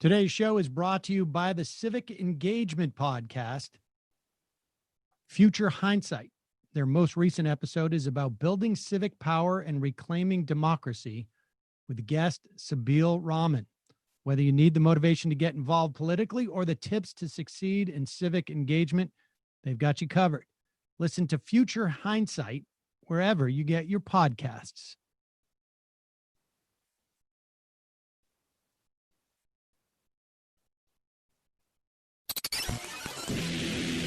Today's show is brought to you by the Civic Engagement podcast, Future Hindsight. Their most recent episode is about building civic power and reclaiming democracy with guest Sabeel Rahman. Whether you need the motivation to get involved politically or the tips to succeed in civic engagement, they've got you covered. Listen to Future Hindsight wherever you get your podcasts.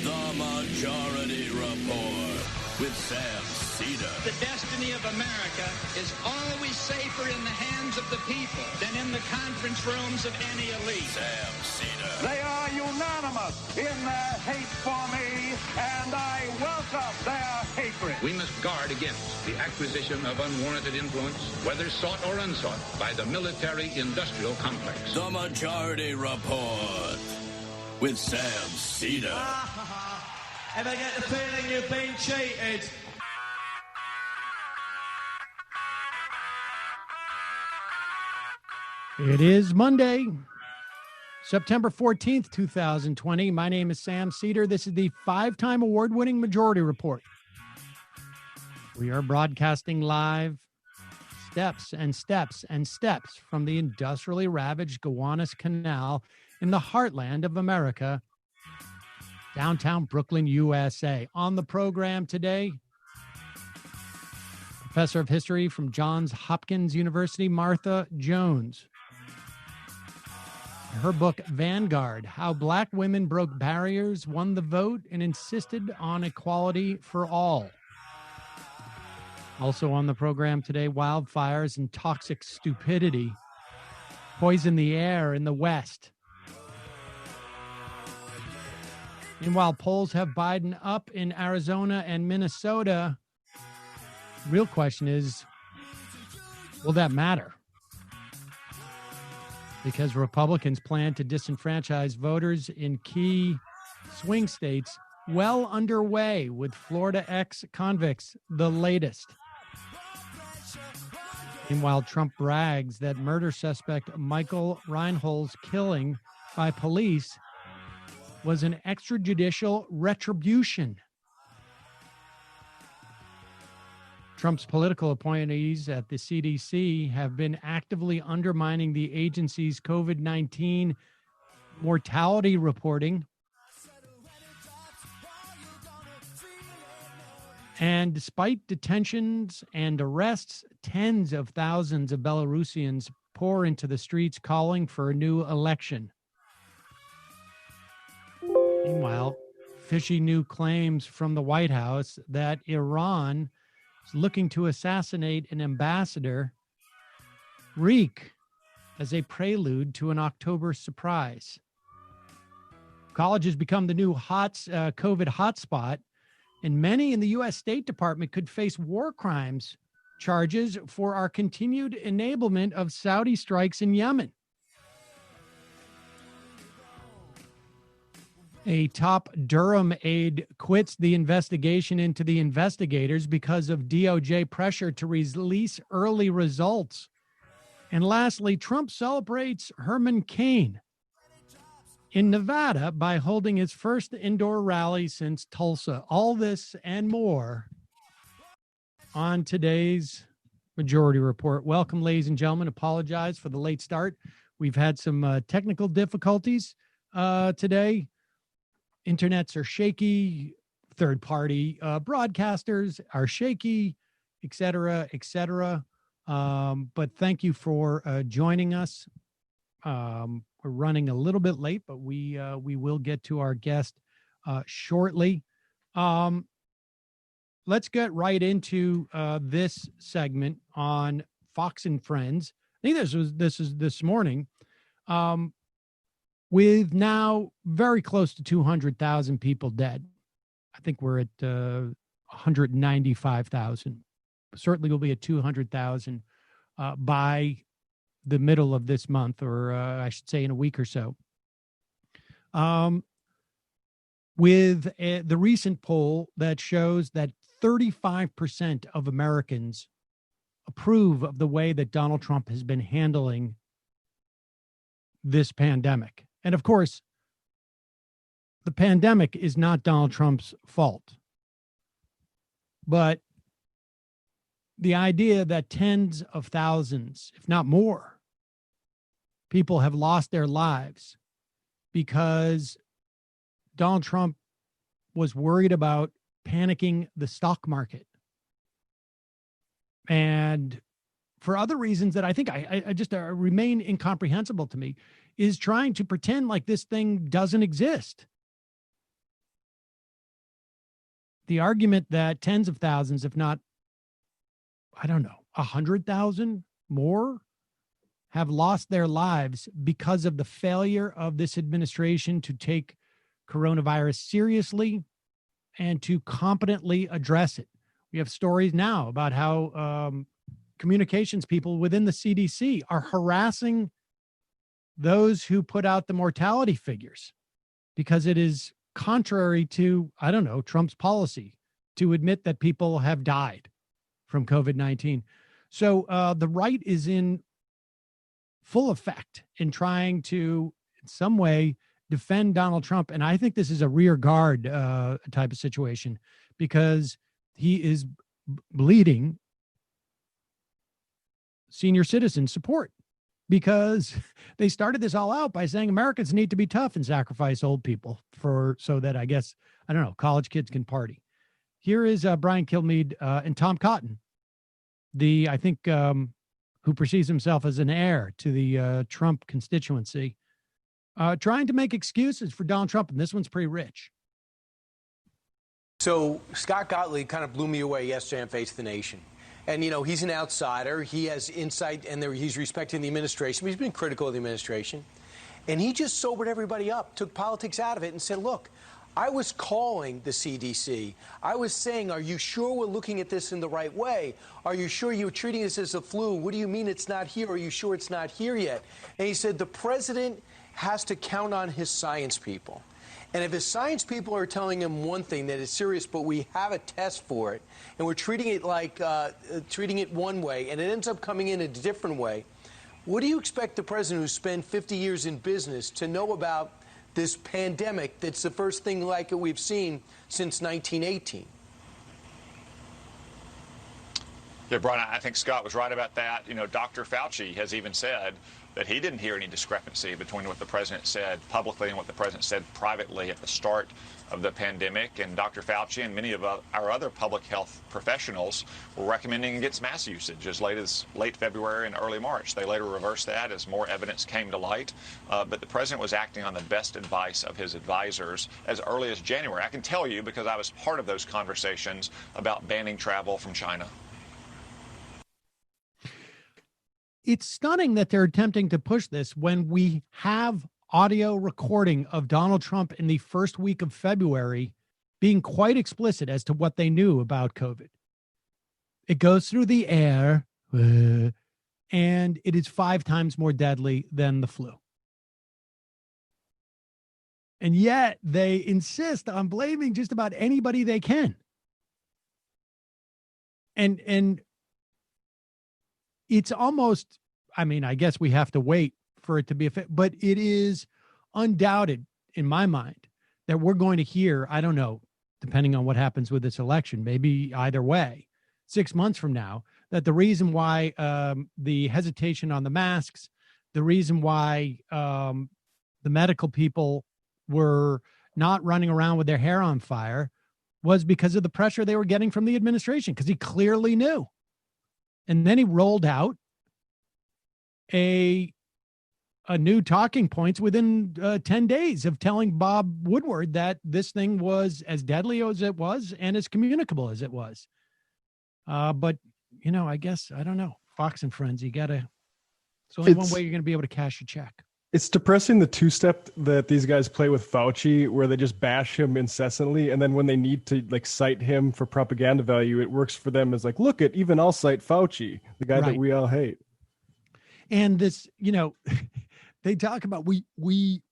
The Majority Report with Sam Cedar. The destiny of America is always safer in the hands of the people than in the conference rooms of any elite. Sam Cedar. They are unanimous in their hate for me, and I welcome their hatred. We must guard against the acquisition of unwarranted influence, whether sought or unsought, by the military-industrial complex. The Majority Report with Sam Cedar. If I get the feeling you've been cheated. It is Monday, September 14th, 2020. My name is Sam Cedar. This is the five-time award-winning Majority Report. We are broadcasting live steps and steps and steps from the industrially ravaged Gowanus Canal in the heartland of America, downtown Brooklyn, USA. On the program today, Professor of History from Johns Hopkins University, Martha Jones. Her book, Vanguard, How Black Women Broke Barriers, Won the Vote, and Insisted on Equality for All. Also on the program today, wildfires and toxic stupidity poison the air in the West. Meanwhile, polls have Biden up in Arizona and Minnesota. The real question is, will that matter? Because Republicans plan to disenfranchise voters in key swing states well underway, with Florida ex-convicts the latest. Meanwhile, Trump brags that murder suspect Michael Reinhold's killing by police was an extrajudicial retribution. Trump's political appointees at the CDC have been actively undermining the agency's COVID-19 mortality reporting. And despite detentions and arrests, tens of thousands of Belarusians pour into the streets calling for a new election. Meanwhile, fishy new claims from the White House that Iran is looking to assassinate an ambassador reek as a prelude to an October surprise. Colleges become the new COVID hotspot, and many in the U.S. State Department could face war crimes charges for our continued enablement of Saudi strikes in Yemen. A top Durham aide quits the investigation into the investigators because of DOJ pressure to release early results. And lastly, Trump celebrates Herman Cain in Nevada by holding his first indoor rally since Tulsa. All this and more on today's Majority Report. Welcome, ladies and gentlemen. Apologize for the late start. We've had some technical difficulties today. Internets are shaky, third-party broadcasters are shaky, et cetera, et cetera. But thank you for joining us. We're running a little bit late, but we will get to our guest shortly. Let's get right into this segment on Fox and Friends. I think this is this morning. With now very close to 200,000 people dead. I think we're at 195,000. Certainly will be at 200,000 by the middle of this month, or I should say in a week or so. With the recent poll that shows that 35% of Americans approve of the way that Donald Trump has been handling this pandemic. And of course, the pandemic is not Donald Trump's fault. But the idea that tens of thousands, if not more, people have lost their lives because Donald Trump was worried about panicking the stock market. And for other reasons that I think I just remain incomprehensible to me, is trying to pretend like this thing doesn't exist. The argument that tens of thousands, if not, 100,000 more have lost their lives because of the failure of this administration to take coronavirus seriously and to competently address it. We have stories now about how communications people within the CDC are harassing those who put out the mortality figures because it is contrary to, Trump's policy to admit that people have died from COVID-19. So the right is in full effect in trying to, in some way, defend Donald Trump. And I think this is a rear guard type of situation because he is bleeding senior citizen support because they started this all out by saying Americans need to be tough and sacrifice old people so that college kids can party. Here is Brian Kilmeade and Tom Cotton, who perceives himself as an heir to the Trump constituency, trying to make excuses for Donald Trump. And this one's pretty rich. So Scott Gottlieb kind of blew me away yesterday on Face the Nation. And, he's an outsider. He has insight, and he's respecting the administration. But he's been critical of the administration. And he just sobered everybody up, took politics out of it, and said, look, I was calling the CDC. I was saying, are you sure we're looking at this in the right way? Are you sure you're treating this as a flu? What do you mean it's not here? Are you sure it's not here yet? And he said the president has to count on his science people. And if his science people are telling him one thing, that is serious, but we have a test for it, and we're treating it one way, and it ends up coming in a different way, what do you expect the president who spent 50 years in business to know about this pandemic that's the first thing like it we've seen since 1918? Yeah, Brian, I think Scott was right about that. Dr. Fauci has even said that he didn't hear any discrepancy between what the president said publicly and what the president said privately at the start of the pandemic. And Dr. Fauci and many of our other public health professionals were recommending against mass usage as late as late February and early March. They later reversed that as more evidence came to light. But the president was acting on the best advice of his advisors as early as January. I can tell you because I was part of those conversations about banning travel from China. It's stunning that they're attempting to push this when we have audio recording of Donald Trump in the first week of February being quite explicit as to what they knew about COVID. It goes through the air, and it is 5 times more deadly than the flu. And yet they insist on blaming just about anybody they can. And it's almost, I guess we have to wait for it to be a fit, but it is undoubted in my mind that we're going to hear, I don't know, depending on what happens with this election, maybe either way, 6 months from now, that the reason why the hesitation on the masks, the reason why the medical people were not running around with their hair on fire was because of the pressure they were getting from the administration, because he clearly knew. And then he rolled out a new talking points within 10 days of telling Bob Woodward that this thing was as deadly as it was and as communicable as it was. But, I guess, I don't know. Fox and Friends, it's only one way you're going to be able to cash a check. It's depressing the two-step that these guys play with Fauci, where they just bash him incessantly, and then when they need to cite him for propaganda value, it works for them as look at, even I'll cite Fauci, the guy that we all hate. And this, they talk about we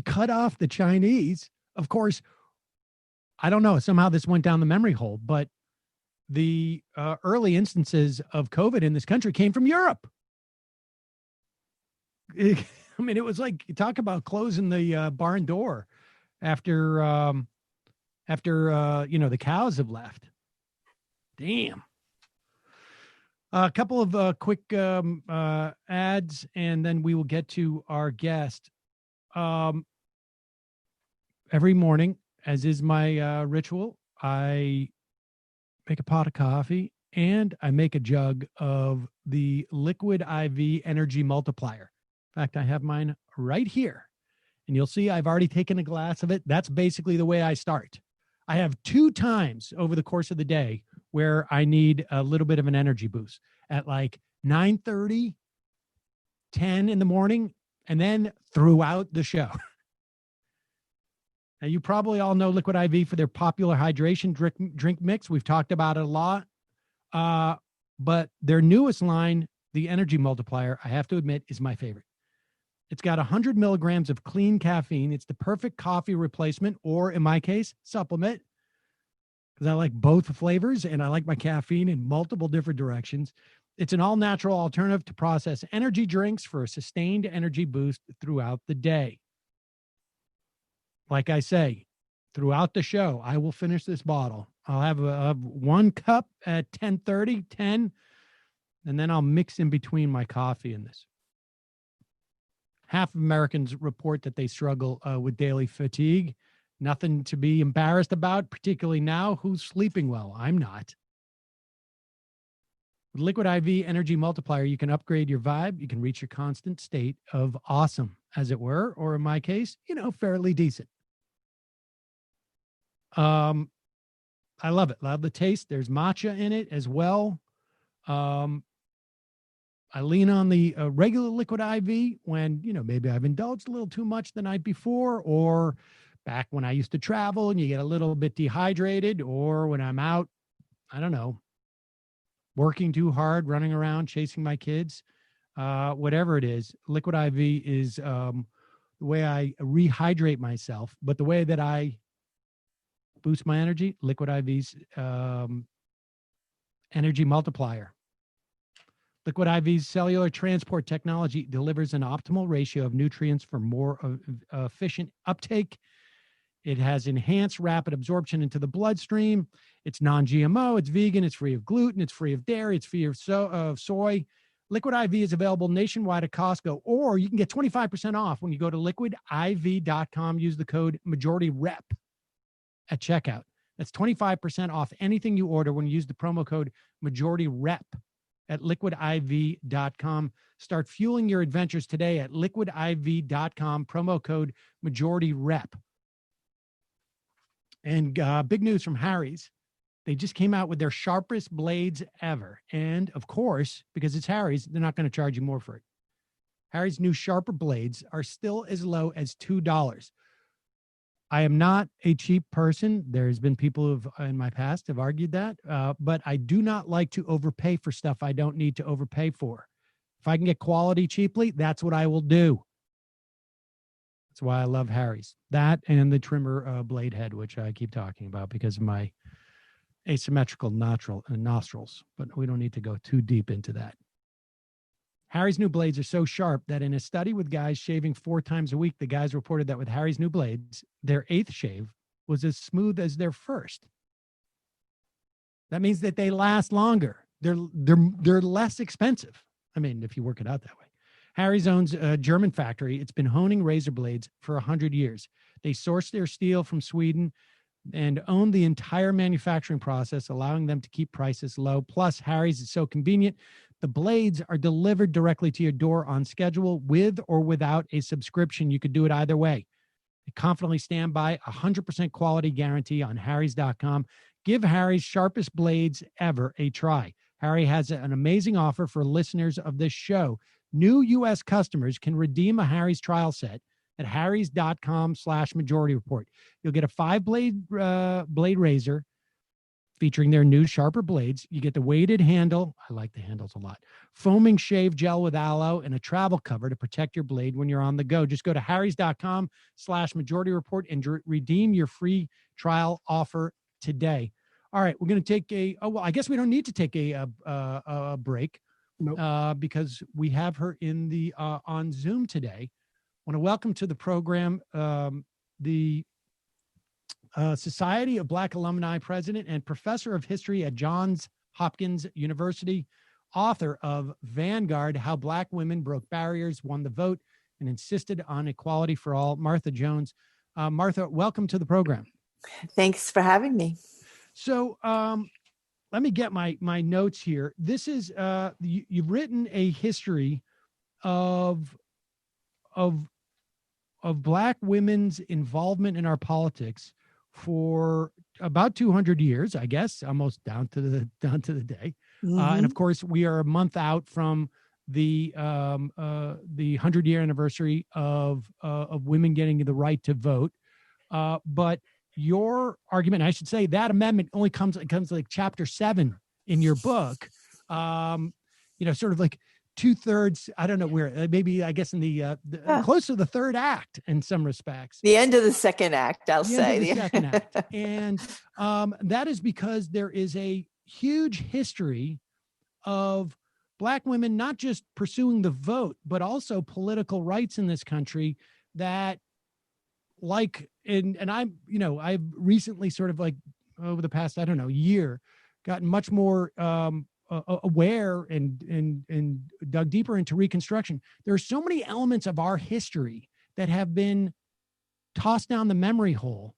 cut off the Chinese. Of course, I don't know, somehow this went down the memory hole, but the early instances of COVID in this country came from Europe. I mean, it was like, you talk about closing the barn door after the cows have left. Damn. A couple of quick ads, and then we will get to our guest. Every morning, as is my ritual, I make a pot of coffee and I make a jug of the Liquid IV Energy Multiplier. In fact, I have mine right here, and you'll see I've already taken a glass of it. That's basically the way I start. I have 2 times over the course of the day where I need a little bit of an energy boost at like 9:30, 10 in the morning, and then throughout the show. Now, you probably all know Liquid IV for their popular hydration drink mix. We've talked about it a lot. But their newest line, the Energy Multiplier, I have to admit, is my favorite. It's got 100 milligrams of clean caffeine. It's the perfect coffee replacement, or in my case, supplement, because I like both flavors and I like my caffeine in multiple different directions. It's an all-natural alternative to processed energy drinks for a sustained energy boost throughout the day. Like I say, throughout the show, I will finish this bottle. I'll have 1 cup at 10:30, 10, and then I'll mix in between my coffee and this. Half of Americans report that they struggle with daily fatigue. Nothing to be embarrassed about, particularly now. Who's sleeping well? I'm not. With Liquid IV Energy Multiplier, you can upgrade your vibe. You can reach your constant state of awesome, as it were, or in my case, fairly decent. I love it. Love the taste. There's matcha in it as well. I lean on the regular Liquid IV when, maybe I've indulged a little too much the night before, or back when I used to travel and you get a little bit dehydrated, or when I'm out, I don't know, working too hard, running around, chasing my kids, whatever it is. Liquid IV is the way I rehydrate myself, but the way that I boost my energy, Liquid IV's Energy Multiplier. Liquid IV's cellular transport technology delivers an optimal ratio of nutrients for more efficient uptake. It has enhanced rapid absorption into the bloodstream. It's non-GMO, it's vegan, it's free of gluten, it's free of dairy, it's free of soy. Liquid IV is available nationwide at Costco, or you can get 25% off when you go to liquidiv.com. Use the code MajorityRep at checkout. That's 25% off anything you order when you use the promo code MajorityRep at liquidiv.com. Start fueling your adventures today at liquidiv.com, promo code MajorityRep. And big news from Harry's. They just came out with their sharpest blades ever. And of course, because it's Harry's, they're not going to charge you more for it. Harry's new sharper blades are still as low as $2. I am not a cheap person. There's been people who've in my past have argued that, but I do not like to overpay for stuff I don't need to overpay for. If I can get quality cheaply, that's what I will do. That's why I love Harry's. That and the trimmer blade head, which I keep talking about because of my asymmetrical nostrils, but we don't need to go too deep into that. Harry's new blades are so sharp that in a study with guys shaving 4 times a week, the guys reported that with Harry's new blades, their 8th shave was as smooth as their first. That means that they last longer. They're less expensive. I mean, if you work it out that way. Harry's owns a German factory. It's been honing razor blades for 100 years. They source their steel from Sweden and own the entire manufacturing process, allowing them to keep prices low. Plus, Harry's is so convenient. The blades are delivered directly to your door on schedule with or without a subscription. You could do it either way. They confidently stand by 100% quality guarantee on harrys.com. Give Harry's sharpest blades ever a try. Harry has an amazing offer for listeners of this show. New U.S. customers can redeem a Harry's trial set at harrys.com/MajorityReport. You'll get a 5-blade blade razor featuring their new sharper blades. You get the weighted handle. I like the handles a lot. Foaming shave gel with aloe and a travel cover to protect your blade when you're on the go. Just go to harrys.com/MajorityReport and redeem your free trial offer today. All right, we're going to take I guess we don't need to take a break. Nope. Because we have her in the on Zoom today. want to welcome to the program the Society of Black Alumni President and Professor of History at Johns Hopkins University, author of Vanguard, How Black Women Broke Barriers, Won the Vote, and Insisted on Equality for All, Martha Jones. Martha, welcome to the program. Thanks for having me. So let me get my notes here. This is, you've written a history of Black women's involvement in our politics for about 200 years, I guess, almost down to the day. Mm-hmm. And of course, we are a month out from the 100-year anniversary of women getting the right to vote. But your argument, I should say, that amendment only comes like chapter 7 in your book. Sort of like 2/3. I don't know where. Maybe I guess in the close to the third act in some respects. The end of the second act, I'll say. The second act, and that is because there is a huge history of Black women not just pursuing the vote, but also political rights in this country that, and I've recently sort of like over the past, year, gotten much more aware and dug deeper into Reconstruction. There are so many elements of our history that have been tossed down the memory hole.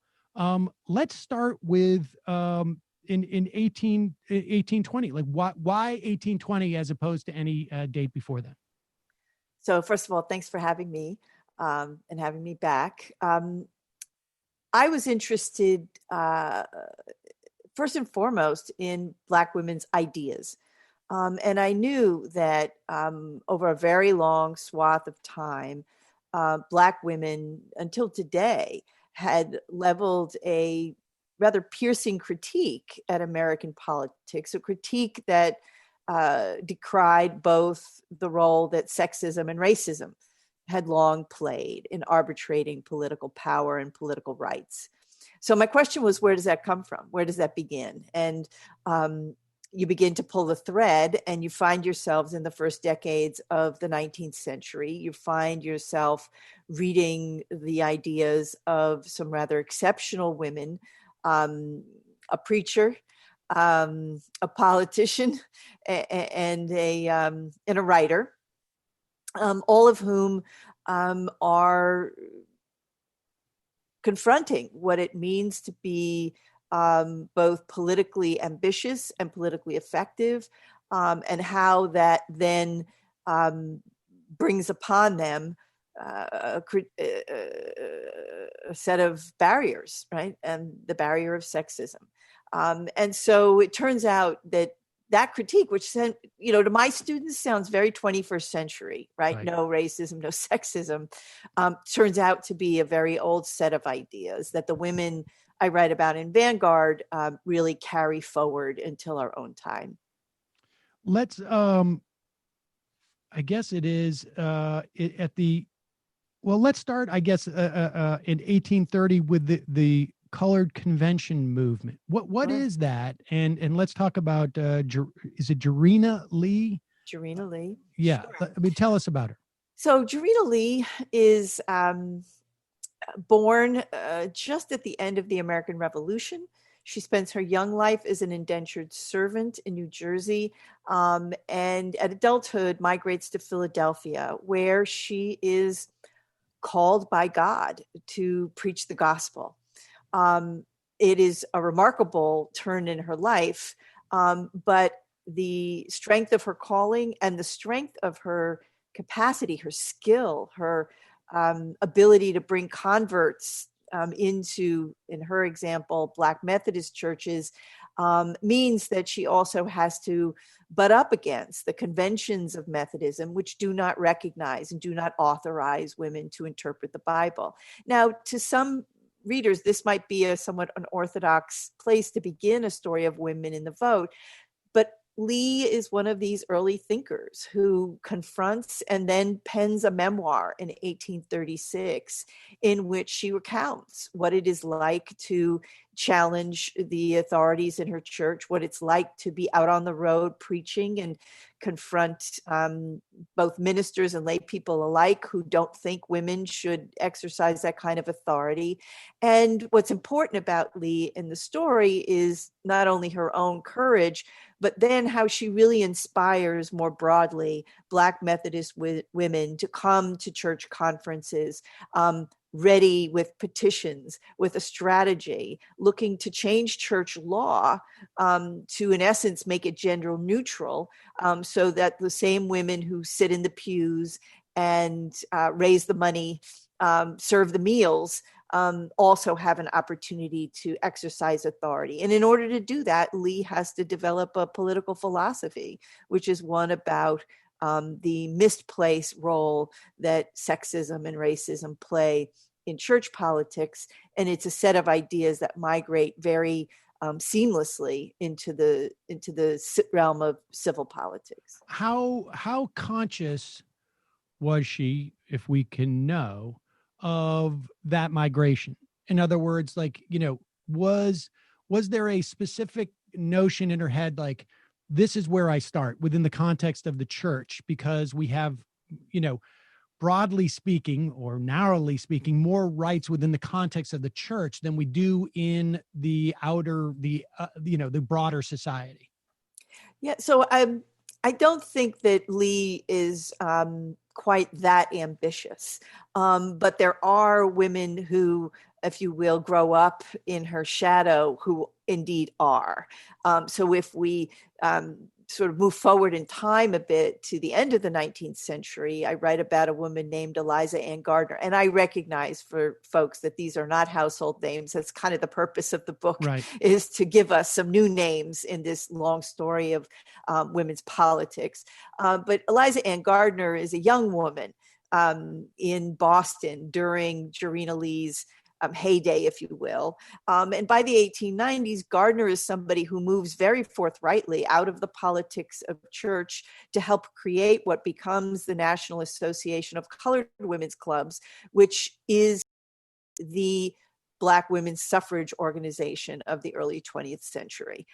Let's start with in 1820. Like why 1820 as opposed to any date before that? So first of all, thanks for having me and having me back. I was interested first and foremost in Black women's ideas. And I knew that over a very long swath of time, Black women until today had leveled a rather piercing critique at American politics, a critique that decried both the role that sexism and racism had long played in arbitrating political power and political rights. So my question was, where does that come from? Where does that begin? And you begin to pull the thread and you find yourselves in the first decades of the 19th century. You find yourself reading the ideas of some rather exceptional women, a preacher, a politician, and a writer, all of whom are confronting what it means to be both politically ambitious and politically effective, and how that then brings upon them a set of barriers, right? And the barrier of sexism. And so it turns out that critique, which, to my students sounds very 21st century, right? No racism, no sexism, turns out to be a very old set of ideas that the women I write about in Vanguard really carry forward until our own time. Let's, I guess it is let's start, I guess, in 1830 with the Colored Convention movement. What is that? And let's talk about, is it Gerina Lee? Gerina Lee. Yeah. Sure. Tell us about her. So Gerina Lee is born just at the end of the American Revolution. She spends her young life as an indentured servant in New Jersey, and at adulthood migrates to Philadelphia, where she is called by God to preach the gospel. It is a remarkable turn in her life, but the strength of her calling and the strength of her capacity, her skill, her ability to bring converts into, in her example, Black Methodist churches, means that she also has to butt up against the conventions of Methodism, which do not recognize and do not authorize women to interpret the Bible. Now, to some readers, this might be a somewhat unorthodox place to begin a story of women in the vote, but Lee is one of these early thinkers who confronts and then pens a memoir in 1836 in which she recounts what it is like to challenge the authorities in her church, what it's like to be out on the road preaching and confront both ministers and lay people alike who don't think women should exercise that kind of authority. And what's important about Lee in the story is not only her own courage, but then how she really inspires more broadly Black Methodist women to come to church conferences, ready with petitions, with a strategy, looking to change church law to, in essence, make it gender neutral, so that the same women who sit in the pews and raise the money, serve the meals, also have an opportunity to exercise authority. And in order to do that, Lee has to develop a political philosophy, which is one about the misplaced role that sexism and racism play in church politics. And it's a set of ideas that migrate very seamlessly into the realm of civil politics. How conscious was she, if we can know, of that migration? In other words, like, was there a specific notion in her head, like, this is where I start within the context of the church, because we have, broadly speaking or narrowly speaking, more rights within the context of the church than we do in the outer, the broader society? Yeah. So I don't think that Lee is quite that ambitious, but there are women who, if you will, grow up in her shadow who indeed are. So if we sort of move forward in time a bit to the end of the 19th century, I write about a woman named Eliza Ann Gardner. And I recognize for folks that these are not household names. That's kind of the purpose of the book, right, is to give us some new names in this long story of women's politics. But Eliza Ann Gardner is a young woman in Boston during Gerina Lee's heyday, if you will. And by the 1890s, Gardner is somebody who moves very forthrightly out of the politics of church to help create what becomes the National Association of Colored Women's Clubs, which is the Black women's suffrage organization of the early 20th century.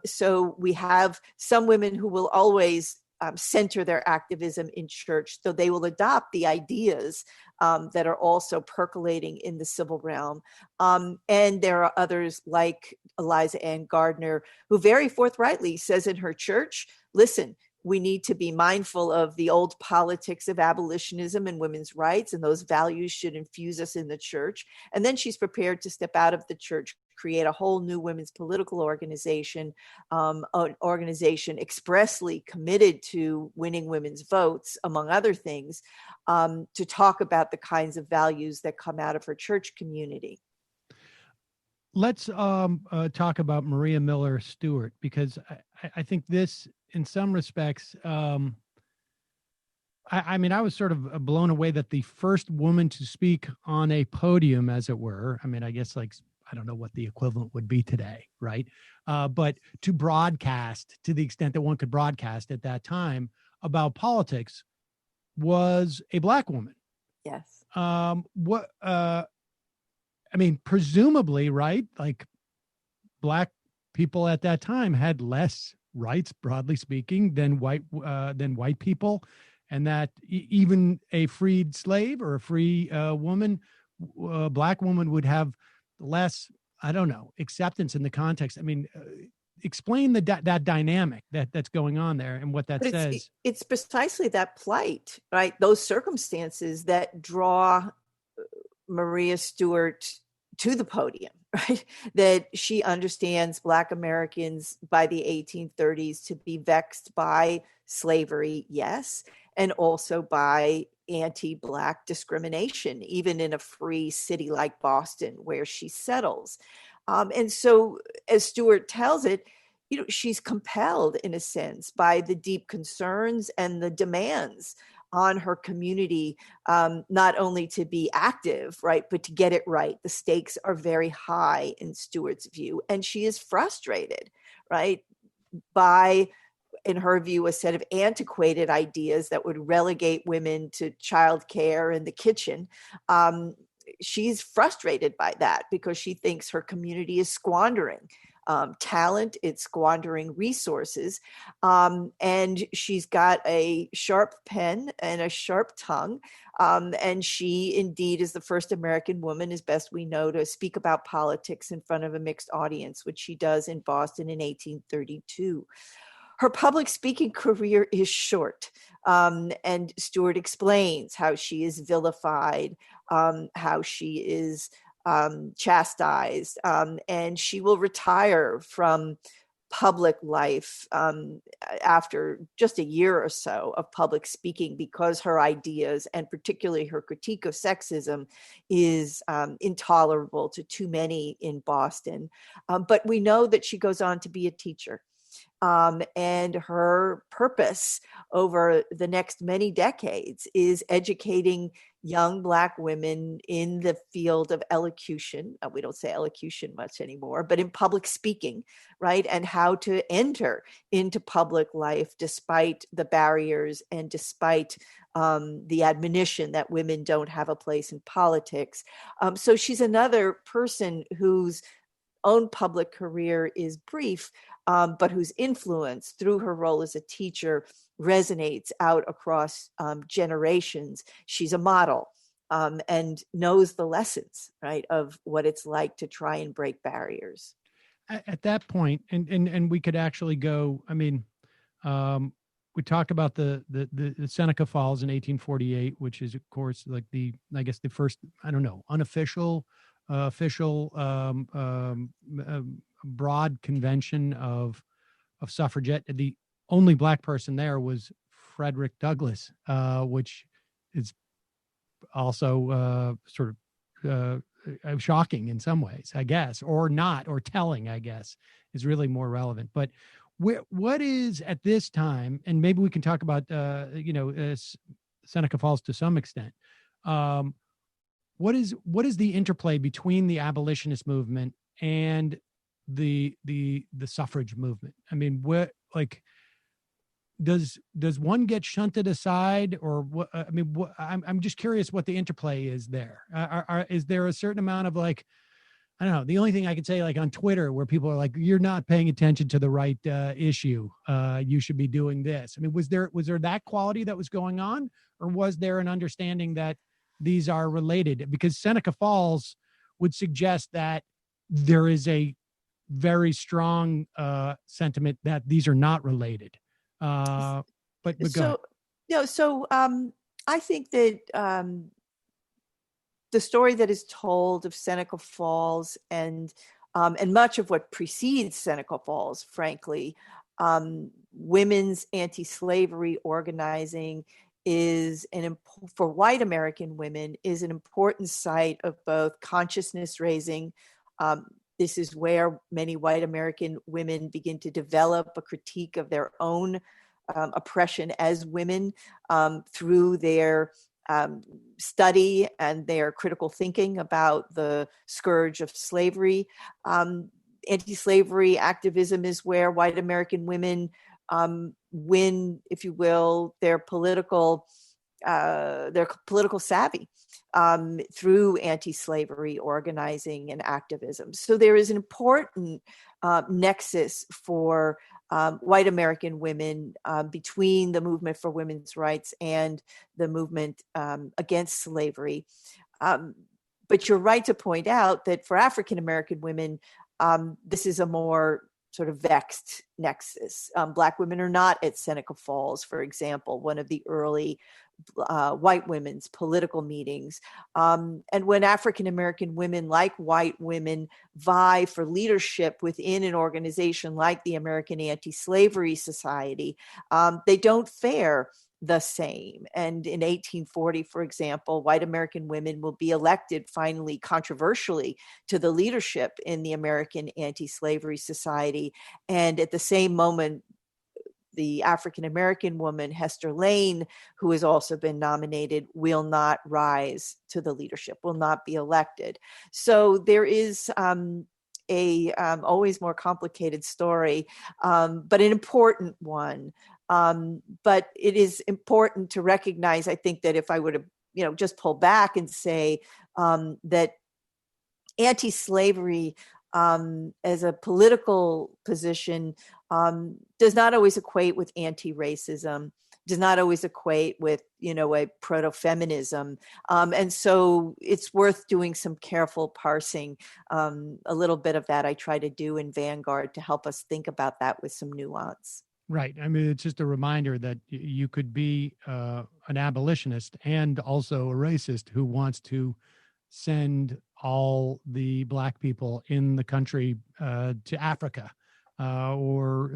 So we have some women who will always center their activism in church, so they will adopt the ideas that are also percolating in the civil realm. And there are others like Eliza Ann Gardner, who very forthrightly says in her church, listen, we need to be mindful of the old politics of abolitionism and women's rights, and those values should infuse us in the church. And then she's prepared to step out of the church, create a whole new women's political organization, an organization expressly committed to winning women's votes, among other things, to talk about the kinds of values that come out of her church community. Let's talk about Maria Miller Stewart, because I think this, in some respects, I was sort of blown away that the first woman to speak on a podium, as it were, I guess, like, I don't know what the equivalent would be today, right? But to broadcast, to the extent that one could broadcast at that time about politics, was a Black woman. Yes. Presumably, right? Like, Black people at that time had less rights, broadly speaking, than white people, and that even a freed slave or a free woman, Black woman, would have less, acceptance in the context. Explain that dynamic that's going on there and what that says. It's precisely that plight, right? Those circumstances that draw Maria Stewart to the podium, right? That she understands Black Americans by the 1830s to be vexed by slavery, yes, and also by anti-Black discrimination, even in a free city like Boston, where she settles. And so, as Stewart tells it, she's compelled, in a sense, by the deep concerns and the demands on her community, not only to be active, right, but to get it right. The stakes are very high in Stewart's view, and she is frustrated, right, by, in her view, a set of antiquated ideas that would relegate women to childcare and the kitchen, she's frustrated by that because she thinks her community is squandering talent, it's squandering resources. And she's got a sharp pen and a sharp tongue. And she indeed is the first American woman, as best we know, to speak about politics in front of a mixed audience, which she does in Boston in 1832. Her public speaking career is short. And Stewart explains how she is vilified, how she is chastised, and she will retire from public life after just a year or so of public speaking because her ideas, and particularly her critique of sexism, is intolerable to too many in Boston. But we know that she goes on to be a teacher. And her purpose over the next many decades is educating young Black women in the field of elocution. We don't say elocution much anymore, but in public speaking, right? And how to enter into public life despite the barriers and despite the admonition that women don't have a place in politics. So she's another person whose own public career is brief, but whose influence through her role as a teacher resonates out across generations. She's a model and knows the lessons, right, of what it's like to try and break barriers. At that point, and we could actually go, I mean, we talked about the Seneca Falls in 1848, which is, of course, like the first, I don't know, unofficial, official broad convention of suffragette. The only Black person there was Frederick Douglass, which is also sort of shocking in some ways, I guess, or not, or telling, I guess, is really more relevant. But what is at this time, and maybe we can talk about Seneca Falls to some extent. What is the interplay between the abolitionist movement and the suffrage movement? I mean, what, like, does one get shunted aside, or what? I mean, I'm just curious what the interplay is there. Is there a certain amount of, like, I don't know, the only thing I could say, like on Twitter, where people are like, you're not paying attention to the right issue. You should be doing this. I mean, was there that quality that was going on, or was there an understanding that these are related? Because Seneca Falls would suggest that there is a very strong sentiment that these are not related. But go ahead. I think that the story that is told of Seneca Falls and much of what precedes Seneca Falls, frankly, women's anti-slavery organizing is for white American women is an important site of both consciousness raising. This is where many white American women begin to develop a critique of their own oppression as women through their study and their critical thinking about the scourge of slavery. Anti-slavery activism is where white American women win, if you will, their political savvy through anti-slavery organizing and activism. So there is an important nexus for white American women between the movement for women's rights and the movement against slavery. But you're right to point out that for African American women, this is a more sort of vexed nexus. Black women are not at Seneca Falls, for example, one of the early white women's political meetings. And when African American women, like white women, vie for leadership within an organization like the American Anti-Slavery Society, they don't fare the same. And in 1840, for example, white American women will be elected finally controversially to the leadership in the American Anti-Slavery Society. And at the same moment, the African-American woman, Hester Lane, who has also been nominated, will not rise to the leadership, will not be elected. So there is a always more complicated story, but an important one. But it is important to recognize, I think, that if I were to just pull back and say that anti-slavery as a political position does not always equate with anti-racism, does not always equate with, a proto-feminism. And so it's worth doing some careful parsing. A little bit of that I try to do in Vanguard to help us think about that with some nuance. Right. I mean, it's just a reminder that you could be an abolitionist and also a racist who wants to send all the Black people in the country to Africa, or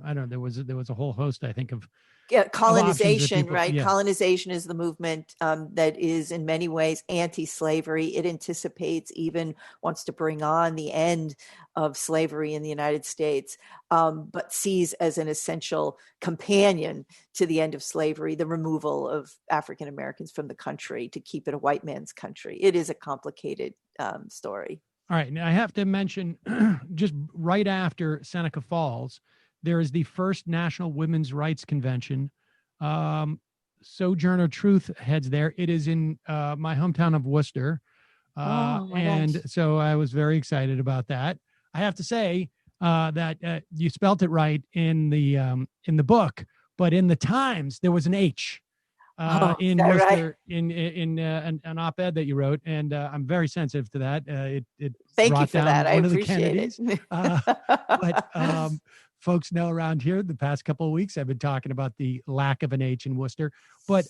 I don't know. There was a whole host, I think, of colonization, people, right? yeah. Colonization is the movement that is in many ways anti-slavery. It anticipates, even wants to bring on the end of slavery in the United States, but sees as an essential companion to the end of slavery the removal of African Americans from the country to keep it a white man's country. It is a complicated story. All right. Now I have to mention, just right after Seneca Falls, there is the first National Women's Rights Convention. Sojourner Truth heads there. It is in my hometown of Worcester. And so I was very excited about that. I have to say that you spelt it right in the book, but in the Times, there was an H in Worcester, right? in an op-ed that you wrote. And I'm very sensitive to that. It Thank brought you for down that. I one of the appreciate Kennedys. it. But folks know around here the past couple of weeks, I've been talking about the lack of an H in Worcester. But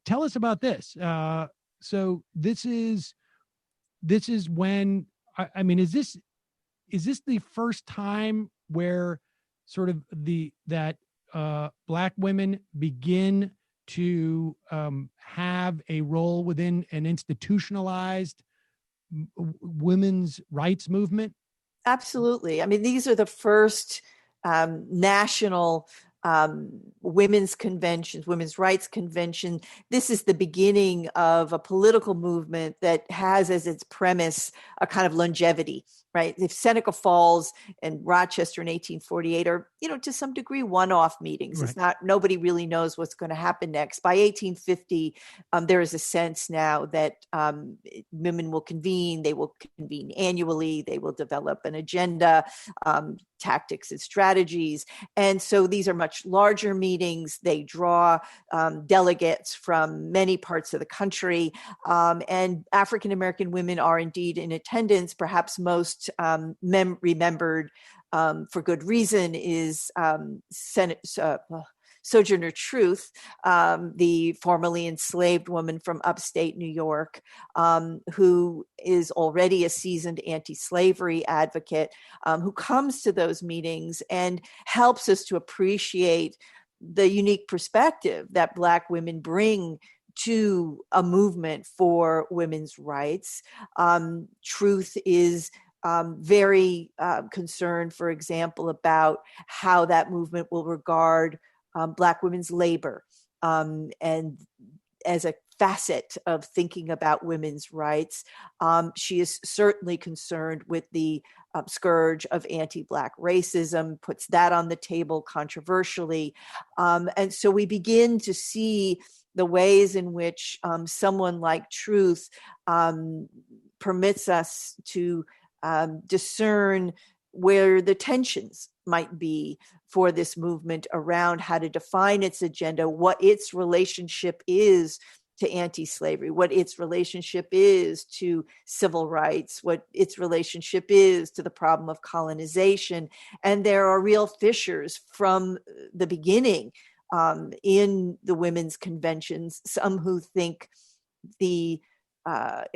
tell us about this. So this is when, I mean, is this the first time where sort of that Black women begin to have a role within an institutionalized women's rights movement? Absolutely. I mean, these are the first national women's conventions, women's rights convention. This is the beginning of a political movement that has as its premise a kind of longevity, right? If Seneca Falls and Rochester in 1848 are, to some degree, one-off meetings. Right. It's not, nobody really knows what's going to happen next. By 1850, there is a sense now that women will convene. They will convene annually. They will develop an agenda, tactics and strategies. And so these are much larger meetings. They draw delegates from many parts of the country. And African-American women are indeed in attendance. Perhaps most remembered for good reason is Sojourner Truth, the formerly enslaved woman from upstate New York, who is already a seasoned anti-slavery advocate, who comes to those meetings and helps us to appreciate the unique perspective that Black women bring to a movement for women's rights. Truth is very concerned, for example, about how that movement will regard Black women's labor and as a facet of thinking about women's rights. She is certainly concerned with the scourge of anti-Black racism, puts that on the table controversially. And so we begin to see the ways in which someone like Truth permits us to discern where the tensions might be for this movement around how to define its agenda, what its relationship is to anti-slavery, what its relationship is to civil rights, what its relationship is to the problem of colonization. And there are real fissures from the beginning in the women's conventions, some who think the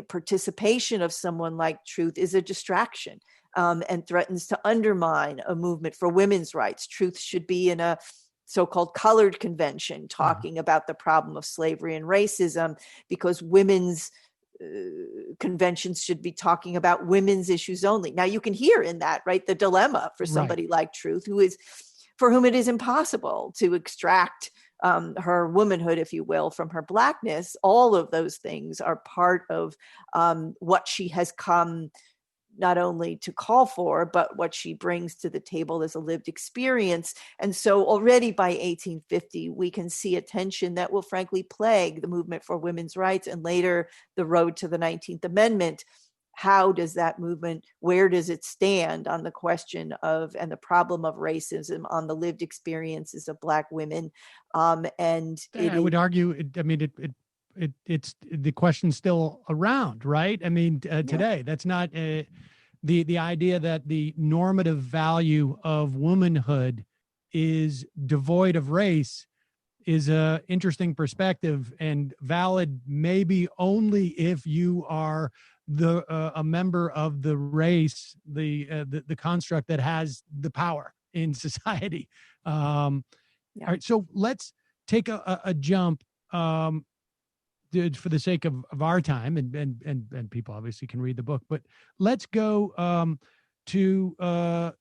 participation of someone like Truth is a distraction and threatens to undermine a movement for women's rights. Truth should be in a so-called colored convention talking about the problem of slavery and racism, because women's conventions should be talking about women's issues only. Now you can hear in that, right, the dilemma for somebody like Truth, for whom it is impossible to extract her womanhood, if you will, from her Blackness. All of those things are part of what she has come not only to call for, but what she brings to the table as a lived experience. And so already by 1850, we can see a tension that will frankly plague the movement for women's rights and later the road to the 19th Amendment. How does that movement, where does it stand on the question of and the problem of racism, on the lived experiences of Black women? And I would argue, it's the question's still around, right? I mean, today, that's not the idea that the normative value of womanhood is devoid of race is a interesting perspective and valid maybe only if you are a member of the race, the construct that has the power in society. All right, so let's take a jump for the sake of our time, and people obviously can read the book, but let's go to the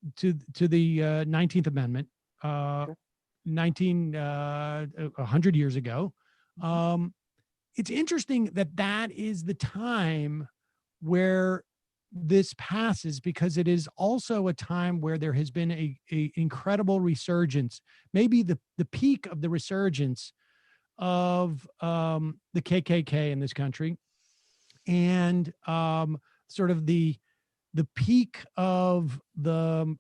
19th Amendment, 100 years ago. It's interesting that is the time where this passes, because it is also a time where there has been a incredible resurgence, maybe the peak of the resurgence of the KKK in this country, and sort of the peak of the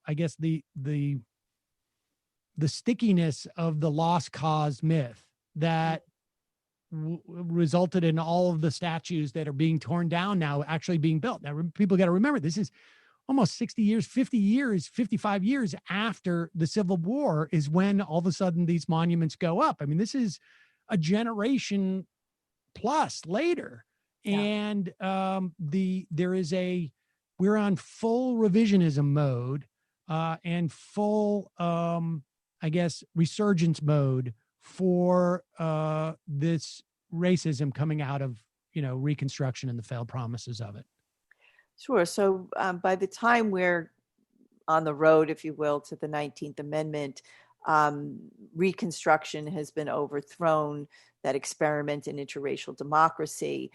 stickiness of the lost cause myth that resulted in all of the statues that are being torn down now actually being built. Now, people got to remember, this is almost 60 years, 50 years, 55 years after the Civil War is when all of a sudden these monuments go up. I mean, this is a generation plus later. Yeah. And we're on full revisionism mode and full, resurgence mode for this racism coming out of, Reconstruction and the failed promises of it. Sure. So by the time we're on the road, if you will, to the 19th Amendment, Reconstruction has been overthrown, that experiment in interracial democracy.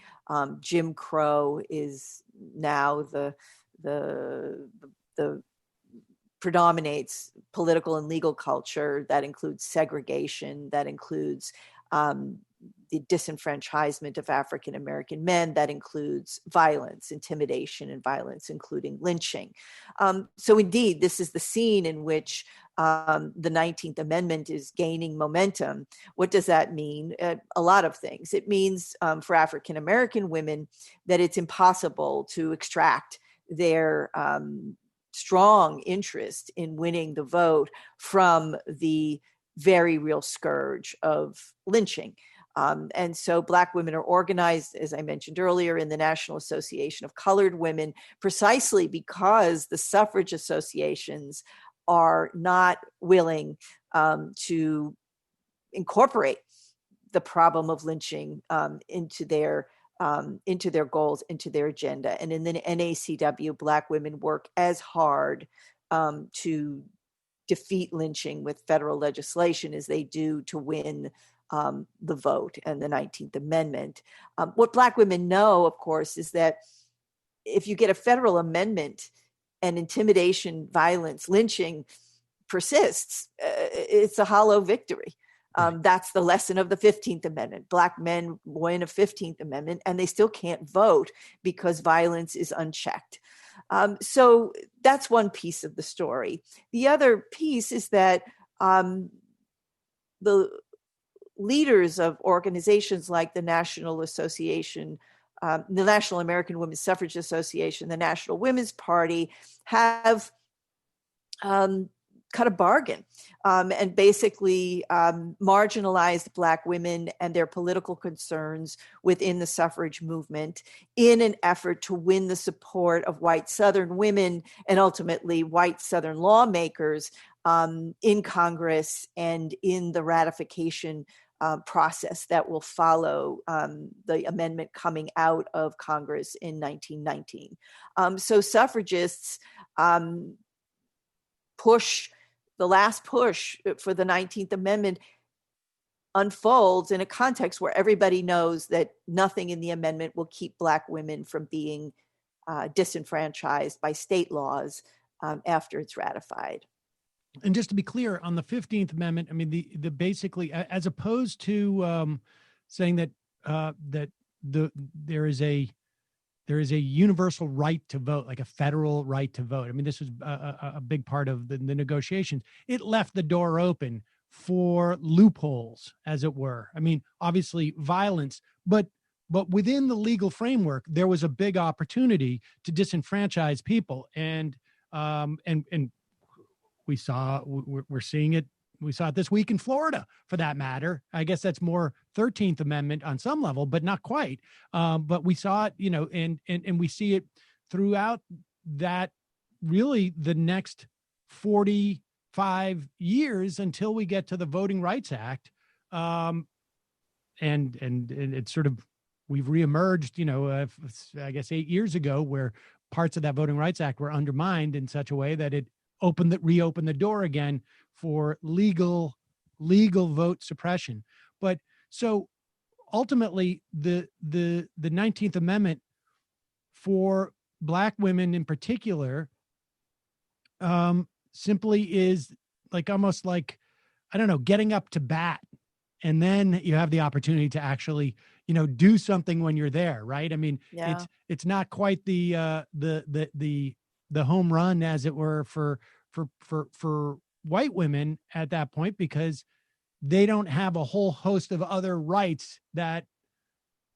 Jim Crow is now the predominates political and legal culture. That includes segregation, that includes the disenfranchisement of African American men, that includes violence, intimidation, and violence, including lynching. So indeed, this is the scene in which the 19th Amendment is gaining momentum. What does that mean? A lot of things. It means for African American women that it's impossible to extract their strong interest in winning the vote from the very real scourge of lynching. And so Black women are organized, as I mentioned earlier, in the National Association of Colored Women, precisely because the suffrage associations are not willing to incorporate the problem of lynching into their goals, into their agenda. And in the NACW, Black women work as hard to defeat lynching with federal legislation as they do to win the vote and the 19th Amendment. What Black women know, of course, is that if you get a federal amendment and intimidation, violence, lynching persists, it's a hollow victory. That's the lesson of the 15th Amendment. Black men win a 15th Amendment and they still can't vote because violence is unchecked. So that's one piece of the story. The other piece is that the leaders of organizations like the National Association, the National American Women's Suffrage Association, the National Women's Party have cut a bargain and basically marginalized Black women and their political concerns within the suffrage movement in an effort to win the support of white Southern women and ultimately white Southern lawmakers in Congress and in the ratification process that will follow the amendment coming out of Congress in 1919. So suffragists the last push for the 19th Amendment unfolds in a context where everybody knows that nothing in the amendment will keep Black women from being disenfranchised by state laws after it's ratified. And just to be clear, on the 15th Amendment, I mean, the basically, as opposed to saying that there is a universal right to vote, like a federal right to vote. I mean, this was a big part of the negotiations. It left the door open for loopholes, as it were. I mean, obviously violence, but within the legal framework, there was a big opportunity to disenfranchise people, and we're seeing it. We saw it this week in Florida, for that matter. I guess that's more 13th Amendment on some level, but not quite. But we saw it, and we see it throughout that, really the next 45 years until we get to the Voting Rights Act. And it's sort of, we've reemerged, I guess 8 years ago, where parts of that Voting Rights Act were undermined in such a way that it reopened the door again for legal vote suppression. But so ultimately the 19th Amendment for Black women in particular simply is like, almost like, I don't know, getting up to bat. And then you have the opportunity to actually, do something when you're there, right? I mean, it's not quite the home run, as it were, for white women at that point, because they don't have a whole host of other rights and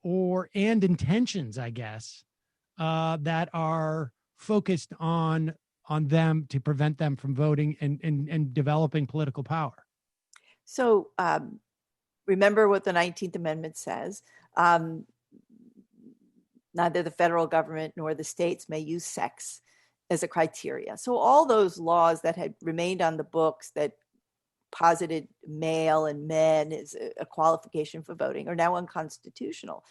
intentions, I guess, that are focused on them to prevent them from voting and developing political power. So remember what the 19th Amendment says. Neither the federal government nor the states may use sex as a criteria. So all those laws that had remained on the books that posited male and men as a qualification for voting are now unconstitutional.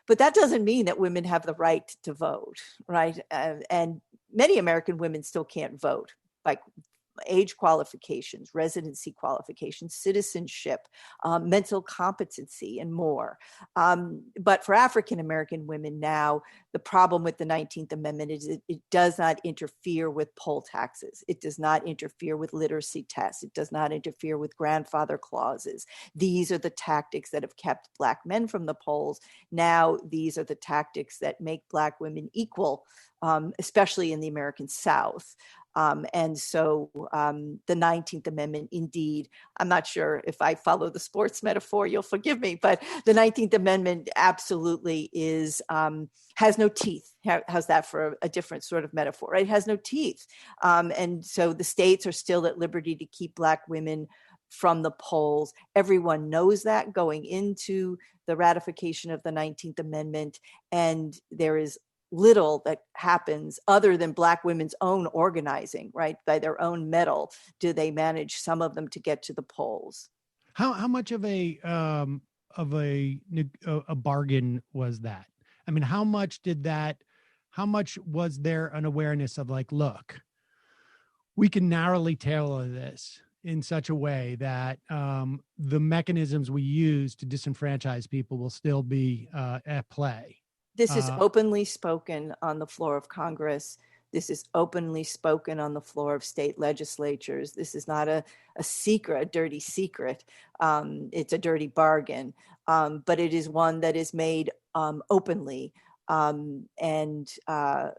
But that doesn't mean that women have the right to vote, right? And many American women still can't vote, like age qualifications, residency qualifications, citizenship, mental competency, and more. But for African-American women now, the problem with the 19th Amendment is it does not interfere with poll taxes. It does not interfere with literacy tests. It does not interfere with grandfather clauses. These are the tactics that have kept Black men from the polls. Now, these are the tactics that make Black women equal, especially in the American South. And so the 19th Amendment, indeed, I'm not sure if I follow the sports metaphor, you'll forgive me, but the 19th Amendment absolutely has no teeth. How's that for a different sort of metaphor, right? It has no teeth. And so the states are still at liberty to keep Black women from the polls. Everyone knows that going into the ratification of the 19th Amendment, and there is little that happens other than Black women's own organizing, right? By their own mettle, do they manage, some of them, to get to the polls. How much of a bargain was that? I mean, how much was there an awareness of, like, look, we can narrowly tailor this in such a way that the mechanisms we use to disenfranchise people will still be at play? This is openly spoken on the floor of Congress. This is openly spoken on the floor of state legislatures. This is not a secret, a dirty secret. It's a dirty bargain, but it is one that is made openly. And as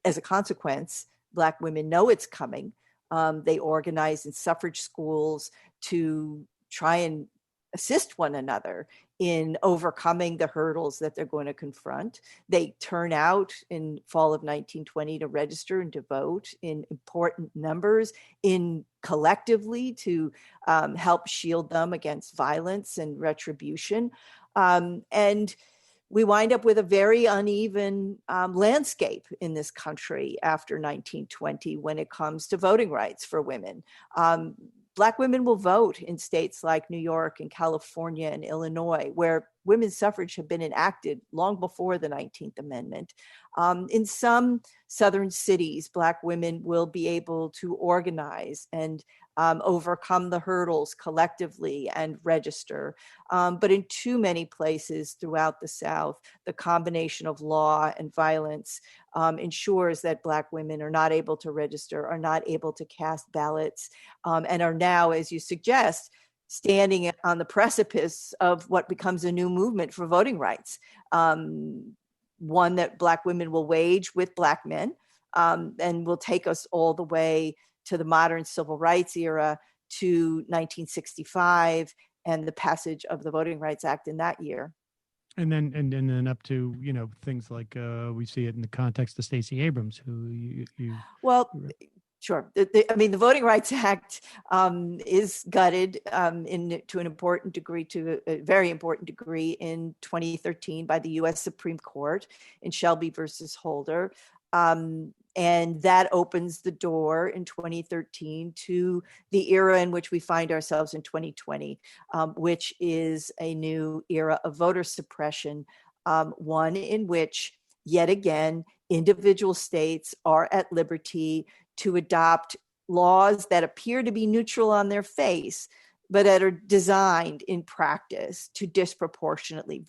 a consequence, Black women know it's coming. They organize in suffrage schools to try and assist one another in overcoming the hurdles that they're going to confront. They turn out in fall of 1920 to register and to vote in important numbers, collectively to help shield them against violence and retribution. And we wind up with a very uneven landscape in this country after 1920 when it comes to voting rights for women. Black women will vote in states like New York and California and Illinois, where women's suffrage had been enacted long before the 19th Amendment. In some southern cities, Black women will be able to organize and overcome the hurdles collectively and register. But in too many places throughout the South, the combination of law and violence ensures that Black women are not able to register, are not able to cast ballots, and are now, as you suggest, standing on the precipice of what becomes a new movement for voting rights, one that Black women will wage with Black men, and will take us all the way to the modern civil rights era, to 1965 and the passage of the Voting Rights Act in that year. And then up to, things like we see it in the context of Stacey Abrams, who you well, sure. The Voting Rights Act is gutted to an important degree, to a very important degree, in 2013 by the U.S. Supreme Court in Shelby versus Holder. And that opens the door in 2013 to the era in which we find ourselves in 2020, which is a new era of voter suppression, one in which, yet again, individual states are at liberty to adopt laws that appear to be neutral on their face, but that are designed in practice to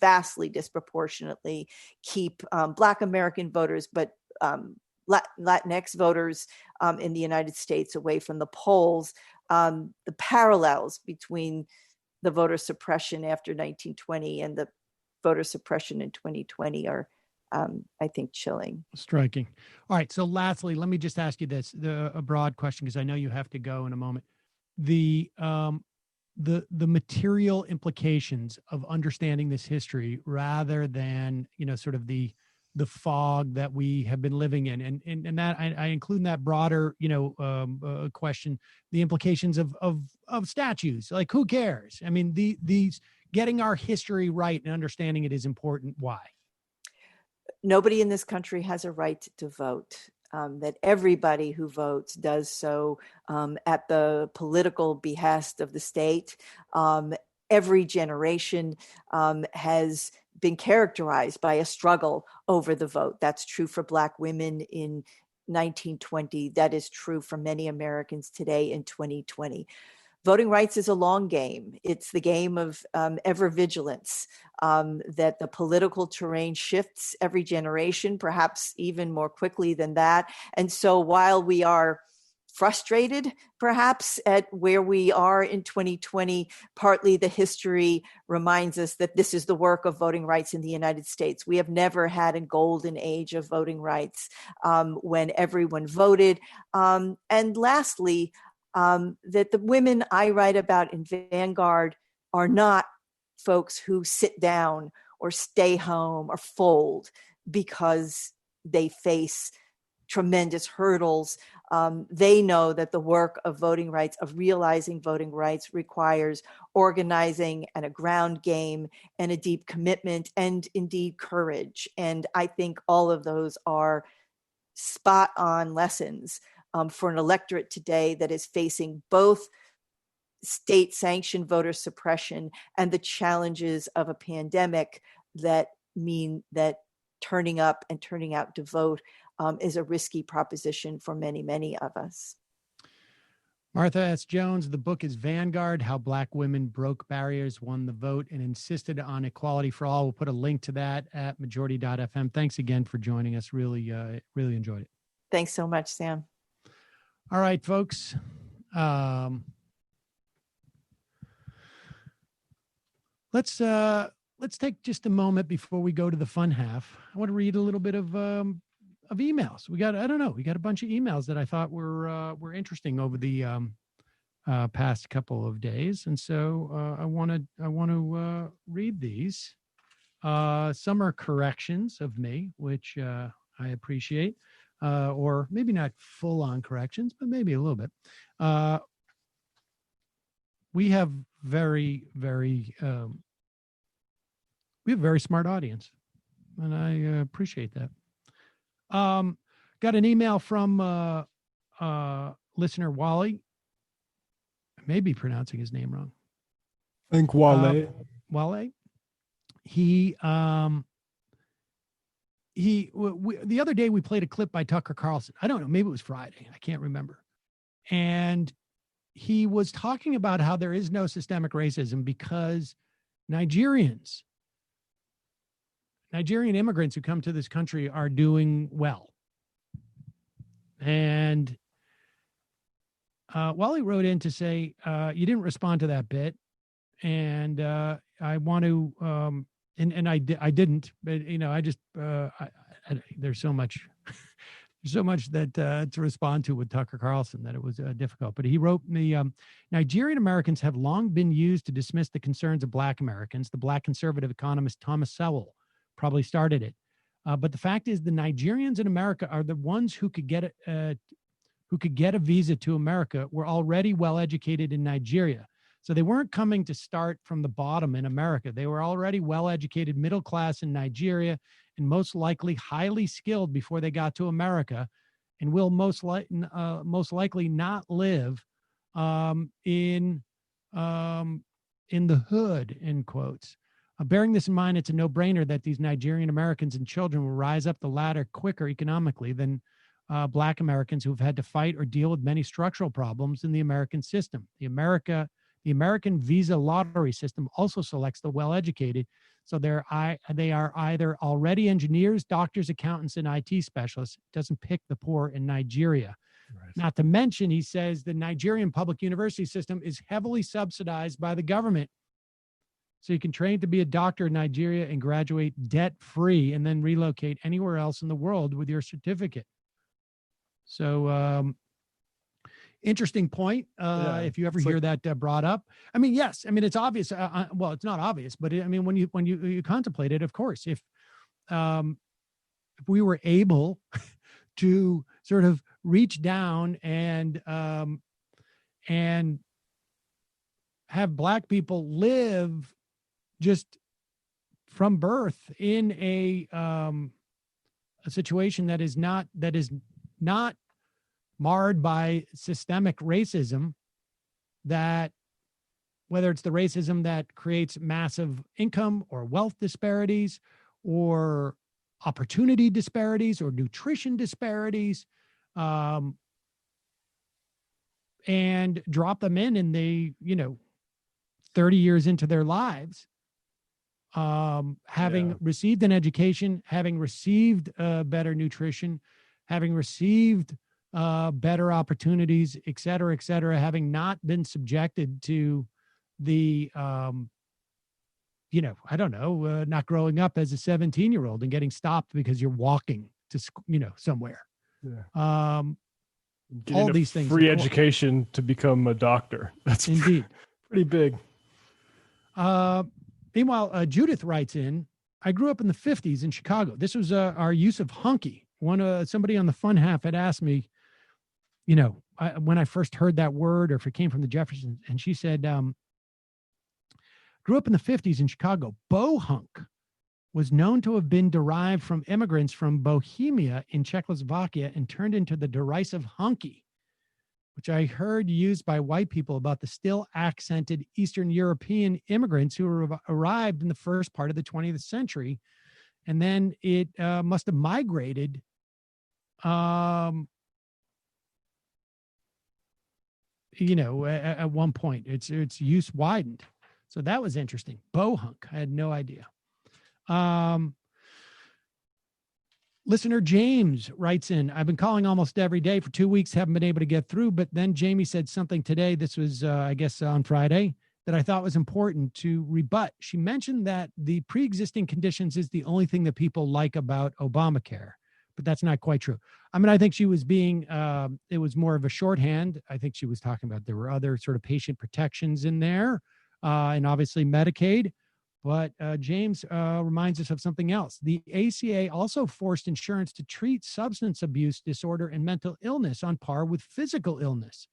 vastly disproportionately keep Black American voters, but Latinx voters in the United States away from the polls. The parallels between the voter suppression after 1920 and the voter suppression in 2020 are, I think, chilling. Striking. All right. So lastly, let me just ask you this, a broad question, because I know you have to go in a moment. The material implications of understanding this history, rather than, sort of the fog that we have been living in, and that I include in that broader, question, the implications of statues. Like, who cares? I mean, these getting our history right and understanding it is important. Why? Nobody in this country has a right to vote. That everybody who votes does so at the political behest of the state. Every generation has been characterized by a struggle over the vote. That's true for Black women in 1920. That is true for many Americans today in 2020. Voting rights is a long game. It's the game of ever vigilance, that the political terrain shifts every generation, perhaps even more quickly than that. And so while we are frustrated, perhaps, at where we are in 2020, partly the history reminds us that this is the work of voting rights in the United States. We have never had a golden age of voting rights when everyone voted. And lastly, that the women I write about in Vanguard are not folks who sit down or stay home or fold because they face tremendous hurdles. They know that the work of voting rights, of realizing voting rights, requires organizing and a ground game and a deep commitment and indeed courage. And I think all of those are spot on lessons for an electorate today that is facing both state sanctioned voter suppression and the challenges of a pandemic that mean that turning up and turning out to vote is a risky proposition for many, many of us. Martha S. Jones, the book is Vanguard, How Black Women Broke Barriers, Won the Vote, and Insisted on Equality for All. We'll put a link to that at majority.fm. Thanks again for joining us. Really enjoyed it. Thanks so much, Sam. All right, folks. Let's take just a moment before we go to the fun half. I want to read a little bit of emails. We got a bunch of emails that I thought were interesting over the past couple of days, and so I want to read these. Some are corrections of me, which I appreciate, or maybe not full on corrections, but maybe a little bit. We have very smart audience, and I appreciate that. Got an email from listener Wally. I may be pronouncing his name wrong. I think Wale. Wale. The other day we played a clip by Tucker Carlson. I don't know, maybe it was Friday. I can't remember. And he was talking about how there is no systemic racism because Nigerian immigrants who come to this country are doing well. And Wally wrote in to say, you didn't respond to that bit. And I want to, I didn't, but, I just, there's so much that to respond to with Tucker Carlson that it was difficult. But he wrote me, Nigerian Americans have long been used to dismiss the concerns of Black Americans. The Black conservative economist Thomas Sowell probably started it. But the fact is the Nigerians in America are the ones who could get a visa to America were already well-educated in Nigeria. So they weren't coming to start from the bottom in America. They were already well-educated, middle class in Nigeria, and most likely highly skilled before they got to America, and will most likely not live in the hood, end quotes. Bearing this in mind, it's a no-brainer that these Nigerian Americans and children will rise up the ladder quicker economically than Black Americans who've had to fight or deal with many structural problems in the American system. The American visa lottery system also selects the well-educated, so they are either already engineers, doctors, accountants, and IT specialists. It doesn't pick the poor in Nigeria. Right. Not to mention, he says the Nigerian public university system is heavily subsidized by the government. So you can train to be a doctor in Nigeria and graduate debt-free and then relocate anywhere else in the world with your certificate. So interesting point. If you ever hear that brought up, I mean, yes, I mean, it's obvious. Well, it's not obvious, but I mean, when you contemplate it, of course, if we were able to sort of reach down and have Black people live just from birth in a situation that is not marred by systemic racism, that whether it's the racism that creates massive income or wealth disparities or opportunity disparities or nutrition disparities, and drop them in the 30 years into their lives, having received an education, having received better nutrition, having received better opportunities, et cetera, having not been subjected to the, not growing up as a 17-year-old and getting stopped because you're walking to, somewhere. Yeah. All these things. Free education to become a doctor. That's indeed pretty big. Meanwhile, Judith writes in, I grew up in the 50s in Chicago. This was our use of hunky. Somebody on the fun half had asked me, when I first heard that word, or if it came from the Jeffersons, and she said, grew up in the 50s in Chicago. Bohunk was known to have been derived from immigrants from Bohemia in Czechoslovakia and turned into the derisive hunky, which I heard used by white people about the still accented Eastern European immigrants who arrived in the first part of the 20th century. And then it must have migrated at one point. Its use widened. So that was interesting. Bohunk. I had no idea. Listener James writes in, I've been calling almost every day for 2 weeks, haven't been able to get through, but then Jamie said something today, this was, I guess, on Friday, that I thought was important to rebut. She mentioned that the pre-existing conditions is the only thing that people like about Obamacare, but that's not quite true. I mean, I think she was being, it was more of a shorthand. I think she was talking about there were other sort of patient protections in there, and obviously Medicaid. But James reminds us of something else. The ACA also forced insurance to treat substance abuse disorder and mental illness on par with physical illness.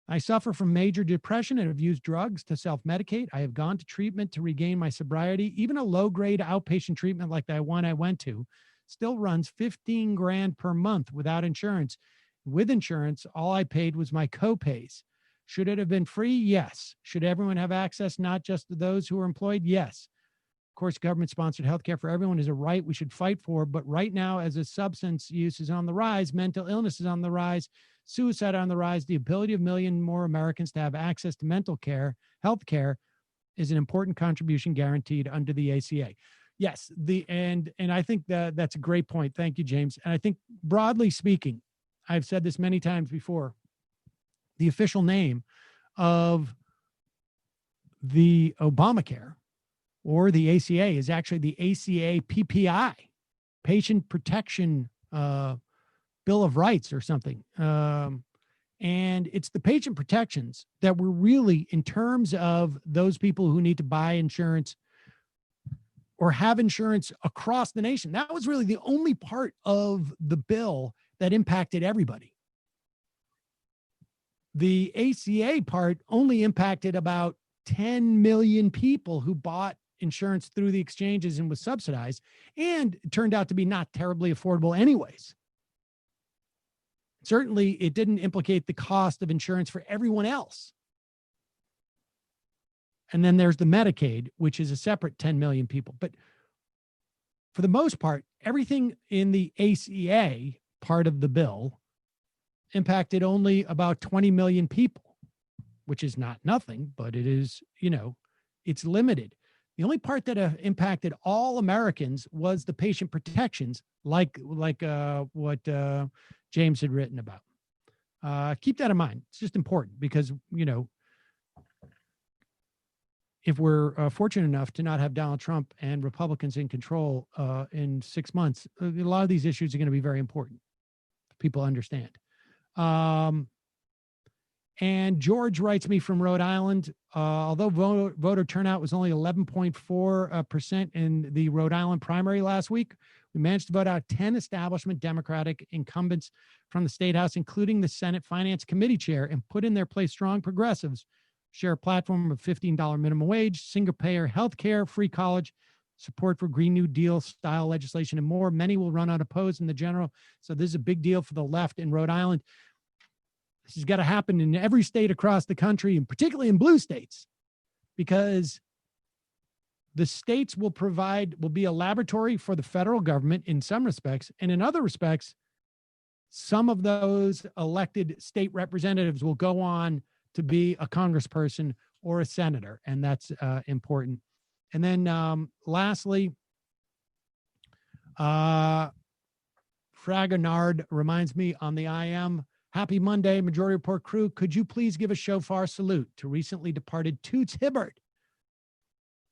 I suffer from major depression and have used drugs to self-medicate. I have gone to treatment to regain my sobriety. Even a low-grade outpatient treatment like that one I went to still runs $15,000 per month without insurance. With insurance, all I paid was my copays. Should it have been free? Yes. Should everyone have access, not just those who are employed? Yes. Of course, government-sponsored healthcare for everyone is a right we should fight for. But right now, as a substance use is on the rise, mental illness is on the rise, suicide on the rise, the ability of a million more Americans to have access to mental care, health care, is an important contribution guaranteed under the ACA. Yes, and I think that's a great point. Thank you, James. And I think broadly speaking, I've said this many times before, the official name of the Obamacare or the ACA is actually the ACA PPI, Patient Protection Bill of Rights or something. And it's the patient protections that were really, in terms of those people who need to buy insurance or have insurance across the nation, that was really the only part of the bill that impacted everybody. The ACA part only impacted about 10 million people who bought insurance through the exchanges and was subsidized, and it turned out to be not terribly affordable anyways. Certainly, it didn't implicate the cost of insurance for everyone else. And then there's the Medicaid, which is a separate 10 million people. But for the most part, everything in the ACA part of the bill impacted only about 20 million people, which is not nothing, but it is, it's limited. The only part that impacted all Americans was the patient protections, like what James had written about. Keep that in mind. It's just important because, if we're fortunate enough to not have Donald Trump and Republicans in control in 6 months, a lot of these issues are going to be very important. People understand. And George writes me from Rhode Island, although voter turnout was only 11.4% in the Rhode Island primary last week, we managed to vote out 10 establishment Democratic incumbents from the State House, including the Senate Finance Committee chair, and put in their place strong progressives, share a platform of $15 minimum wage, single-payer health care, free college, support for Green New Deal style legislation, and more. Many will run unopposed in the general. So this is a big deal for the left in Rhode Island. This has got to happen in every state across the country, and particularly in blue states, because the states will be a laboratory for the federal government in some respects, and in other respects, some of those elected state representatives will go on to be a congressperson or a senator, and that's important. And then lastly, Fragonard reminds me on the IM, happy Monday, Majority Report crew. Could you please give a shofar salute to recently departed Toots Hibbert,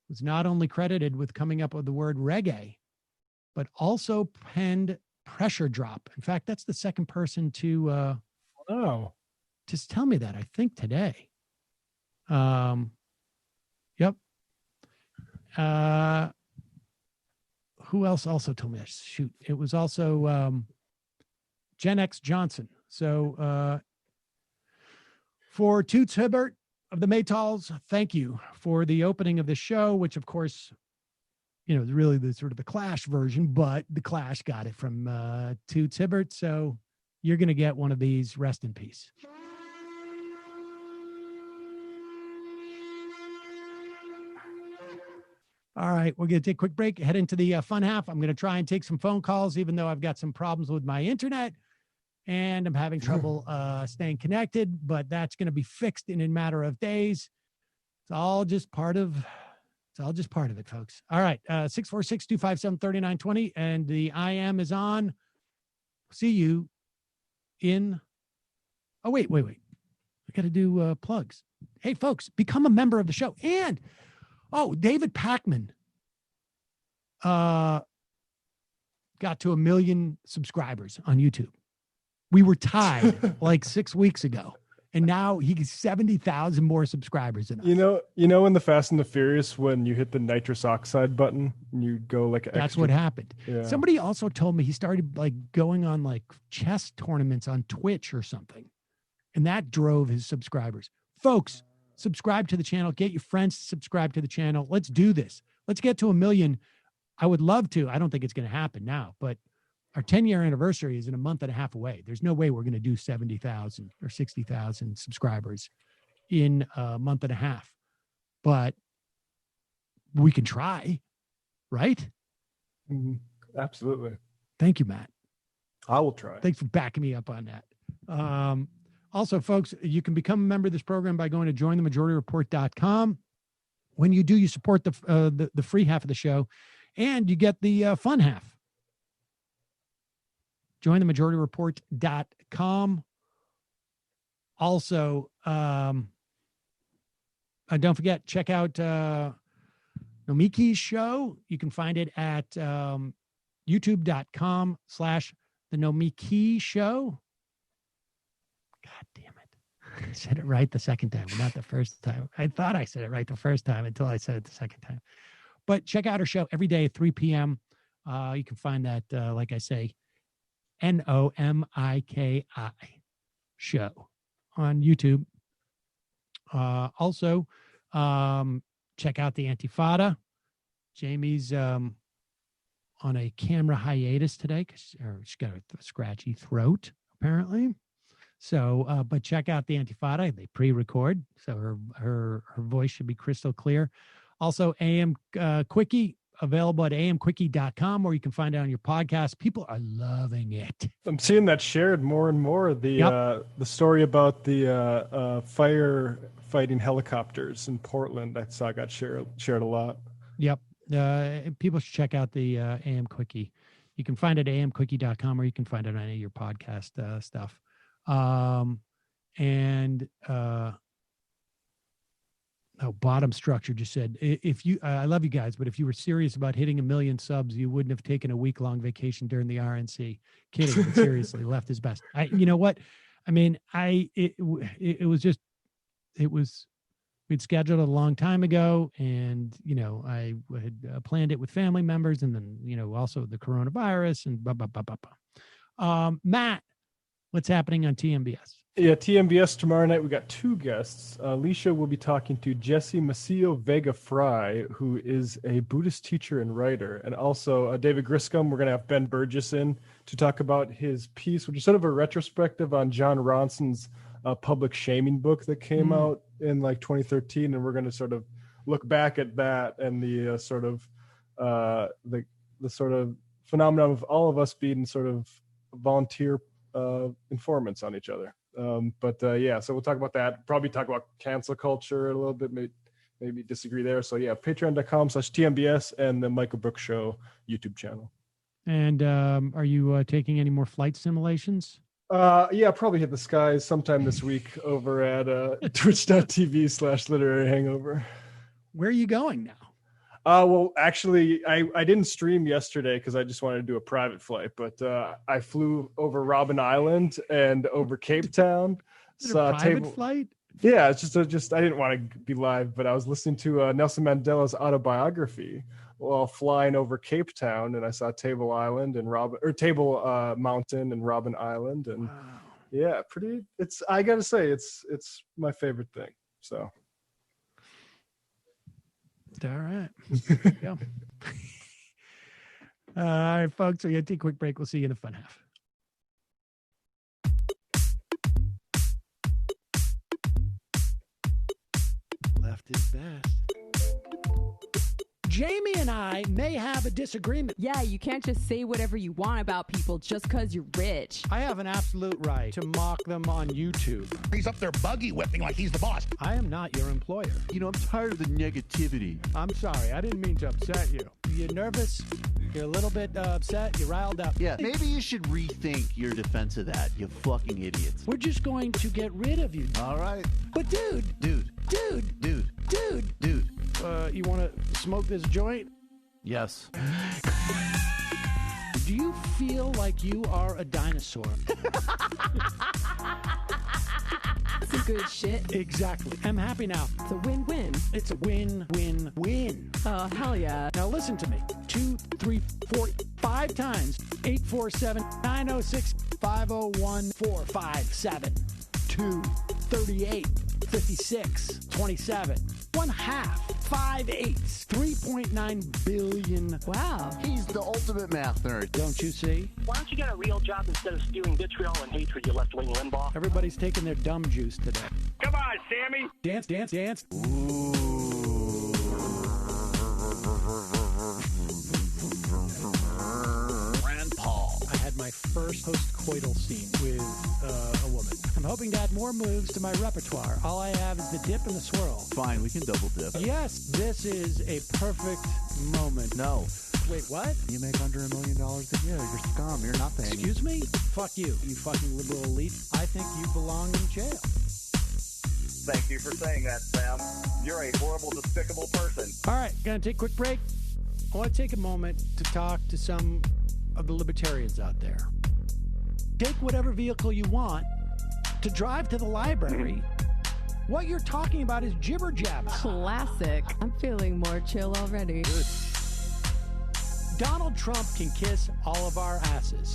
who's not only credited with coming up with the word reggae, but also penned Pressure Drop. In fact, that's the second person to just tell me that, I think today. Yep. Who else also told me that? Shoot. It was also Gen X Johnson. So for Toots Hibbert of the Maytals, thank you for the opening of the show, which of course, is really the sort of the Clash version, but the Clash got it from Toots Hibbert. So you're going to get one of these. Rest in peace. All right, we're going to take a quick break, head into the fun half. I'm going to try and take some phone calls, even though I've got some problems with my internet and I'm having trouble staying connected, but that's going to be fixed in a matter of days. It's all just part of it, folks. All right, 646-257-3920, and the IM is on. See you in, wait. I got to do plugs. Hey, folks, become a member of the show. And David Packman got to 1 million subscribers on YouTube. We were tied like 6 weeks ago, and now he's 70,000 more subscribers than us. You know in the Fast and the Furious when you hit the nitrous oxide button and you go like that's extra... what happened. Yeah. Somebody also told me he started like going on like chess tournaments on Twitch or something, and that drove his subscribers. Folks, subscribe to the channel. Get your friends to subscribe to the channel. Let's do this. Let's get to 1 million. I would love to. I don't think it's going to happen now, but our 10-year anniversary is in a month and a half away. There's no way we're going to do 70,000 or 60,000 subscribers in a month and a half, but we can try, right? Mm-hmm. Absolutely. Thank you, Matt. I will try. Thanks for backing me up on that. Also, folks, you can become a member of this program by going to jointhemajorityreport.com. When you do, you support the free half of the show, and you get the fun half. Jointhemajorityreport.com. Also, don't forget, check out Nomiki's show. You can find it at youtube.com/The Nomiki Show. God damn it. I said it right the second time, but not the first time. I thought I said it right the first time until I said it the second time. But check out her show every day at 3 p.m. You can find that, like I say, Nomiki show on YouTube. Also, check out the Antifada. Jamie's on a camera hiatus today because she's got a scratchy throat, apparently. So, but check out the Antifada. They pre-record, so her voice should be crystal clear. Also, AM Quickie, available at amquickie.com, or you can find it on your podcast. People are loving it. I'm seeing that shared more and more. The story about the firefighting helicopters in Portland, I saw got shared a lot. Yep. People should check out the AM Quickie. You can find it at amquickie.com, or you can find it on any of your podcast stuff. Bottom Structure just said, I love you guys, but if you were serious about hitting 1 million subs, you wouldn't have taken a week-long vacation during the RNC. Kidding, but seriously, left is best. You know what? I mean, we'd scheduled it a long time ago, and, I had planned it with family members, and then, also the coronavirus and blah, blah, blah, blah, blah. Matt, what's happening on TMBS? Yeah, TMBS tomorrow night, we got 2 guests. Alicia will be talking to Jesse Macio Vega Fry, who is a Buddhist teacher and writer. And also David Griscom, we're going to have Ben Burgess in to talk about his piece, which is sort of a retrospective on John Ronson's public shaming book that came out in 2013. And we're going to sort of look back at that and the sort of phenomenon of all of us being sort of volunteer informants on each other. So we'll talk about that. Probably talk about cancel culture a little bit, maybe disagree there. So yeah, patreon.com/TMBS and the Michael Brooks Show YouTube channel. And are you taking any more flight simulations? Probably hit the skies sometime this week over at twitch.tv/literary hangover. Where are you going now? Well, actually, I didn't stream yesterday because I just wanted to do a private flight, but I flew over Robben Island and over Cape Town. Saw a private flight? Yeah, it's just I didn't want to be live, but I was listening to Nelson Mandela's autobiography while flying over Cape Town, and I saw Table Island and Table Mountain and Robben Island, and yeah, pretty. I gotta say, it's my favorite thing. So. All right. Yeah. All right, folks. We're going to take a quick break. We'll see you in the fun half. Left is best. Jamie and I may have a disagreement. Yeah, you can't just say whatever you want about people just because you're rich. I have an absolute right to mock them on YouTube. He's up there buggy whipping like he's the boss. I am not your employer. I'm tired of the negativity. I'm sorry. I didn't mean to upset you. You're nervous. You're a little bit upset. You're riled up. Yeah, maybe you should rethink your defense of that, you fucking idiots. We're just going to get rid of you. All right. But dude. You want to smoke this joint? Yes. Do you feel like you are a dinosaur? Some good shit. Exactly. I'm happy now. It's a win-win. It's a win-win-win. Oh, hell yeah. Now listen to me. 2, 3, 4, 5 times. 847-906-501-457. 2, 38, 56, 27. 1/2. 5 eighths. 3.9 billion. Wow. He's the ultimate math nerd. Don't you see? Why don't you get a real job instead of spewing vitriol and hatred, you left-wing Limbaugh? Everybody's taking their dumb juice today. Come on, Sammy. Dance, dance, dance. Ooh. Rand Paul. I had my first post-coital scene with a woman. I'm hoping to add more moves to my repertoire. All I have is the dip and the swirl. Fine, we can double dip. Yes, this is a perfect moment. No. Wait, what? You make under $1 million a year. You're scum. You're not paying. Excuse me? Fuck you, you fucking liberal elite. I think you belong in jail. Thank you for saying that, Sam. You're a horrible, despicable person. All right, gonna take a quick break. I want to take a moment to talk to some of the libertarians out there. Take whatever vehicle you want to drive to the library. What you're talking about is jibber jabber. Classic. I'm feeling more chill already. Good. Donald Trump can kiss all of our asses.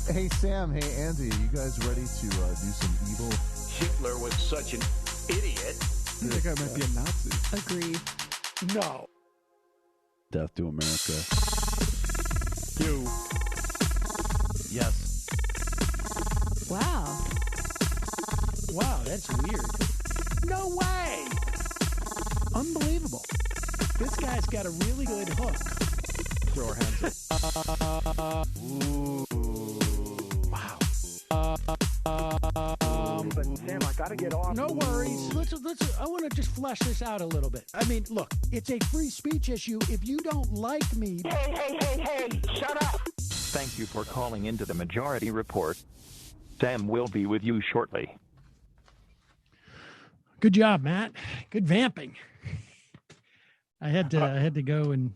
Hey, Sam. Hey, Andy. You guys ready to do some evil? Hitler was such an idiot. That guy might be a Nazi. Agreed. No. Death to America. You. Yes. Wow. Wow, that's weird. No way. Unbelievable. This guy's got a really good hook. Throw our hands up. Ooh. Wow. But Sam, I gotta get off. No worries. Let's. I want to just flesh this out a little bit. I mean, look, it's a free speech issue. If you don't like me, Hey, shut up. Thank you for calling into the Majority Report. Sam will be with you shortly. good job, Matt. Good vamping. I had to go and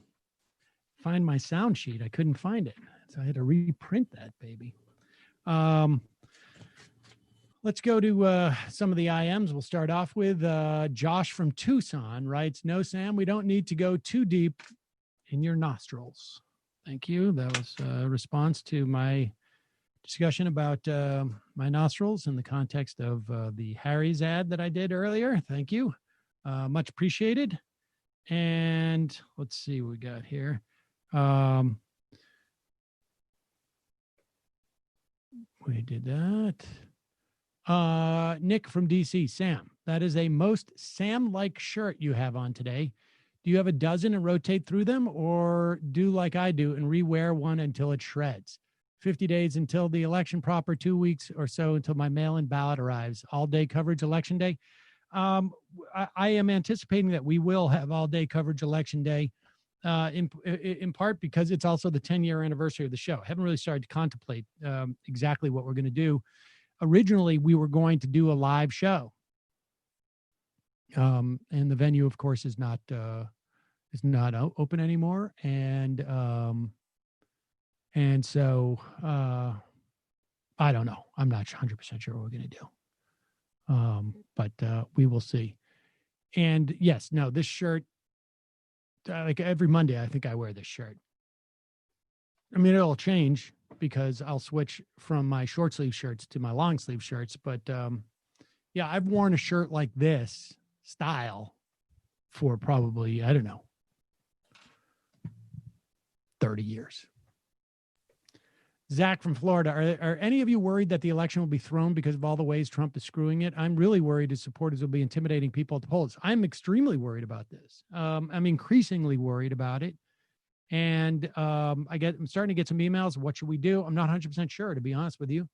find my sound sheet. I couldn't find it, so I had to reprint that baby. Let's go to some of the IMs. We'll start off with Josh from Tucson writes, "No, Sam, we don't need to go too deep in your nostrils." Thank you. That was a response to my discussion about my nostrils in the context of the Harry's ad that I did earlier. Thank you. Much appreciated. And let's see what we got here. We did that. Nick from DC, Sam, that is a most Sam-like shirt you have on today. Do you have a dozen and rotate through them, or do like I do and rewear one until it shreds? 50 days until the election proper, 2 weeks or so until my mail-in ballot arrives. All-day coverage election day. I am anticipating that we will have all-day coverage election day, in part because it's also the 10-year anniversary of the show. I haven't really started to contemplate exactly what we're going to do. Originally, we were going to do a live show, and the venue, of course, is not open anymore, and so I don't know. I'm not 100% sure what we're going to do. But we will see. And yes, no, this shirt, like every Monday, I think I wear this shirt. I mean, it'll change because I'll switch from my short sleeve shirts to my long sleeve shirts. But yeah, I've worn a shirt like this style for probably, I don't know, 30 years. Zach from Florida, are any of you worried that the election will be thrown because of all the ways Trump is screwing it? I'm really worried his supporters will be intimidating people at the polls. I'm extremely worried about this. I'm increasingly worried about it. And I'm starting to get some emails. What should we do? I'm not 100% sure, to be honest with you.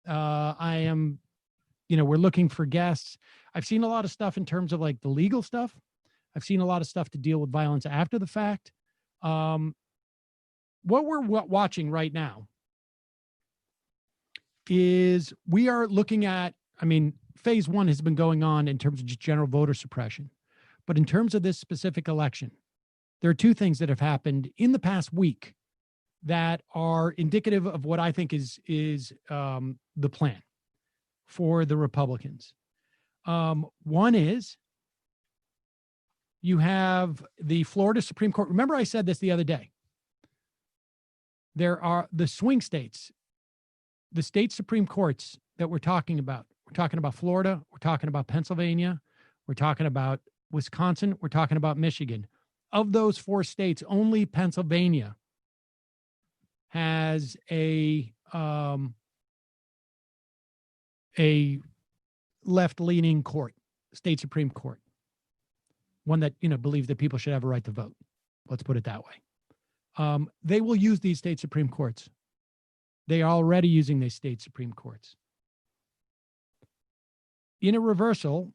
I am, we're looking for guests. I've seen a lot of stuff in terms of like the legal stuff. I've seen a lot of stuff to deal with violence after the fact. What we're watching right now is we are looking at, phase one has been going on in terms of just general voter suppression. But in terms of this specific election, there are two things that have happened in the past week that are indicative of what I think is the plan for the Republicans. One is you have the Florida Supreme Court. Remember I said this the other day. There are the swing states, the state Supreme Courts that we're talking about. We're talking about Florida. We're talking about Pennsylvania. We're talking about Wisconsin. We're talking about Michigan. Of those four states, only Pennsylvania has a left-leaning court, state Supreme Court, one that believes that people should have a right to vote. Let's put it that way. They will use these state Supreme Courts They are already using the state Supreme Courts. In a reversal,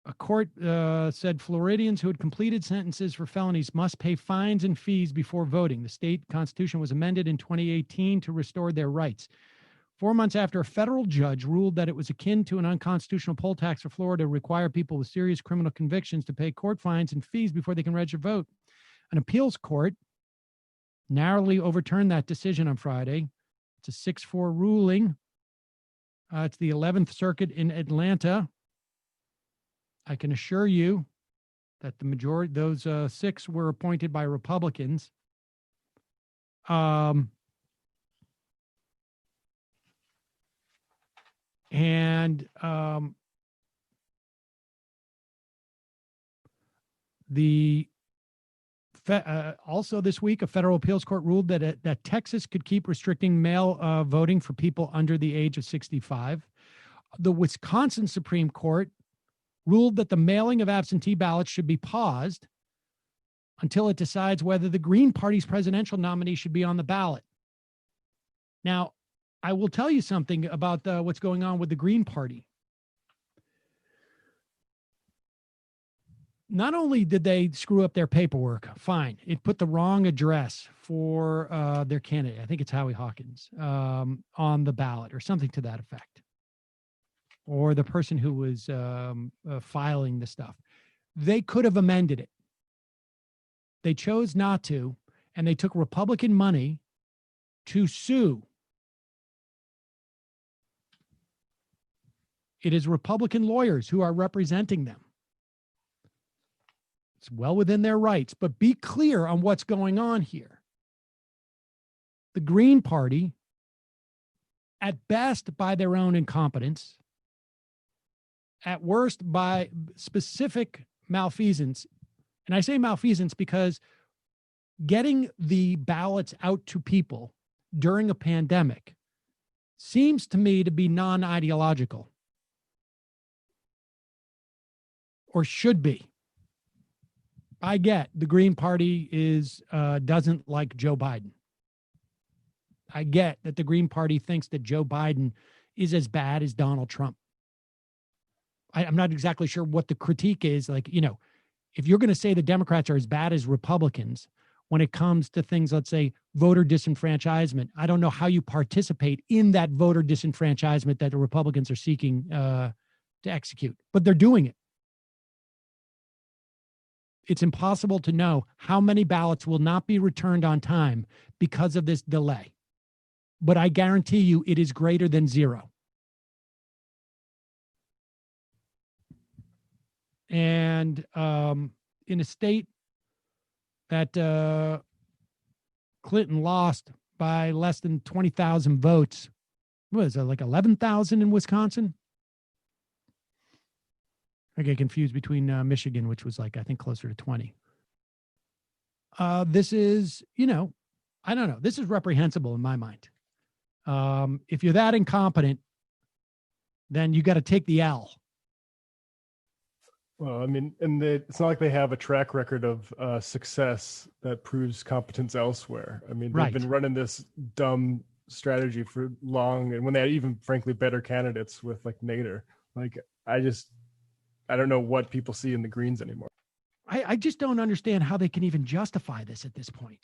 a court said Floridians who had completed sentences for felonies must pay fines and fees before voting. The state constitution was amended in 2018 to restore their rights. 4 months after a federal judge ruled that it was akin to an unconstitutional poll tax for Florida to require people with serious criminal convictions to pay court fines and fees before they can register to vote. An appeals court narrowly overturned that decision on Friday. It's a 6-4 ruling. It's the 11th Circuit in Atlanta. I can assure you that the majority, those 6 were appointed by Republicans. Also this week, a federal appeals court ruled that Texas could keep restricting mail voting for people under the age of 65. The Wisconsin Supreme Court ruled that the mailing of absentee ballots should be paused until it decides whether the Green Party's presidential nominee should be on the ballot. Now, I will tell you something about what's going on with the Green Party. Not only did they screw up their paperwork, fine, it put the wrong address for their candidate, I think it's Howie Hopkins, on the ballot or something to that effect, or the person who was filing the stuff. They could have amended it. They chose not to, and they took Republican money to sue. It is Republican lawyers who are representing them. It's well within their rights, but be clear on what's going on here. The Green Party, at best by their own incompetence, at worst by specific malfeasance, and I say malfeasance because getting the ballots out to people during a pandemic seems to me to be non-ideological, or should be. I get the Green Party doesn't like Joe Biden. I get that the Green Party thinks that Joe Biden is as bad as Donald Trump. I'm not exactly sure what the critique is. Like, if you're going to say the Democrats are as bad as Republicans when it comes to things, let's say, voter disenfranchisement, I don't know how you participate in that voter disenfranchisement that the Republicans are seeking to execute, but they're doing it. It's impossible to know how many ballots will not be returned on time because of this delay. But I guarantee you it is greater than 0. And in a state that Clinton lost by less than 20,000 votes, what is it, like 11,000 in Wisconsin? I get confused between Michigan, which was like, I think, closer to 20. This is, I don't know. This is reprehensible in my mind. If you're that incompetent, then you got to take the L. Well, I mean, and it's not like they have a track record of success that proves competence elsewhere. I mean, they've been running this dumb strategy for long, and when they had even, frankly, better candidates with like Nader. Like, I don't know what people see in the Greens anymore. I just don't understand how they can even justify this at this point.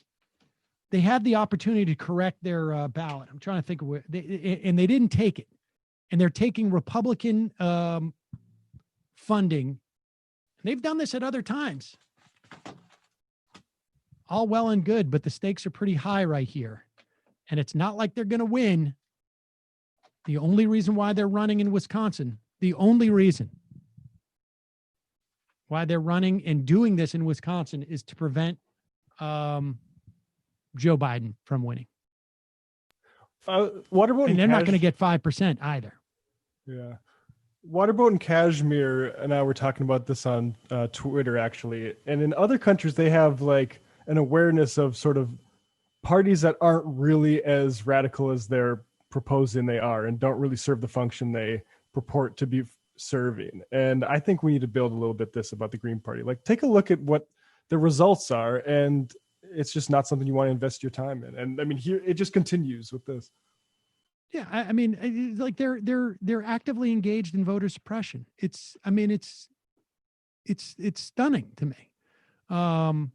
They had the opportunity to correct their ballot. I'm trying to think of where, and they didn't take it. And they're taking Republican funding. They've done this at other times. All well and good, but the stakes are pretty high right here. And it's not like they're going to win. The only reason why they're running in Wisconsin, the only reason why they're running and doing this in Wisconsin is to prevent Joe Biden from winning. What about? And they're not going to get 5% either. Yeah. What about in Kashmir? And I were talking about this on Twitter, actually. And in other countries, they have like an awareness of sort of parties that aren't really as radical as they're proposing they are and don't really serve the function they purport to be serving. And I think we need to build a little bit this about the Green Party. Like, take a look at what the results are. And it's just not something you want to invest your time in. And I mean, here it just continues with this. Yeah, I mean, it's like they're actively engaged in voter suppression. It's stunning to me. And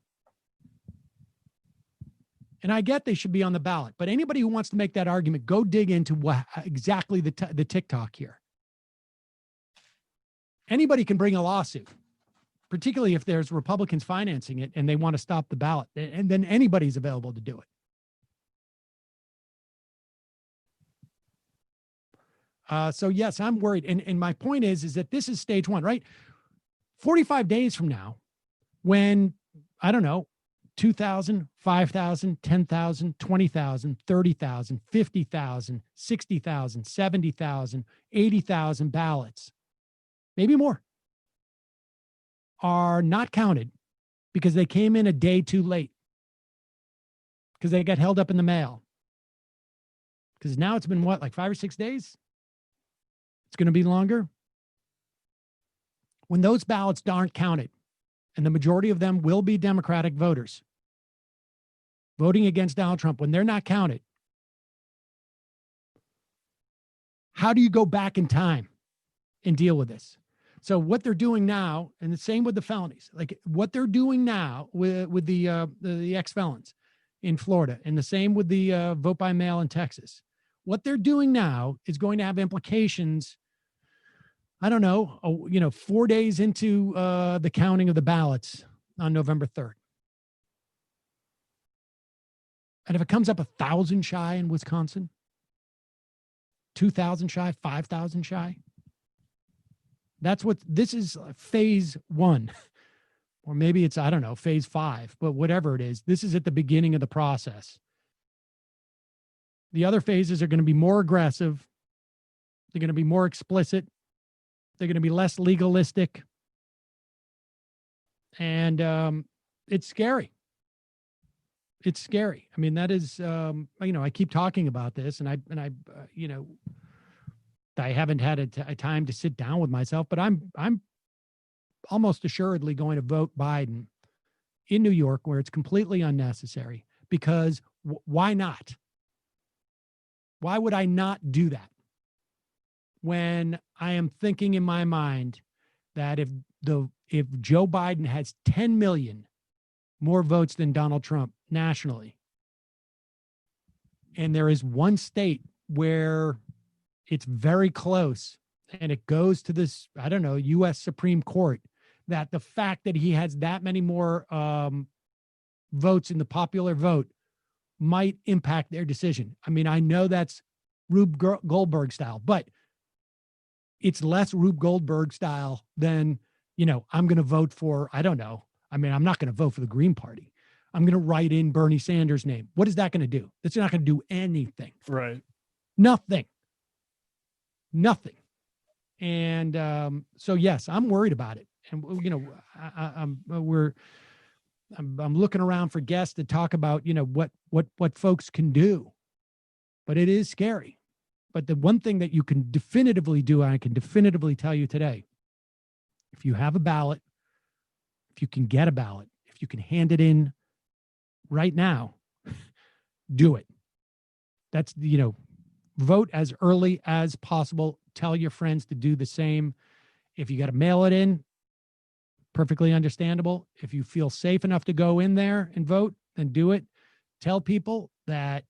I get they should be on the ballot, but anybody who wants to make that argument, go dig into what exactly the TikTok here. Anybody can bring a lawsuit, particularly if there's Republicans financing it and they want to stop the ballot, and then anybody's available to do it. So yes, I'm worried. And my point is that this is stage one, right? 45 days from now, when, I don't know, 2,000, 5,000, 10,000, 20,000, 30,000, 50,000, 60,000, 70,000, 80,000 ballots, maybe more, are not counted because they came in a day too late, because they got held up in the mail. Because now it's been what, like 5 or 6 days? It's going to be longer. When those ballots aren't counted, and the majority of them will be Democratic voters voting against Donald Trump, when they're not counted, how do you go back in time and deal with this? So what they're doing now, and the same with the felonies, like what they're doing now with the ex-felons in Florida, and the same with the vote by mail in Texas, what they're doing now is going to have implications, I don't know, 4 days into the counting of the ballots on November 3rd. And if it comes up 1,000 shy in Wisconsin, 2,000 shy, 5,000 shy, this is phase one. Or maybe it's, I don't know, phase 5, but whatever it is, this is at the beginning of the process. The other phases are going to be more aggressive. They're going to be more explicit. They're going to be less legalistic. And it's scary. It's scary. I mean, that is, I keep talking about this, and I haven't had a time to sit down with myself, but I'm almost assuredly going to vote Biden in New York, where it's completely unnecessary, because why not? Why would I not do that when I am thinking in my mind that if Joe Biden has 10 million more votes than Donald Trump nationally, and there is one state where it's very close and it goes to this, I don't know, U.S. Supreme Court, that the fact that he has that many more votes in the popular vote might impact their decision. I mean, I know that's Rube Goldberg style, but it's less Rube Goldberg style than, I'm going to vote for, I don't know. I mean, I'm not going to vote for the Green Party. I'm going to write in Bernie Sanders' name. What is that going to do? It's not going to do anything. Right. Nothing. And so, yes, I'm worried about it. And, I'm looking around for guests to talk about, what folks can do, but it is scary. But the one thing that you can definitively do, I can definitively tell you today, if you have a ballot, if you can get a ballot, if you can hand it in right now, do it. That's, vote as early as possible. Tell your friends to do the same. If you got to mail it in, perfectly understandable. If you feel safe enough to go in there and vote, then do it. Tell people that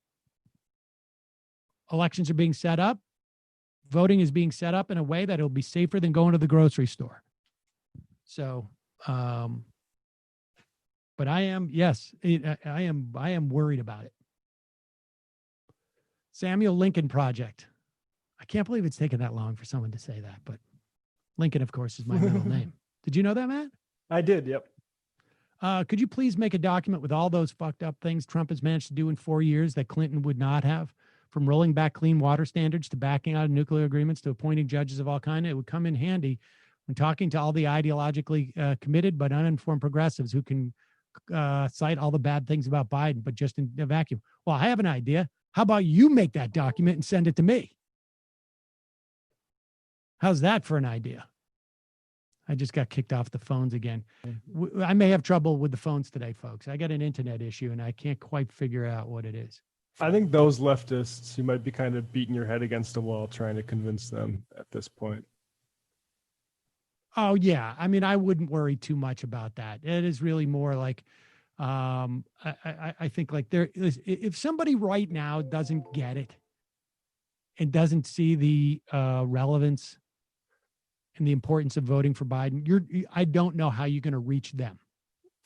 elections are being set up. Voting is being set up in a way that it'll be safer than going to the grocery store. So, but I am worried about it. Samuel Lincoln Project. I can't believe it's taken that long for someone to say that, but Lincoln, of course, is my middle name. Did you know that, Matt? I did. Yep. Could you please make a document with all those fucked up things Trump has managed to do in 4 years that Clinton would not have, from rolling back clean water standards to backing out of nuclear agreements to appointing judges of all kinds? It would come in handy when talking to all the ideologically committed but uninformed progressives who can cite all the bad things about Biden, but just in a vacuum. Well, I have an idea. How about you make that document and send it to me? How's that for an idea? I just got kicked off the phones again. I may have trouble with the phones today, folks. I got an internet issue and I can't quite figure out what it is. I think those leftists, you might be kind of beating your head against a wall trying to convince them at this point. Oh, yeah. I mean, I wouldn't worry too much about that. It is really more like, I think like there is, if somebody right now doesn't get it and doesn't see the relevance and the importance of voting for Biden, I don't know how you're going to reach them.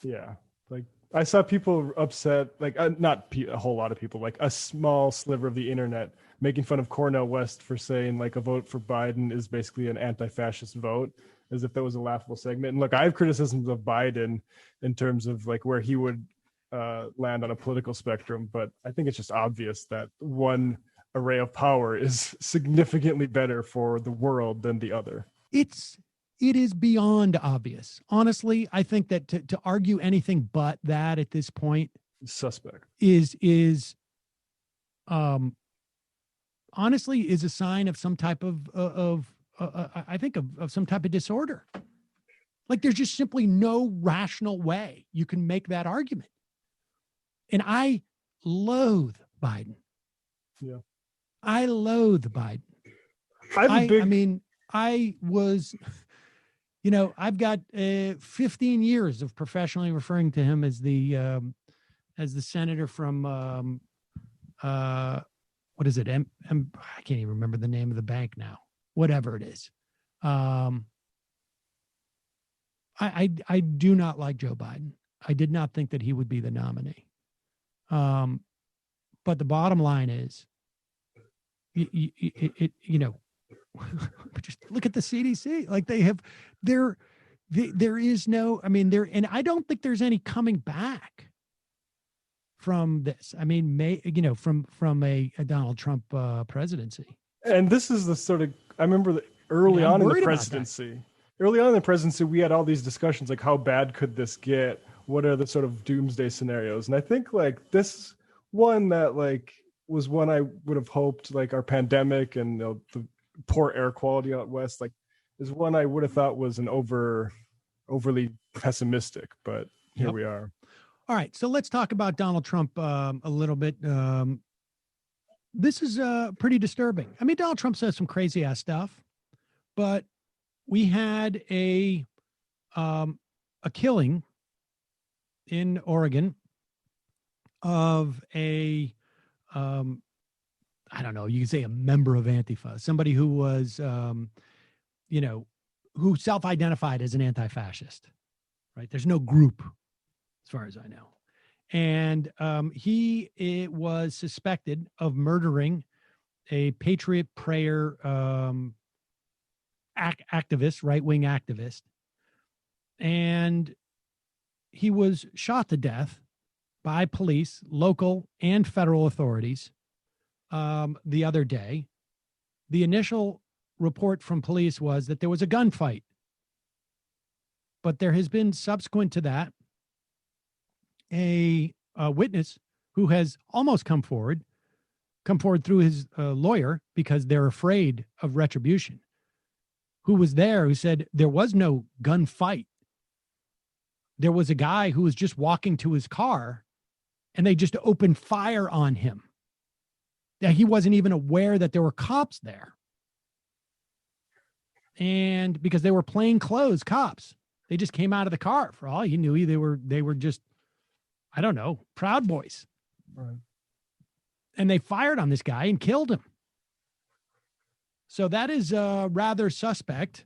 Yeah. Like I saw people upset, like not a whole lot of people, like a small sliver of the internet making fun of Cornel West for saying like a vote for Biden is basically an anti-fascist vote, as if that was a laughable segment. And look, I have criticisms of Biden in terms of like where he would land on a political spectrum, but I think it's just obvious that one array of power is significantly better for the world than the other. It is beyond obvious. Honestly, I think that to argue anything but that at this point suspect is honestly is a sign of some type of I think of some type of disorder. Like there's just simply no rational way you can make that argument. And I loathe Biden. Yeah. I loathe Biden. I mean, I was, I've got 15 years of professionally referring to him as the senator from, what is it? I can't even remember the name of the bank now, whatever it is. I do not like Joe Biden. I did not think that he would be the nominee. But the bottom line is, just look at the CDC. Like there is no, I mean, and I don't think there's any coming back from this. I mean, from a Donald Trump presidency. And this is the sort of, I remember that early on in the presidency, we had all these discussions, like how bad could this get? What are the sort of doomsday scenarios? And I think like this one that like was one I would have hoped, like our pandemic and the poor air quality out west, like is one I would have thought was an overly pessimistic, but here we are. All right. So let's talk about Donald Trump a little bit. This is pretty disturbing. I mean, Donald Trump says some crazy ass stuff, but we had a killing in Oregon of a, I don't know, you could say a member of Antifa, somebody who was, who self-identified as an anti-fascist, right? There's no group as far as I know. And he was suspected of murdering a Patriot Prayer activist, right-wing activist. And he was shot to death by police, local and federal authorities the other day. The initial report from police was that there was a gunfight. But there has been, subsequent to that, a witness who has almost come forward through his lawyer because they're afraid of retribution, who was there, who said there was no gunfight. There was a guy who was just walking to his car and they just opened fire on him. That he wasn't even aware that there were cops there. And because they were plain clothes cops, they just came out of the car. For all he knew, they were just, I don't know, Proud Boys. Right. And they fired on this guy and killed him. So that is rather suspect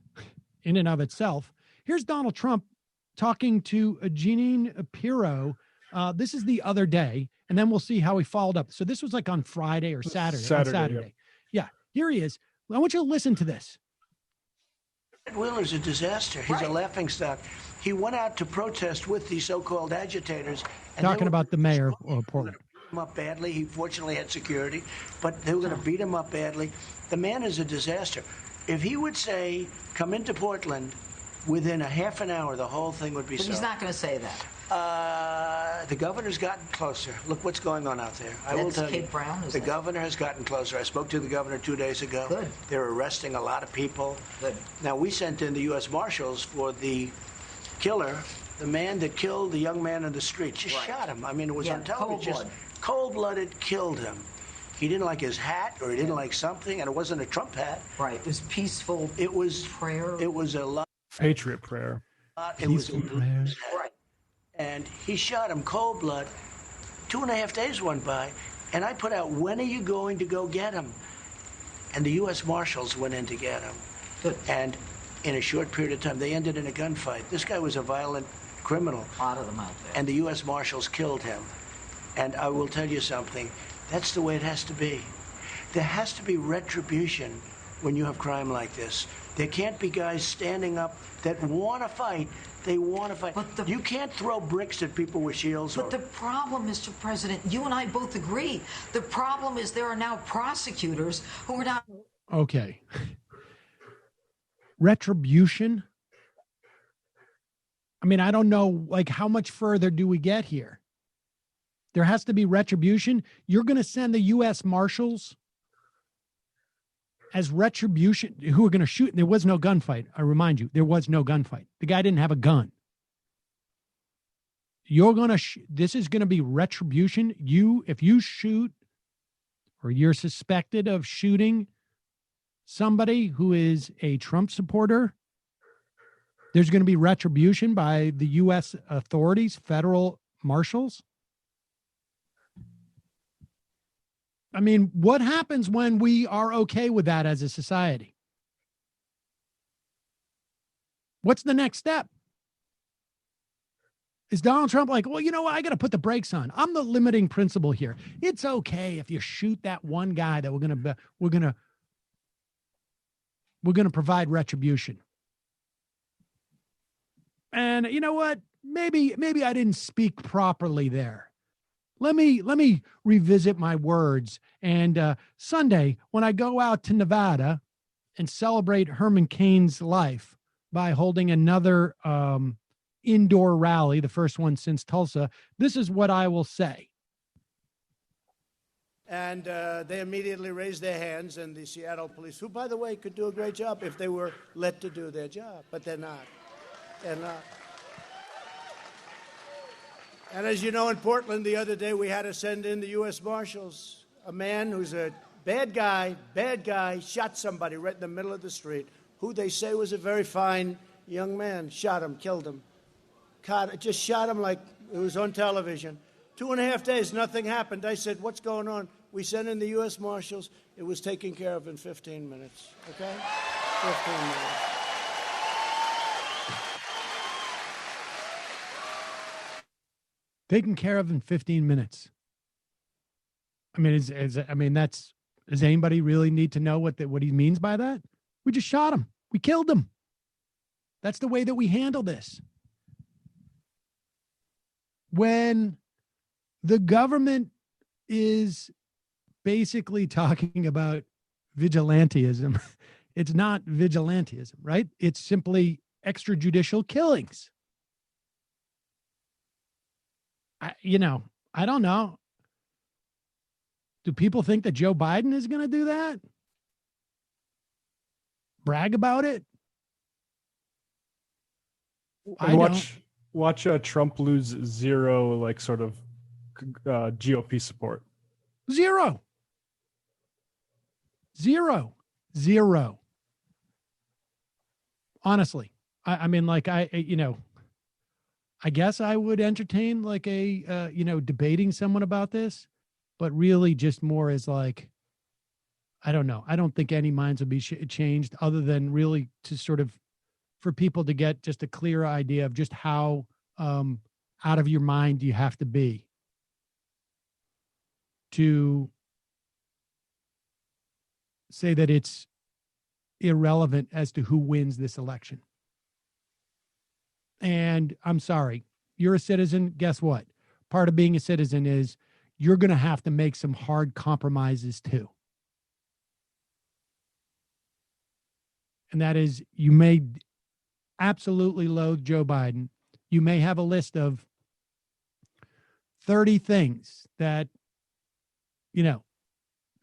in and of itself. Here's Donald Trump talking to Jeanine Pirro. This is the other day, and then we'll see how he followed up. So this was like on Friday or Saturday. Saturday. Yeah, here he is. I want you to listen to this. Wheeler's a disaster. He's a laughingstock. He went out to protest with the so-called agitators. And talking about the mayor of Portland. Him up badly. He fortunately had security, but they were going to beat him up badly. The man is a disaster. If he would say, come into Portland, within a half an hour, the whole thing would be solved. He's not going to say that. The governor's gotten closer. Look what's going on out there. I will tell you. Kate Brown, is the that? governor has gotten closer. I spoke to the governor 2 days ago. Good. They're arresting a lot of people. Good. Now, we sent in the U.S. Marshals for the killer, the man that killed the young man in the street. Just shot him. I mean, it was on television. Cold-blooded killed him. He didn't like his hat, or he didn't like something, and it wasn't a Trump hat. Right. It was peaceful. It was prayer. It was a lot. Patriot prayer. It was right. And he shot him cold blood. 2.5 days went by, and I put out, when are you going to go get him? And the U.S. Marshals went in to get him. Good. And in a short period of time, they ended in a gunfight. This guy was a violent criminal. A lot of them out there. And the U.S. Marshals killed him. And I will tell you something. That's the way it has to be. There has to be retribution when you have crime like this. There can't be guys standing up that want to fight. They want to fight. But you can't throw bricks at people with shields. But the problem, Mr. President, you and I both agree. The problem is there are now prosecutors who are not. Okay. Retribution. I mean, I don't know, like, how much further do we get here? There has to be retribution. You're going to send the U.S. Marshals as retribution, who are going to shoot. There was no gunfight. I remind you, there was no gunfight. The guy didn't have a gun. You're going to, this is going to be retribution. If you shoot, or you're suspected of shooting somebody who is a Trump supporter, there's going to be retribution by the U.S. authorities, federal marshals. I mean, what happens when we are okay with that as a society? What's the next step? Is Donald Trump like, well, you know what? I got to put the brakes on. I'm the limiting principle here. It's okay if you shoot that one guy that we're going to provide retribution. And you know what? Maybe I didn't speak properly there. Let me revisit my words. And Sunday, when I go out to Nevada and celebrate Herman Cain's life by holding another indoor rally, the first one since Tulsa, this is what I will say. And they immediately raised their hands, and the Seattle police, who, by the way, could do a great job if they were let to do their job, but they're not. They're not. And as you know, in Portland the other day, we had to send in the U.S. Marshals. A man who's a bad guy, shot somebody right in the middle of the street, who they say was a very fine young man, shot him, killed him. Just shot him like it was on television. 2.5 days, nothing happened. I said, what's going on? We sent in the U.S. Marshals. It was taken care of in 15 minutes, okay? 15 minutes. Taken care of in 15 minutes. I mean, does anybody really need to know what he means by that? We just shot him. We killed him. That's the way that we handle this. When the government is basically talking about vigilantism, it's not vigilantism, right? It's simply extrajudicial killings. I don't know. Do people think that Joe Biden is going to do that? Brag about it? Watch Trump lose zero, like, sort of GOP support. Zero. Honestly, I mean, like, I guess I would entertain like debating someone about this, but really just more as like, I don't know. I don't think any minds would be changed other than really to sort of, for people to get just a clear idea of just how out of your mind you have to be to say that it's irrelevant as to who wins this election. And I'm sorry, you're a citizen. Guess what? Part of being a citizen is you're going to have to make some hard compromises too. And that is, you may absolutely loathe Joe Biden. You may have a list of 30 things that,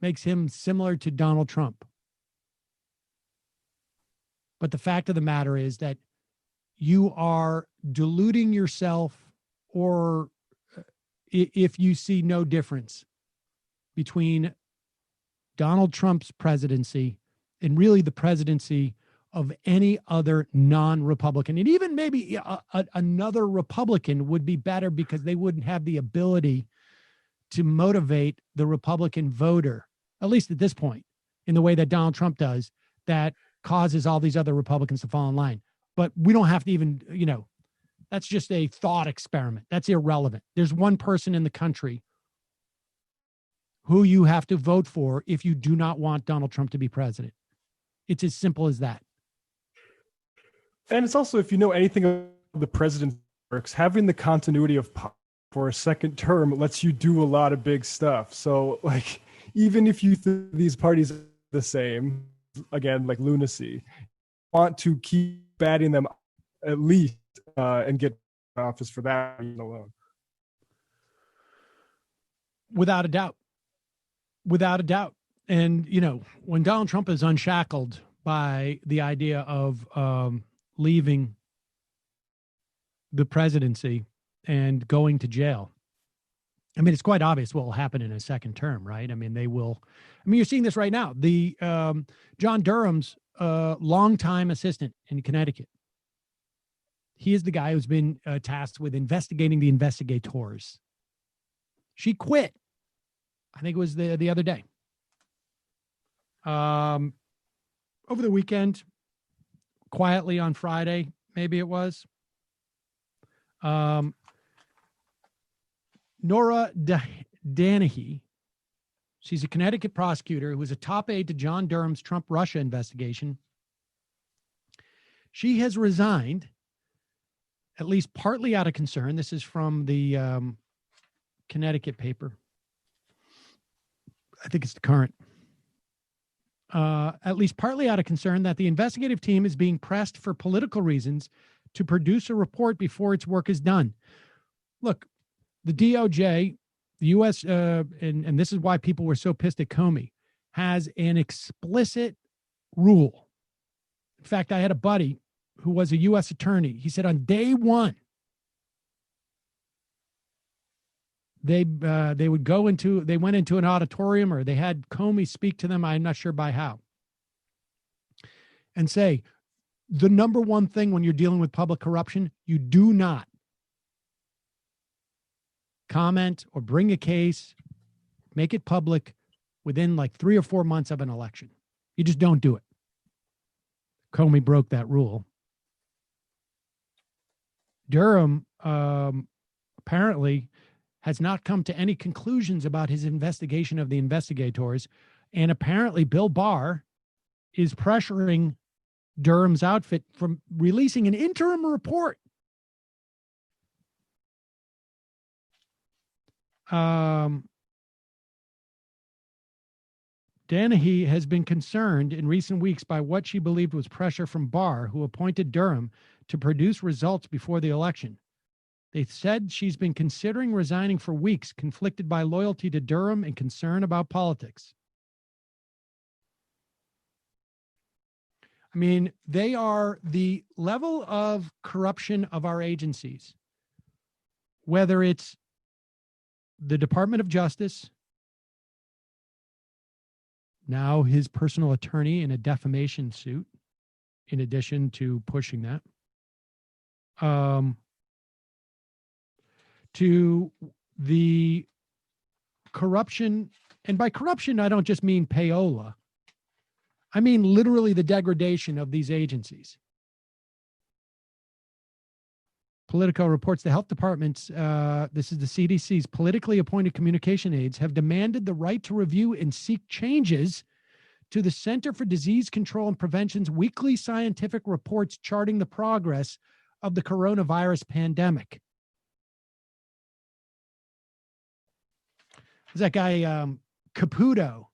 makes him similar to Donald Trump. But the fact of the matter is that you are deluding yourself, or if you see no difference between Donald Trump's presidency and really the presidency of any other non-Republican. And even maybe another Republican would be better, because they wouldn't have the ability to motivate the Republican voter, at least at this point, in the way that Donald Trump does, that causes all these other Republicans to fall in line. But we don't have to even, that's just a thought experiment. That's irrelevant. There's one person in the country who you have to vote for if you do not want Donald Trump to be president. It's as simple as that. And it's also, if you know anything of the president works, having the continuity of power for a second term lets you do a lot of big stuff. So, like, even if you think these parties are the same, again, like lunacy, want to keep batting them at least and get office for that alone. Without a doubt. Without a doubt. And, when Donald Trump is unshackled by the idea of leaving the presidency and going to jail, I mean, it's quite obvious what will happen in a second term, right? I mean, you're seeing this right now. The John Durham's longtime assistant in Connecticut, he is the guy who's been tasked with investigating the investigators. She quit. I think it was the other day. Over the weekend, quietly on Friday, maybe it was. Nora Danahy, she's a Connecticut prosecutor who was a top aide to John Durham's Trump-Russia investigation. She has resigned, at least partly out of concern. This is from the Connecticut paper. I think it's the Current. At least partly out of concern that the investigative team is being pressed for political reasons to produce a report before its work is done. Look, the DOJ, the U.S., and this is why people were so pissed at Comey, has an explicit rule. In fact, I had a buddy who was a U.S. attorney. He said on day one, they went into an auditorium, or they had Comey speak to them, I'm not sure by how, and say, the number one thing when you're dealing with public corruption, you do not comment or bring a case, make it public within like 3 or 4 months of an election. You just don't do it. Comey broke that rule. Durham apparently has not come to any conclusions about his investigation of the investigators, and apparently Bill Barr is pressuring Durham's outfit from releasing an interim report. Danahy has been concerned in recent weeks by what she believed was pressure from Barr, who appointed Durham to produce results before the election. They said she's been considering resigning for weeks, conflicted by loyalty to Durham and concern about politics. I mean, they are the level of corruption of our agencies, whether it's the Department of Justice, now his personal attorney in a defamation suit, in addition to pushing that, to the corruption. And by corruption, I don't just mean payola. I mean literally the degradation of these agencies. Politico reports the health department's, this is the CDC's politically appointed communication aides, have demanded the right to review and seek changes to the Center for Disease Control and Prevention's weekly scientific reports charting the progress of the coronavirus pandemic. There's that guy, Caputo,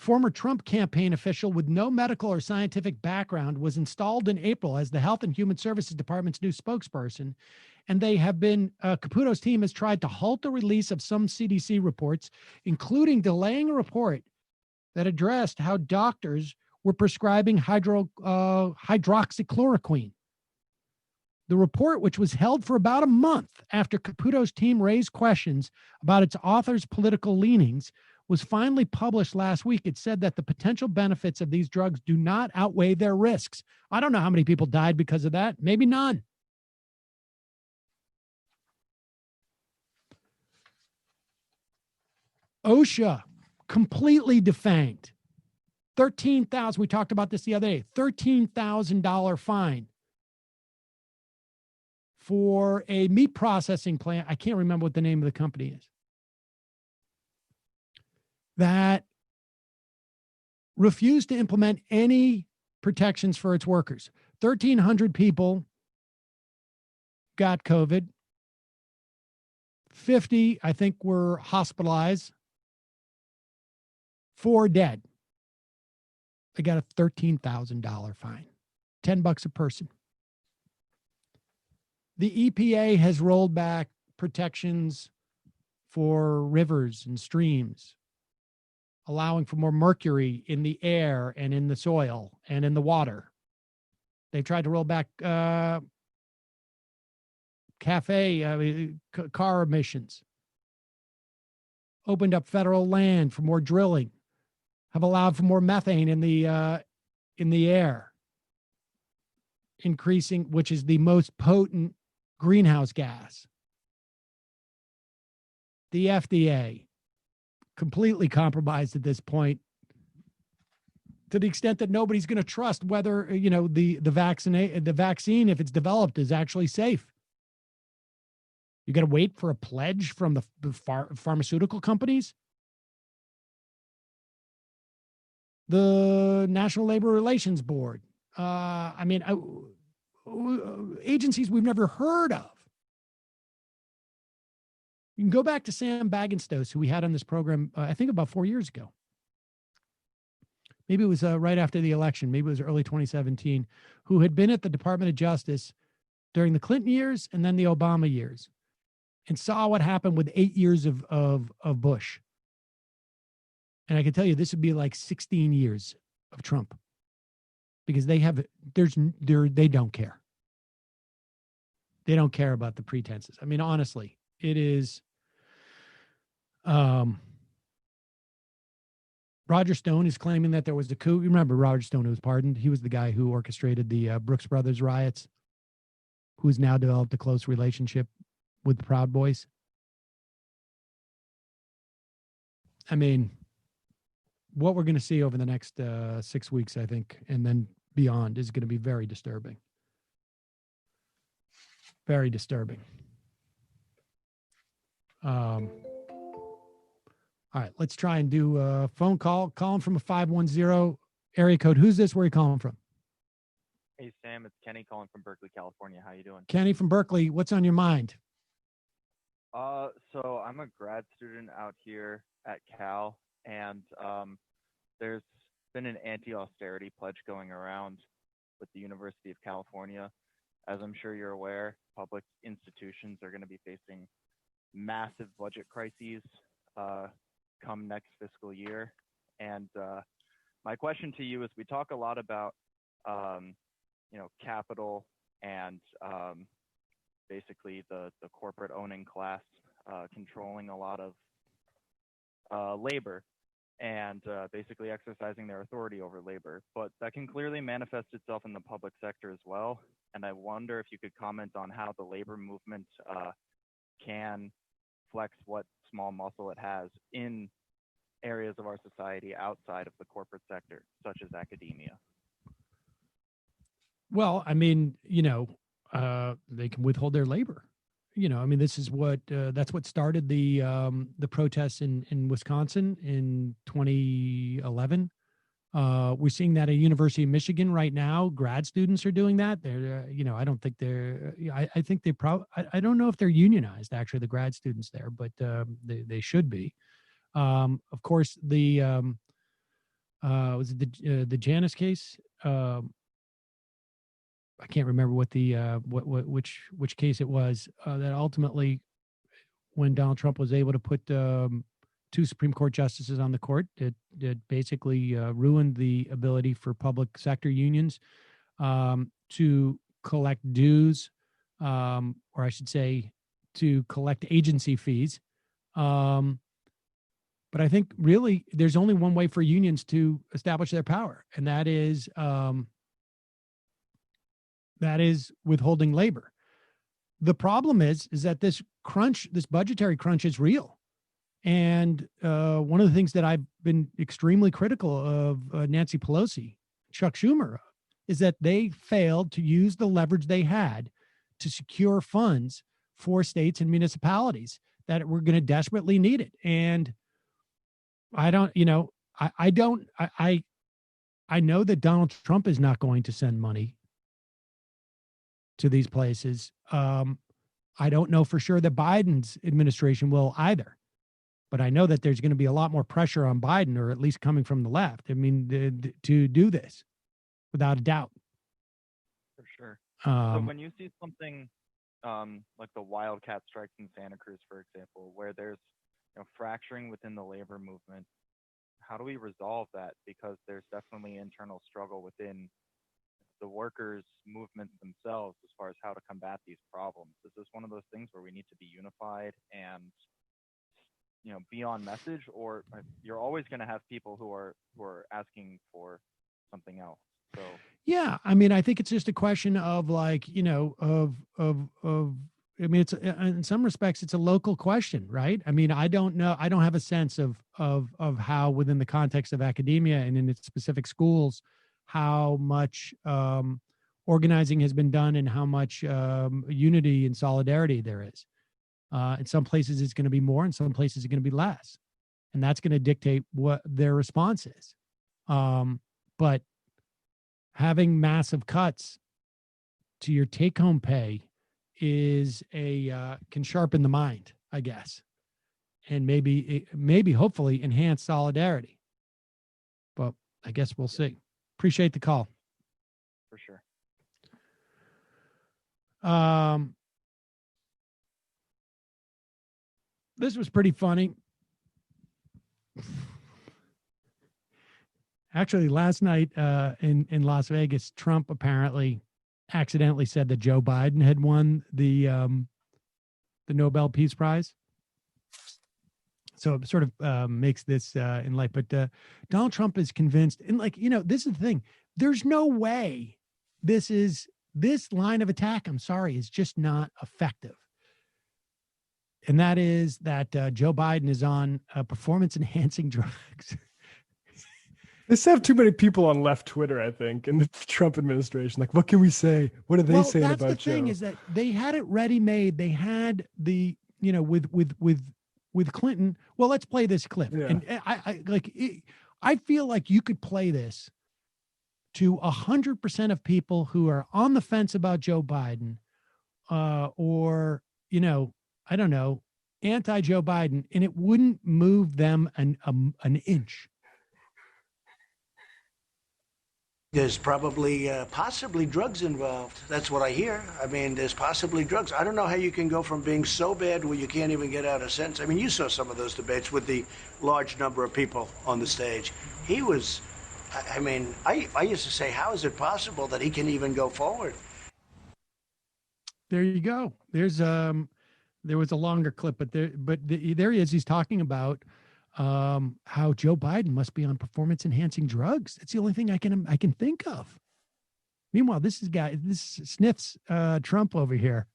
former Trump campaign official with no medical or scientific background, was installed in April as the Health and Human Services Department's new spokesperson. And they have been, Caputo's team has tried to halt the release of some CDC reports, including delaying a report that addressed how doctors were prescribing hydroxychloroquine. The report, which was held for about a month after Caputo's team raised questions about its author's political leanings, was finally published last week. It said that the potential benefits of these drugs do not outweigh their risks. I don't know how many people died because of that. Maybe none. OSHA, completely defanged. $13,000. We talked about this the other day. $13,000 fine for a meat processing plant. I can't remember what the name of the company is, that refused to implement any protections for its workers. 1,300 people got COVID. 50, I think, were hospitalized. 4 dead. They got a $13,000 fine, $10 a person. The EPA has rolled back protections for rivers and streams, allowing for more mercury in the air and in the soil and in the water. They've tried to roll back car emissions, opened up federal land for more drilling, have allowed for more methane in the air, increasing, which is the most potent greenhouse gas. The FDA, completely compromised at this point, to the extent that nobody's going to trust whether, the vaccine, if it's developed, is actually safe. You got to wait for a pledge from the pharmaceutical companies. The National Labor Relations Board. Agencies we've never heard of. You can go back to Sam Bagenstos, who we had on this program, I think about 4 years ago. Maybe it was right after the election. Maybe it was early 2017, who had been at the Department of Justice during the Clinton years and then the Obama years, and saw what happened with 8 years of Bush. And I can tell you, this would be like 16 years of Trump, because they don't care. They don't care about the pretenses. I mean, honestly, it is. Roger Stone is claiming that there was a coup. You remember Roger Stone, who was pardoned? He was the guy who orchestrated the Brooks Brothers riots, who has now developed a close relationship with the Proud Boys. I mean, what we're going to see over the next 6 weeks, I think, and then beyond, is going to be very disturbing. Very disturbing. All right, let's try and do a phone call. Calling from a 510 area code. Who's this? Where are you calling from? Hey, Sam, it's Kenny calling from Berkeley, California. How you doing? Kenny from Berkeley. What's on your mind? So I'm a grad student out here at Cal, and there's been an anti-austerity pledge going around with the University of California. As I'm sure you're aware, public institutions are going to be facing massive budget crises come next fiscal year. And my question to you is, we talk a lot about, capital and basically the corporate owning class controlling a lot of labor and basically exercising their authority over labor. But that can clearly manifest itself in the public sector as well. And I wonder if you could comment on how the labor movement can flex what small muscle it has in areas of our society outside of the corporate sector, such as academia. Well, I mean, they can withhold their labor. This is that's what started the protests in Wisconsin in 2011. We're seeing that at University of Michigan right now. Grad students are doing that. They're, I don't think they're. I think they probably. I don't know if they're unionized, actually, the grad students there, but they should be. Of course, the was it the Janus case? I can't remember what the which case it was that ultimately, when Donald Trump was able to put 2 Supreme Court justices on the court, it basically ruined the ability for public sector unions to collect dues, or I should say, to collect agency fees. But I think really there's only one way for unions to establish their power, and that is withholding labor. The problem is that this budgetary crunch is real. And one of the things that I've been extremely critical of Nancy Pelosi, Chuck Schumer, is that they failed to use the leverage they had to secure funds for states and municipalities that were going to desperately need it. And I know that Donald Trump is not going to send money to these places. I don't know for sure that Biden's administration will either, but I know that there's going to be a lot more pressure on Biden, or at least coming from the left. I mean, to do this without a doubt. For sure. So when you see something like the wildcat strikes in Santa Cruz, for example, where there's fracturing within the labor movement, how do we resolve that? Because there's definitely internal struggle within the workers' movements themselves as far as how to combat these problems. Is this one of those things where we need to be unified and be on message, or you're always going to have people who are asking for something else? So yeah, I mean, I think it's just a question of I mean, it's in some respects, it's a local question, right? I mean, I don't know. I don't have a sense of how within the context of academia and in its specific schools, how much organizing has been done and how much unity and solidarity there is. In some places, it's going to be more. In some places, it's going to be less. And that's going to dictate what their response is. But having massive cuts to your take-home pay can sharpen the mind, I guess, and maybe hopefully enhance solidarity. But I guess we'll see. Appreciate the call. For sure. This was pretty funny. Actually, last night in Las Vegas, Trump apparently accidentally said that Joe Biden had won the Nobel Peace Prize. So it sort of makes this in light. But Donald Trump is convinced, and this is the thing. There's no way this line of attack, I'm sorry, is just not effective. And that is that Joe Biden is on performance-enhancing drugs. They just have too many people on left Twitter, I think, in the Trump administration. Like, what can we say? What are they saying about Joe? That's the thing, is that they had it ready-made. They had the, with Clinton. Well, let's play this clip. Yeah. And I feel like you could play this to 100% of people who are on the fence about Joe Biden, or I don't know, anti-Joe Biden, and it wouldn't move them an inch. There's probably, possibly drugs involved. That's what I hear. I mean, there's possibly drugs. I don't know how you can go from being so bad where you can't even get out a sentence. I mean, you saw some of those debates with the large number of people on the stage. He was, I mean, I used to say, how is it possible that he can even go forward? There you go. There was a longer clip, but there he is. He's talking about how Joe Biden must be on performance-enhancing drugs. That's the only thing I can think of. Meanwhile, this sniffs Trump over here.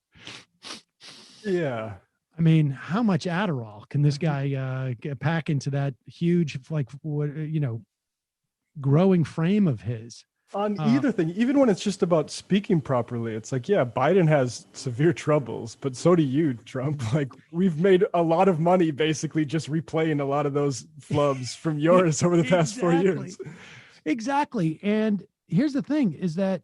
Yeah. I mean, how much Adderall can this guy pack into that huge, growing frame of his? On either thing, even when it's just about speaking properly, it's like, yeah, Biden has severe troubles, but so do you, Trump. Like, we've made a lot of money basically just replaying a lot of those flubs from yours over the past 4 years. Exactly. And here's the thing, is that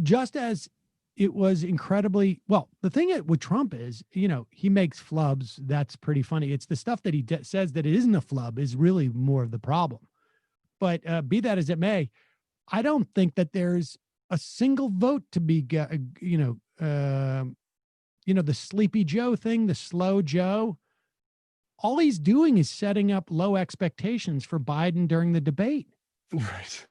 just as it was incredibly, well, the thing with Trump is, he makes flubs. That's pretty funny. It's the stuff that he says that it isn't a flub is really more of the problem. But be that as it may, I don't think that there's a single vote to be, the Sleepy Joe thing, the slow Joe. All he's doing is setting up low expectations for Biden during the debate. Right.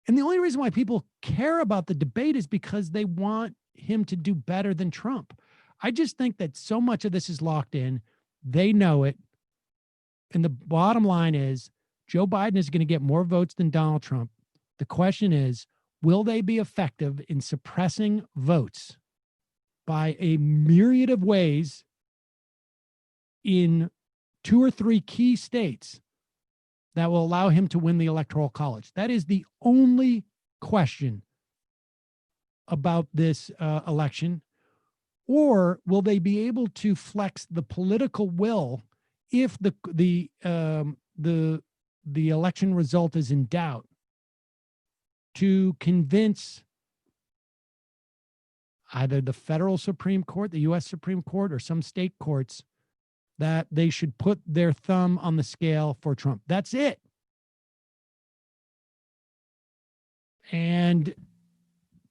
And the only reason why people care about the debate is because they want him to do better than Trump. I just think that so much of this is locked in. They know it. And the bottom line is Joe Biden is going to get more votes than Donald Trump. The question is, will they be effective in suppressing votes by a myriad of ways in 2 or 3 key states that will allow him to win the Electoral College? That is the only question about this election. Or will they be able to flex the political will if the election result is in doubt to convince either the federal Supreme Court, the U.S. Supreme Court, or some state courts that they should put their thumb on the scale for Trump? That's it. And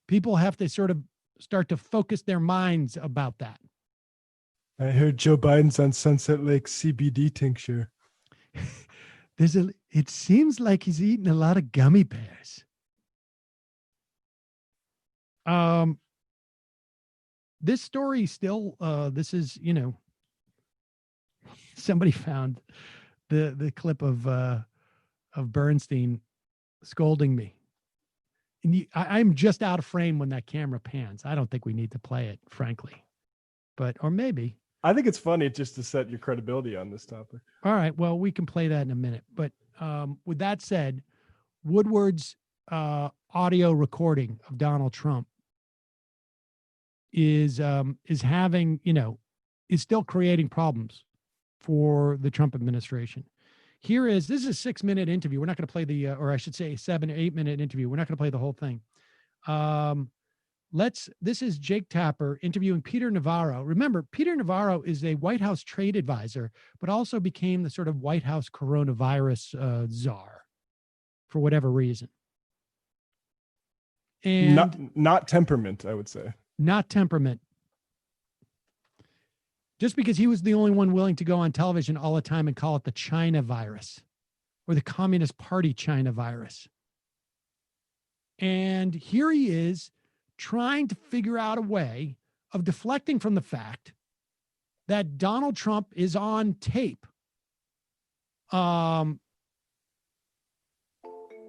people have to sort of start to focus their minds about that. I heard Joe Biden's on Sunset Lake CBD tincture. It seems like he's eating a lot of gummy bears. This story still, this is, somebody found the clip of Bernstein scolding me. And I'm just out of frame when that camera pans. I don't think we need to play it, frankly. Or maybe. I think it's funny just to set your credibility on this topic. All right. Well, we can play that in a minute. But with that said, Woodward's audio recording of Donald Trump is having, is still creating problems for the Trump administration. This is a 6-minute interview. We're not going to play or I should say 7 or 8 minute interview. We're not going to play the whole thing. This is Jake Tapper interviewing Peter Navarro. Remember, Peter Navarro is a White House trade advisor, but also became the sort of White House coronavirus czar for whatever reason. And not temperament, I would say. Not temperament. Just because he was the only one willing to go on television all the time and call it the China virus or the Communist Party China virus. And here he is trying to figure out a way of deflecting from the fact that Donald Trump is on tape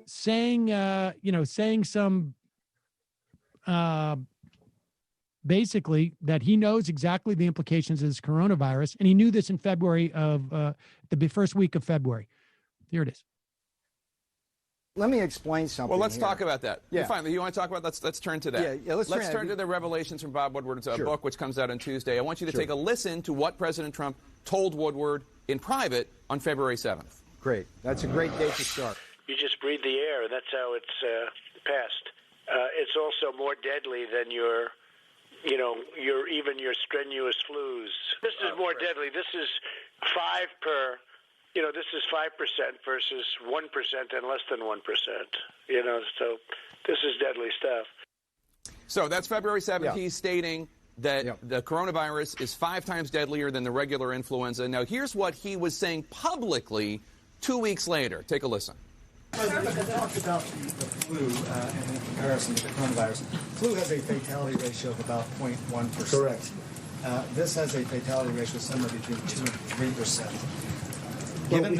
saying some basically that he knows exactly the implications of this coronavirus. And he knew this in February of the first week of February. Here it is. Let me explain something. Well, let's talk about that. Yeah. Fine. You want to talk about that? Let's turn to that. Yeah, let's turn to the revelations from Bob Woodward's book, which comes out on Tuesday. I want you to take a listen to what President Trump told Woodward in private on February 7th. Great. That's a great date to start. You just breathe the air. That's how it's passed. It's also more deadly than your strenuous flus. This is more deadly. This is 5 per. This is 5% versus 1% and less than 1%. So this is deadly stuff. So that's February 7th. Yeah. He's stating that the coronavirus is 5 times deadlier than the regular influenza. Now, here's what he was saying publicly 2 weeks later. Take a listen. President talked about the flu and in comparison to the coronavirus. Flu has a fatality ratio of about 0.1%. Correct. This has a fatality ratio somewhere between 2 and 3%. Given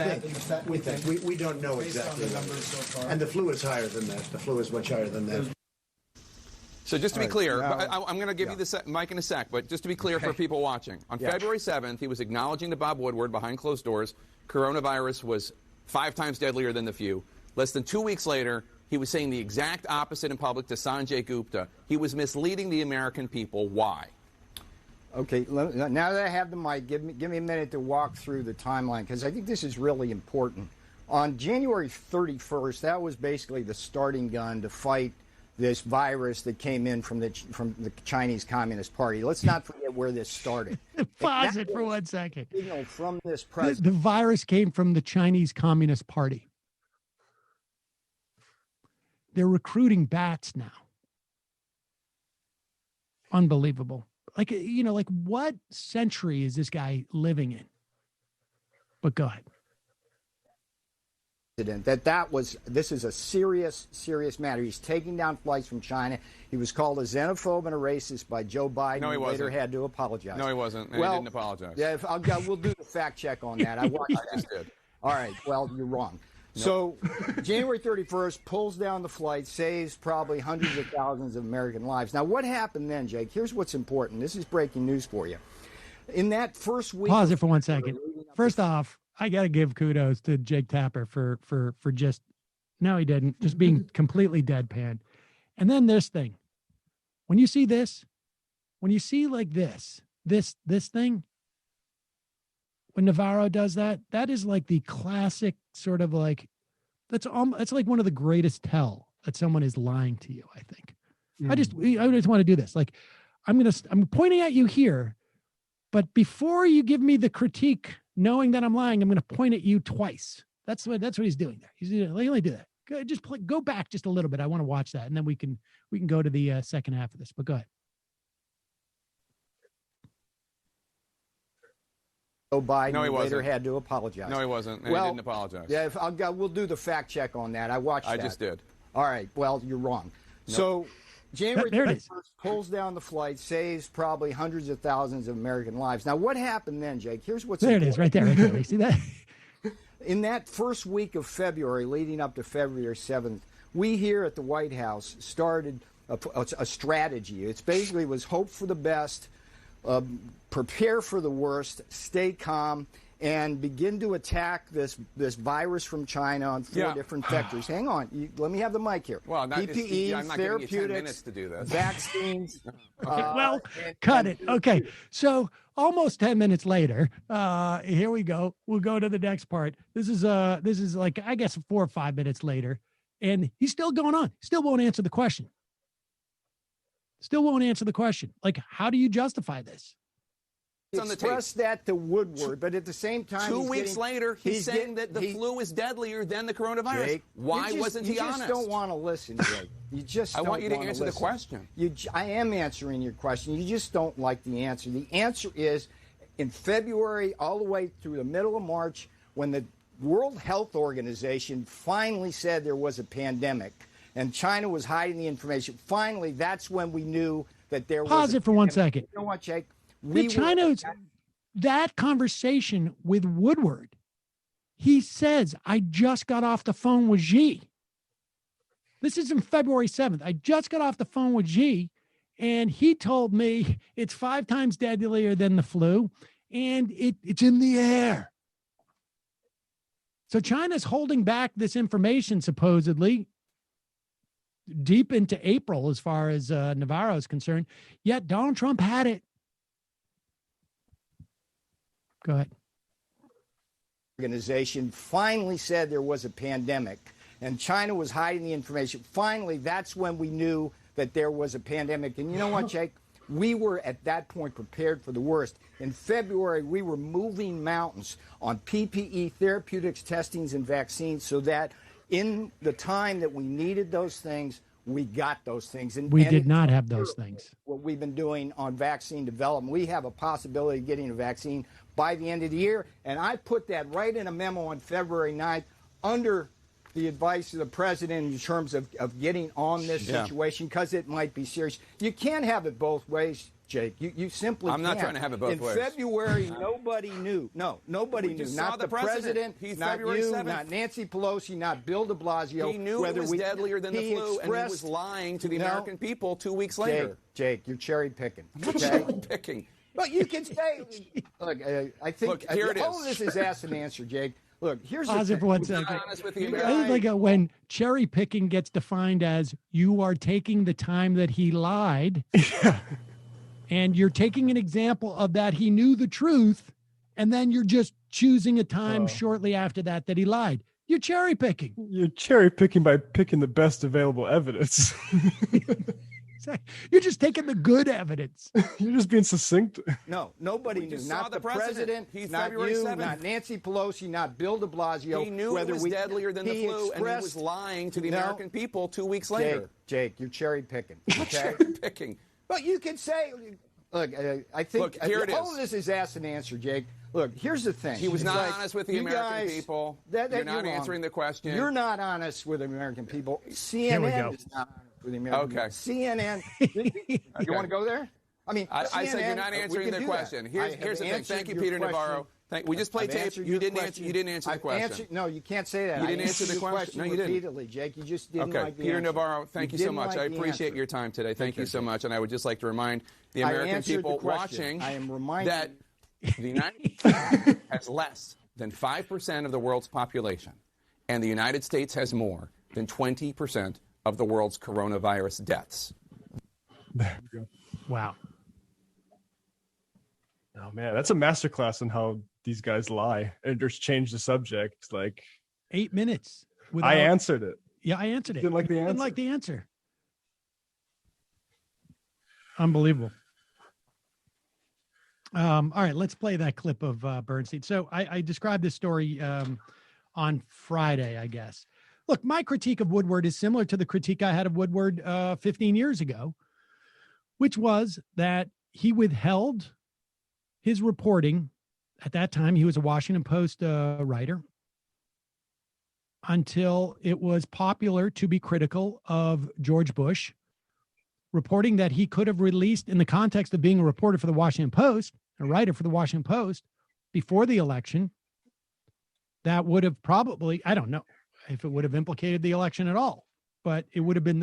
we don't know exactly. The numbers so far. And the flu is higher than that. The flu is much higher than that. So just to be clear, I'm going to give you the mic in a sec, but just to be clear for people watching, on February 7th, he was acknowledging to Bob Woodward behind closed doors, coronavirus was 5 times deadlier than the flu. Less than 2 weeks later, he was saying the exact opposite in public to Sanjay Gupta. He was misleading the American people. Why? Okay, now that I have the mic, give me a minute to walk through the timeline, because I think this is really important. On January 31st, that was basically the starting gun to fight this virus that came in from the Chinese Communist Party. Let's not forget where this started. Pause it for 1 second. From this president. The virus came from the Chinese Communist Party. They're recruiting bats now. Unbelievable. Like, like what century is this guy living in? But go ahead. This is a serious matter. He's taking down flights from China. He was called a xenophobe and a racist by Joe Biden. No, he wasn't. Later had to apologize. No, he wasn't. And he didn't apologize. Yeah, we'll do the fact check on that. I watched that. I just did. All right. Well, you're wrong. Nope. So January 31st pulls down the flight, saves probably hundreds of thousands of American lives. Now, what happened then, Jake? Here's what's important. This is breaking news for you. In that first week... Pause it for 1 second. First off, I got to give kudos to Jake Tapper for just... No, he didn't. Just being completely deadpan. And then this thing. When you see this, when you see like this thing, when Navarro does that, that is like the classic sort of like, that's like one of the greatest tell that someone is lying to you, I think. I just want to do this. Like, I'm pointing at you here, but before you give me the critique, knowing that I'm lying, I'm going to point at you twice. That's what he's doing there. He's only do that. Go back just a little bit. I want to watch that, and then we can go to the second half of this. But go ahead. Joe Biden No, he wasn't. later had to apologize. No, he wasn't. And he didn't apologize. Yeah, we'll do the fact check on that. I watched that. I just did. All right. Well, you're wrong. Nope. So January 31st pulls down the flight, saves probably hundreds of thousands of American lives. Now, what happened then, Jake? Here's what's there. It is right there. You see that? In that first week of February, leading up to February 7th, we here at the White House started a strategy. It basically was hope for the best, prepare for the worst, stay calm, and begin to attack this virus from China on four different vectors. Hang on. Let me have the mic here. Well, PPE, I'm not giving you 10 therapeutics, minutes to do this. vaccines. Cut it. Okay. So almost 10 minutes later, here we go. We'll go to the next part. This is like, I guess 4 or 5 minutes later, and he's still going on. Still won't answer the question. Like, how do you justify this? Express that to Woodward, but at the same time, 2 weeks later, he's saying that the flu is deadlier than the coronavirus. Jake, Why wasn't he honest? You just don't want to listen, Jake. You just I want you to answer the question. I am answering your question. You just don't like the answer. The answer is in February all the way through the middle of March, when the World Health Organization finally said there was a pandemic and China was hiding the information. Finally, that's when we knew that there was. Pause it for 1 second. You know what, Jake? That conversation with Woodward, he says, I just got off the phone with Xi. This is on February 7th. I just got off the phone with Xi, and he told me it's 5 times deadlier than the flu, and it's in the air. So China's holding back this information, supposedly, deep into April, as far as Navarro is concerned, yet Donald Trump had it. Go ahead. Organization finally said there was a pandemic and China was hiding the information. Finally, that's when we knew that there was a pandemic. And you know what, Jake? We were at that point prepared for the worst. In February, we were moving mountains on PPE, therapeutics, testings, and vaccines so that in the time that we needed those things, we got those things. And we did not have those things. What we've been doing on vaccine development, we have a possibility of getting a vaccine by the end of the year. And I put that right in a memo on February 9th under the advice of the president in terms of getting on this situation because it might be serious. You can't have it both ways, Jake. You simply I'm not can't. trying to have it both ways. In February, nobody knew. No, nobody knew. Not the president, not February you, 7th. Not Nancy Pelosi, not Bill de Blasio. He knew it was deadlier than the flu, and he was lying to the American people 2 weeks later. Jake, you're cherry picking. I'm not cherry picking. But you can say, look, I think Look, here it is. all of this is asked and answered, Jake. Look, here's Pause the it thing. for 1 second. Honest with you, I think like when cherry picking gets defined as you are taking the time that he lied, and you're taking an example of that he knew the truth, and then you're just choosing a time shortly after that he lied. You're cherry picking. You're cherry picking by picking the best available evidence. You're just taking the good evidence. You're just being succinct. No, nobody knew. Not the president, not February you, 7th. not Nancy Pelosi, not Bill de Blasio. He knew it was deadlier than the flu, and he was lying to the American people 2 weeks later. Jake, you're cherry picking. Okay? Cherry picking. But you can say, look, I think Look, here it all is. of this is asked and answered, Jake. Look, here's the thing. He was It's not like, honest with the you American guys- people. That You're not wrong. answering the question. You're not honest with the American people. Here we CNN go. is not honest with the American people. CNN. You want to go there? I mean, I said you're CNN, not we answering can the do question. that. Here's I the have thing. answered Thank you, your Peter question. Navarro. We just played I've tape. answered You your didn't question. answer the I've question. answered- no, you can't say that. You didn't I answer the answered your question. No, you didn't. repeatedly, Jake. You just didn't Okay, like the Peter answer. Navarro, thank you so didn't much. like I the appreciate answer. your time today. Thank you so Okay. much. And I would just like to remind the I American answered the people question. watching I am reminding that the United States has less than 5% of the world's population, and the United States has more than 20% of the world's coronavirus deaths. There we go. Wow. Oh man, that's a masterclass on how these guys lie and just change the subject. Like 8 minutes. I answered it. Yeah, I answered it. Didn't like the You answer. Didn't like the answer. Unbelievable. All right, let's play that clip of Bernstein. So I described this story on Friday, I guess. Look, my critique of Woodward is similar to the critique I had of Woodward 15 years ago, which was that he withheld his reporting. At that time, he was a Washington Post writer until it was popular to be critical of George Bush, reporting that he could have released in the context of being a reporter for the Washington Post, a writer for the Washington Post before the election. That would have probably, I don't know if it would have implicated the election at all, but it would have been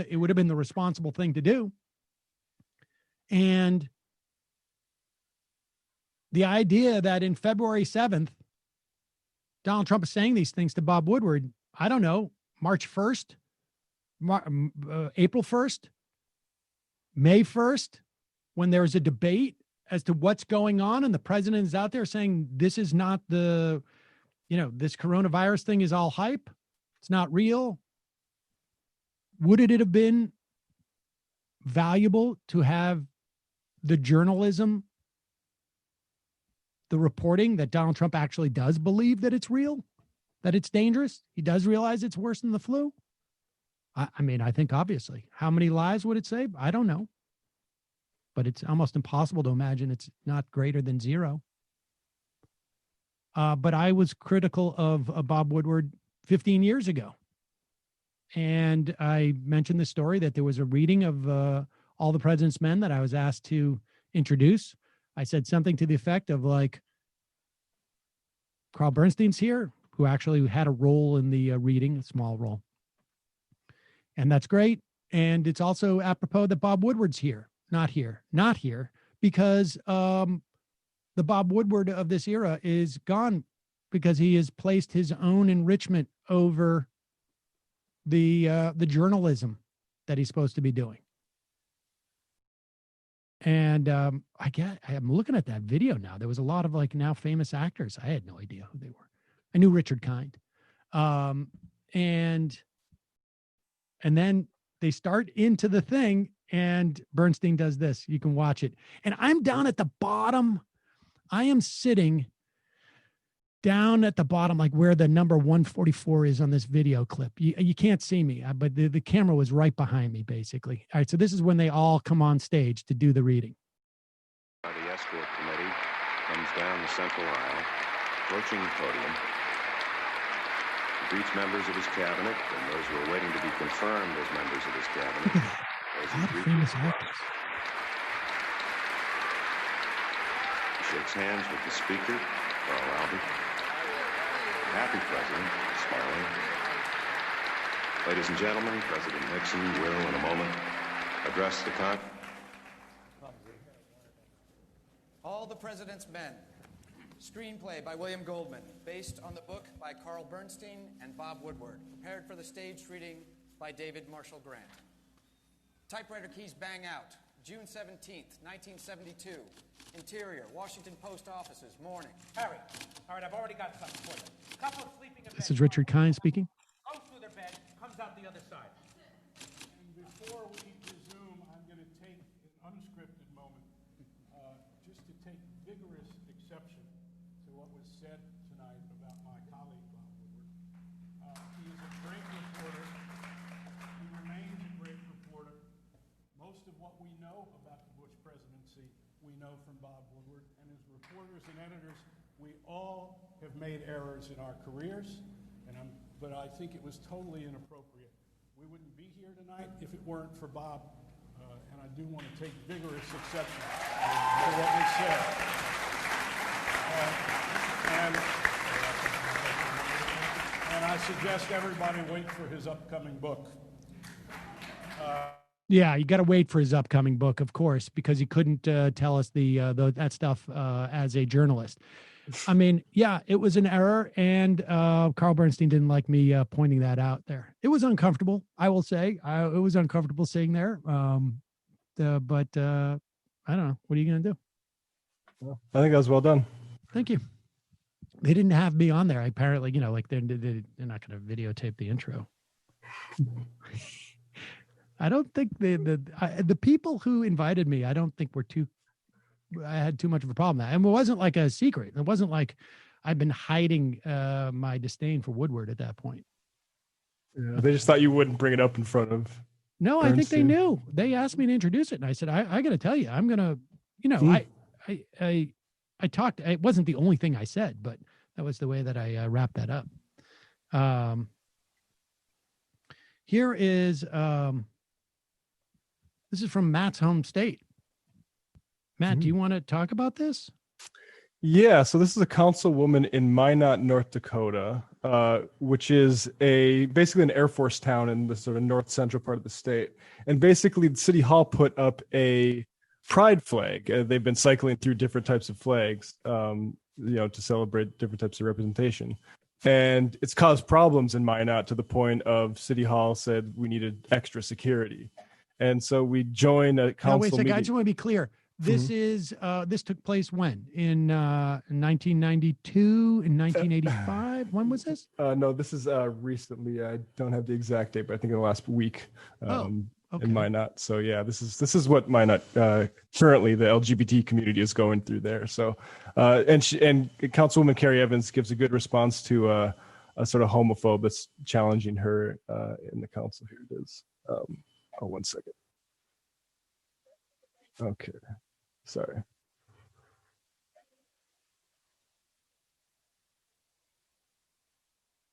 the responsible thing to do. And the idea that in February 7th, Donald Trump is saying these things to Bob Woodward, I don't know, March 1st, April 1st, May 1st, when there's a debate as to what's going on and the president is out there saying this is not this coronavirus thing is all hype. It's not real. Would it have been valuable to have the journalism, the reporting that Donald Trump actually does believe that it's real, that it's dangerous? He does realize it's worse than the flu. I mean, I think obviously. How many lives would it save? I don't know. But it's almost impossible to imagine it's not greater than zero. But I was critical of Bob Woodward 15 years ago. And I mentioned the story that there was a reading of All the President's Men that I was asked to introduce. I said something to the effect of like, Carl Bernstein's here, who actually had a role in the reading, a small role. And that's great. And it's also apropos that Bob Woodward's here, not here, because the Bob Woodward of this era is gone because he has placed his own enrichment over the journalism that he's supposed to be doing. And I'm looking at that video now. There was a lot of like now famous actors. I had no idea who they were. I knew Richard Kind. And then they start into the thing and Bernstein does this. You can watch it. And I'm down at the bottom. I am sitting down at the bottom, like where the number 144 is on this video clip. You can't see me, but the camera was right behind me, basically. All right, so this is when they all come on stage to do the reading. The escort committee comes down the central aisle, approaching the podium, greets members of his cabinet and those who are waiting to be confirmed as members of his cabinet. A lot of famous actors. He shakes hands with the speaker, Carl Albert. Happy president, smiling. Ladies and gentlemen, President Nixon will, in a moment, address the conference. All the President's Men, screenplay by William Goldman, based on the book by Carl Bernstein and Bob Woodward, prepared for the stage reading by David Marshall Grant. Typewriter keys bang out, June 17th, 1972. Interior, Washington Post offices, morning. Harry, all right, I've already got something for them. Couple of sleeping in bed. This is Richard Kind speaking. Goes through their bed, comes out the other side. And before we resume, I'm going to take vigorous exception to what was said tonight about my colleague, Bob Woodward. He is a great reporter. He remains a great reporter. Most of what we know about the Bush presidency, we know from Bob Woodward. And as reporters and editors, we all have made errors in our careers, but I think it was totally inappropriate. We wouldn't be here tonight if it weren't for Bob, and I do want to take vigorous exception to what was said. And I suggest everybody wait for his upcoming book. Yeah, you got to wait for his upcoming book, of course, because he couldn't tell us that stuff as a journalist. I mean, yeah, it was an error, and Carl Bernstein didn't like me pointing that out there. It was uncomfortable, I will say. It was uncomfortable sitting there, but I don't know. What are you going to do? Well, I think that was well done. Thank you. They didn't have me on there. Apparently, like they're not going to videotape the intro. I don't think the people who invited me, I don't think I had too much of a problem. And it wasn't like a secret. It wasn't like I've been hiding my disdain for Woodward at that point. Yeah, they just thought you wouldn't bring it up in front of. No, Bernstein. I think they knew. They asked me to introduce it, and I said, I got to tell you, I'm gonna, I talked. It wasn't the only thing I said, but that was the way that I wrapped that up. Here is this is from Matt's home state. Matt, do you want to talk about this? Yeah, so this is a councilwoman in Minot, North Dakota, which is basically an Air Force town in the sort of north central part of the state. And basically, the city hall put up a pride flag. They've been cycling through different types of flags, to celebrate different types of representation. And it's caused problems in Minot to the point of City Hall said we needed extra security. And so we joined a council wait a second, meeting. I just want to be clear. This is this took place when? In 1992, in 1985? When was this? No, this is recently. I don't have the exact date, but I think in the last week in Minot. So yeah, this is what Minot currently the LGBT community is going through there. So and Councilwoman Carrie Evans gives a good response to a sort of homophobe that's challenging her in the council. Here it is. 1 second. Okay. Sorry.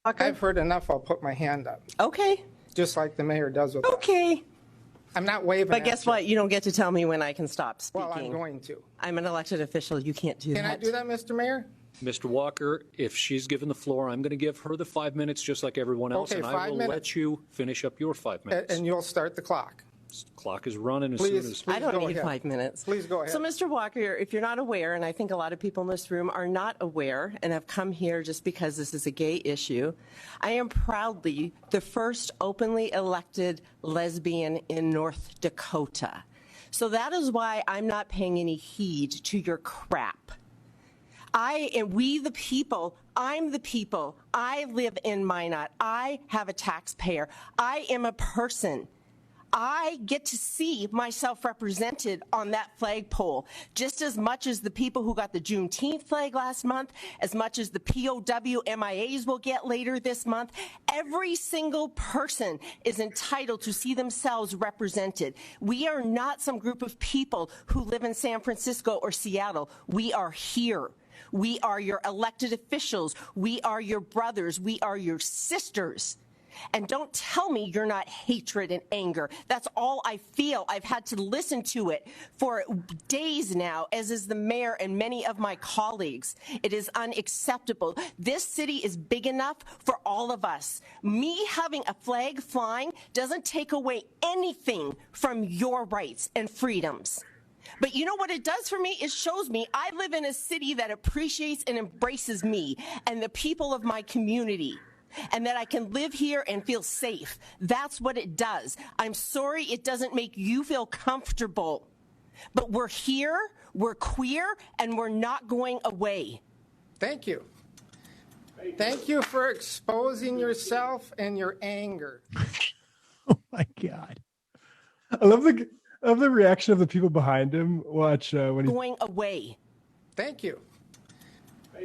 I've heard enough. I'll put my hand up. Okay. Just like the mayor does with Okay. us. I'm not waving But guess what? You don't get to tell me when I can stop speaking. Well, I'm going to. I'm an elected official. You can't do that. Can I do that, Mr. Mayor? Mr. Walker, if she's given the floor, I'm going to give her the 5 minutes just like everyone else, Okay, and I 5 will will minutes. let you finish up your 5 minutes. And you'll start the clock. Clock is running as Please, soon as... please I don't go need ahead. 5 minutes. Please go ahead. So, Mr. Walker, if you're not aware, and I think a lot of people in this room are not aware and have come here just because this is a gay issue, I am proudly the first openly elected lesbian in North Dakota. So that is why I'm not paying any heed to your crap. We the people, I'm the people. I live in Minot. I have a taxpayer. I am a person. I get to see myself represented on that flagpole just as much as the people who got the Juneteenth flag last month, as much as the POW MIAs will get later this month. Every single person is entitled to see themselves represented. We are not some group of people who live in San Francisco or Seattle. We are here. We are your elected officials. We are your brothers. We are your sisters. And don't tell me you're not hatred and anger. That's all I feel. I've had to listen to it for days now, as is the mayor and many of my colleagues. It is unacceptable. This city is big enough for all of us. Me having a flag flying doesn't take away anything from your rights and freedoms. But you know what it does for me? It shows me I live in a city that appreciates and embraces me and the people of my community, and that I can live here and feel safe. That's what it does. I'm sorry it doesn't make you feel comfortable, but we're here, we're queer, and we're not going away. Thank you. Thank you for exposing yourself and your anger. Oh my God. I love the reaction of the people behind him. Watch when he Going away. Thank you.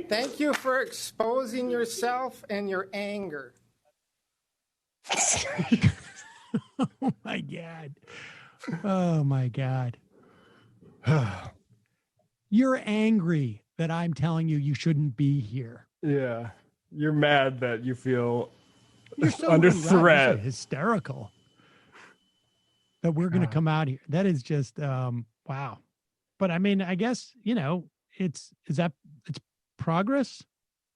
Thank you for exposing yourself and your anger. Oh my God. Oh my God. You're angry that I'm telling you shouldn't be here. Yeah. You're mad that you feel You're so under you're threat. hysterical that we're going to come out here. That is just, wow. But I mean, I guess, it's progress,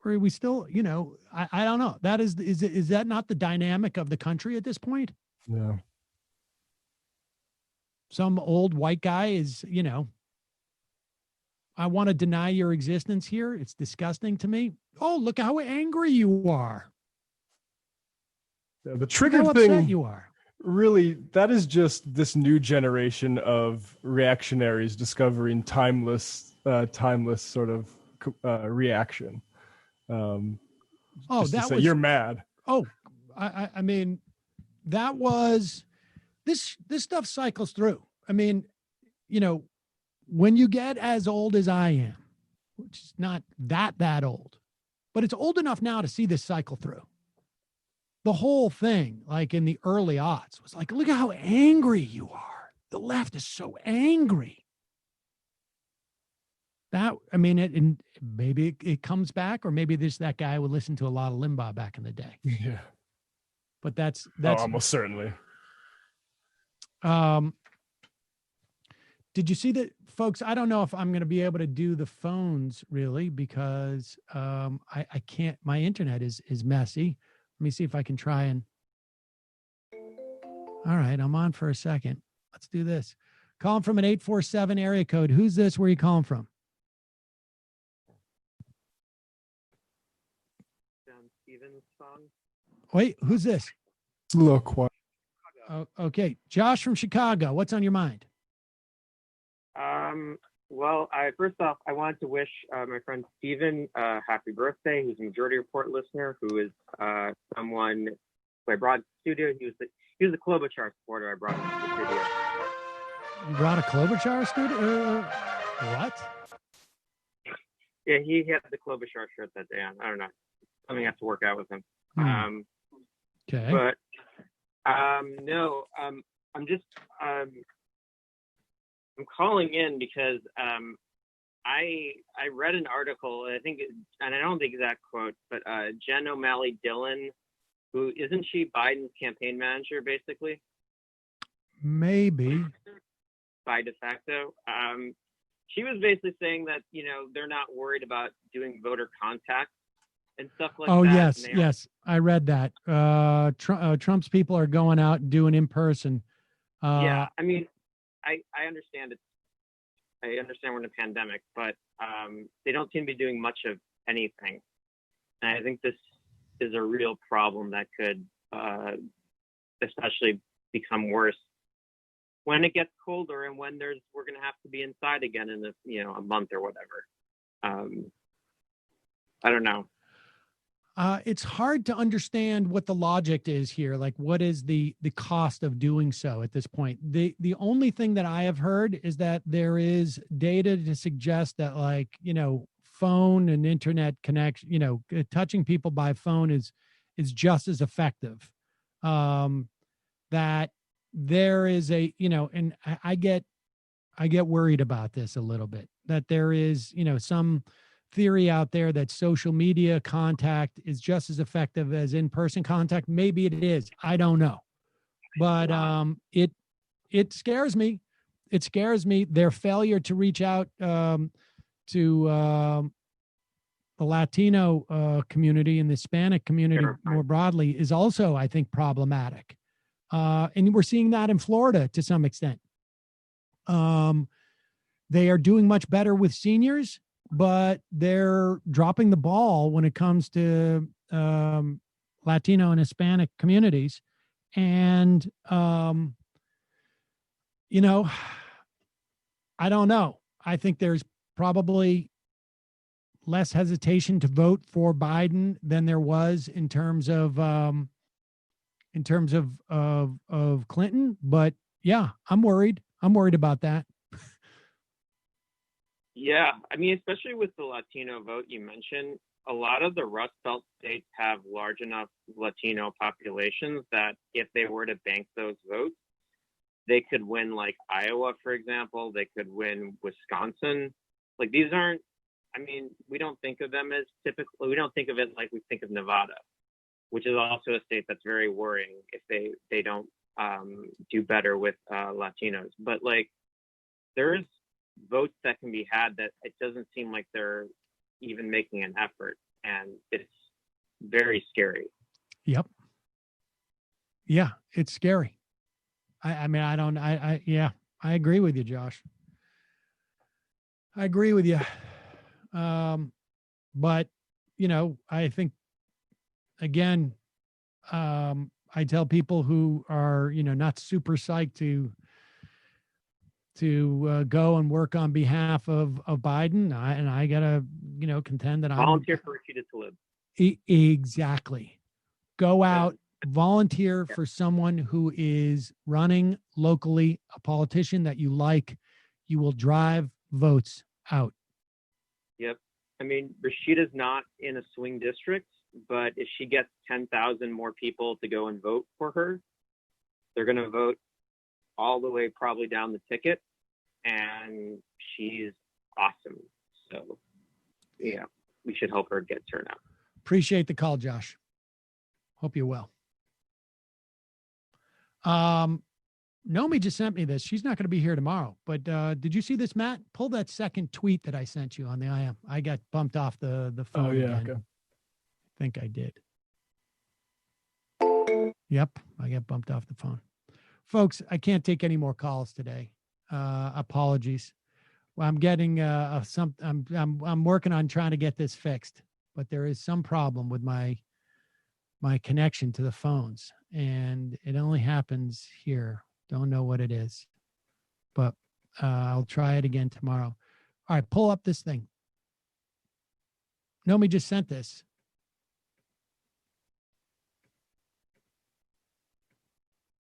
or are we still, I don't know. That is that not the dynamic of the country at this point? Yeah. Some old white guy is, I want to deny your existence here. It's disgusting to me. Oh, look how angry you are. Yeah, the trigger Look how upset thing you are. really, that is just this new generation of reactionaries discovering timeless sort of reaction. Oh, just to that say, was, you're mad. Oh, I mean, that was this stuff cycles through. I mean, when you get as old as I am, which is not that old, but it's old enough now to see this cycle through. The whole thing, like in the early aughts, was like, look at how angry you are. The left is so angry. That, I mean, and maybe it comes back, or maybe there's that guy who would listen to a lot of Limbaugh back in the day. Yeah. But that's almost certainly. Did you see that, folks? I don't know if I'm going to be able to do the phones really, because I can't, my internet is messy. Let me see if I can try and, all right, I'm on for a second. Let's do this. Calling from an 847 area code. Who's this? Where are you calling from? Stevens song. Wait, who's this? It's a little quiet. Oh, okay. Josh from Chicago. What's on your mind? Well, first off, I wanted to wish my friend Steven happy birthday. He's a Majority Report listener who is someone who I brought to the studio. He was a Klobuchar supporter I brought into the studio. You brought a Klobuchar studio? What? Yeah, he had the Klobuchar shirt that day on. I don't know. Something has to work out with him. Okay. But no, I'm just I'm calling in because I read an article, and I don't have the exact quote, but Jen O'Malley Dillon, who isn't she Biden's campaign manager basically? Maybe. By de facto. She was basically saying that, they're not worried about doing voter contact and stuff like that. Oh, yes. I read that. Trump's people are going out and doing in person. Yeah, I mean, I understand it. I understand we're in a pandemic, but they don't seem to be doing much of anything. And I think this is a real problem that could especially become worse when it gets colder and when we're going to have to be inside again in a month or whatever. I don't know. It's hard to understand what the logic is here. Like, what is the cost of doing so at this point? The only thing that I have heard is that there is data to suggest that, like, phone and internet connection, touching people by phone is just as effective. That there is and I get worried about this a little bit, that there is, some theory out there that social media contact is just as effective as in-person contact. Maybe it is. I don't know. But it scares me. It scares me. Their failure to reach out to the Latino community and the Hispanic community more broadly is also, I think, problematic. And we're seeing that in Florida to some extent. They are doing much better with seniors, but they're dropping the ball when it comes to Latino and Hispanic communities. And, I don't know. I think there's probably less hesitation to vote for Biden than there was in terms of Clinton. But yeah, I'm worried. I'm worried about that. Yeah, I mean, especially with the Latino vote you mentioned, a lot of the Rust Belt states have large enough Latino populations that if they were to bank those votes, they could win like Iowa, for example. They could win Wisconsin. Like these aren't, I mean, we don't think of them as typical. We don't think of it like we think of Nevada, which is also a state that's very worrying if they don't do better with Latinos. But like there's votes that can be had that it doesn't seem like they're even making an effort, and it's very scary. Yep. Yeah, it's scary. I mean, I agree with you, Josh. I agree with you. But, you know, I think, again, I tell people who are, you know, not super psyched to go and work on behalf of Biden. I gotta, you know, contend that I'm volunteer for Rashida Tlaib. Exactly. Go out, volunteer for someone who is running locally, a politician that you like. You will drive votes out. Yep. I mean, Rashida's not in a swing district, but if she gets 10,000 more people to go and vote for her, they're going to vote all the way probably down the ticket, and she's awesome. So, yeah, we should help her get turnout. Appreciate the call, Josh. Hope you're well. Nomi just sent me this. She's not going to be here tomorrow, but did you see this, Matt? Pull that second tweet that I sent you on the IM. I got bumped off the phone. Oh, yeah. Again. Okay. I think I did. Yep, I got bumped off the phone. Folks, I can't take any more calls today. Apologies. Well, I'm getting I'm working on trying to get this fixed, but there is some problem with my connection to the phones, and it only happens here. Don't know what it is, but I'll try it again tomorrow. All right, pull up this thing. Nomi just sent this.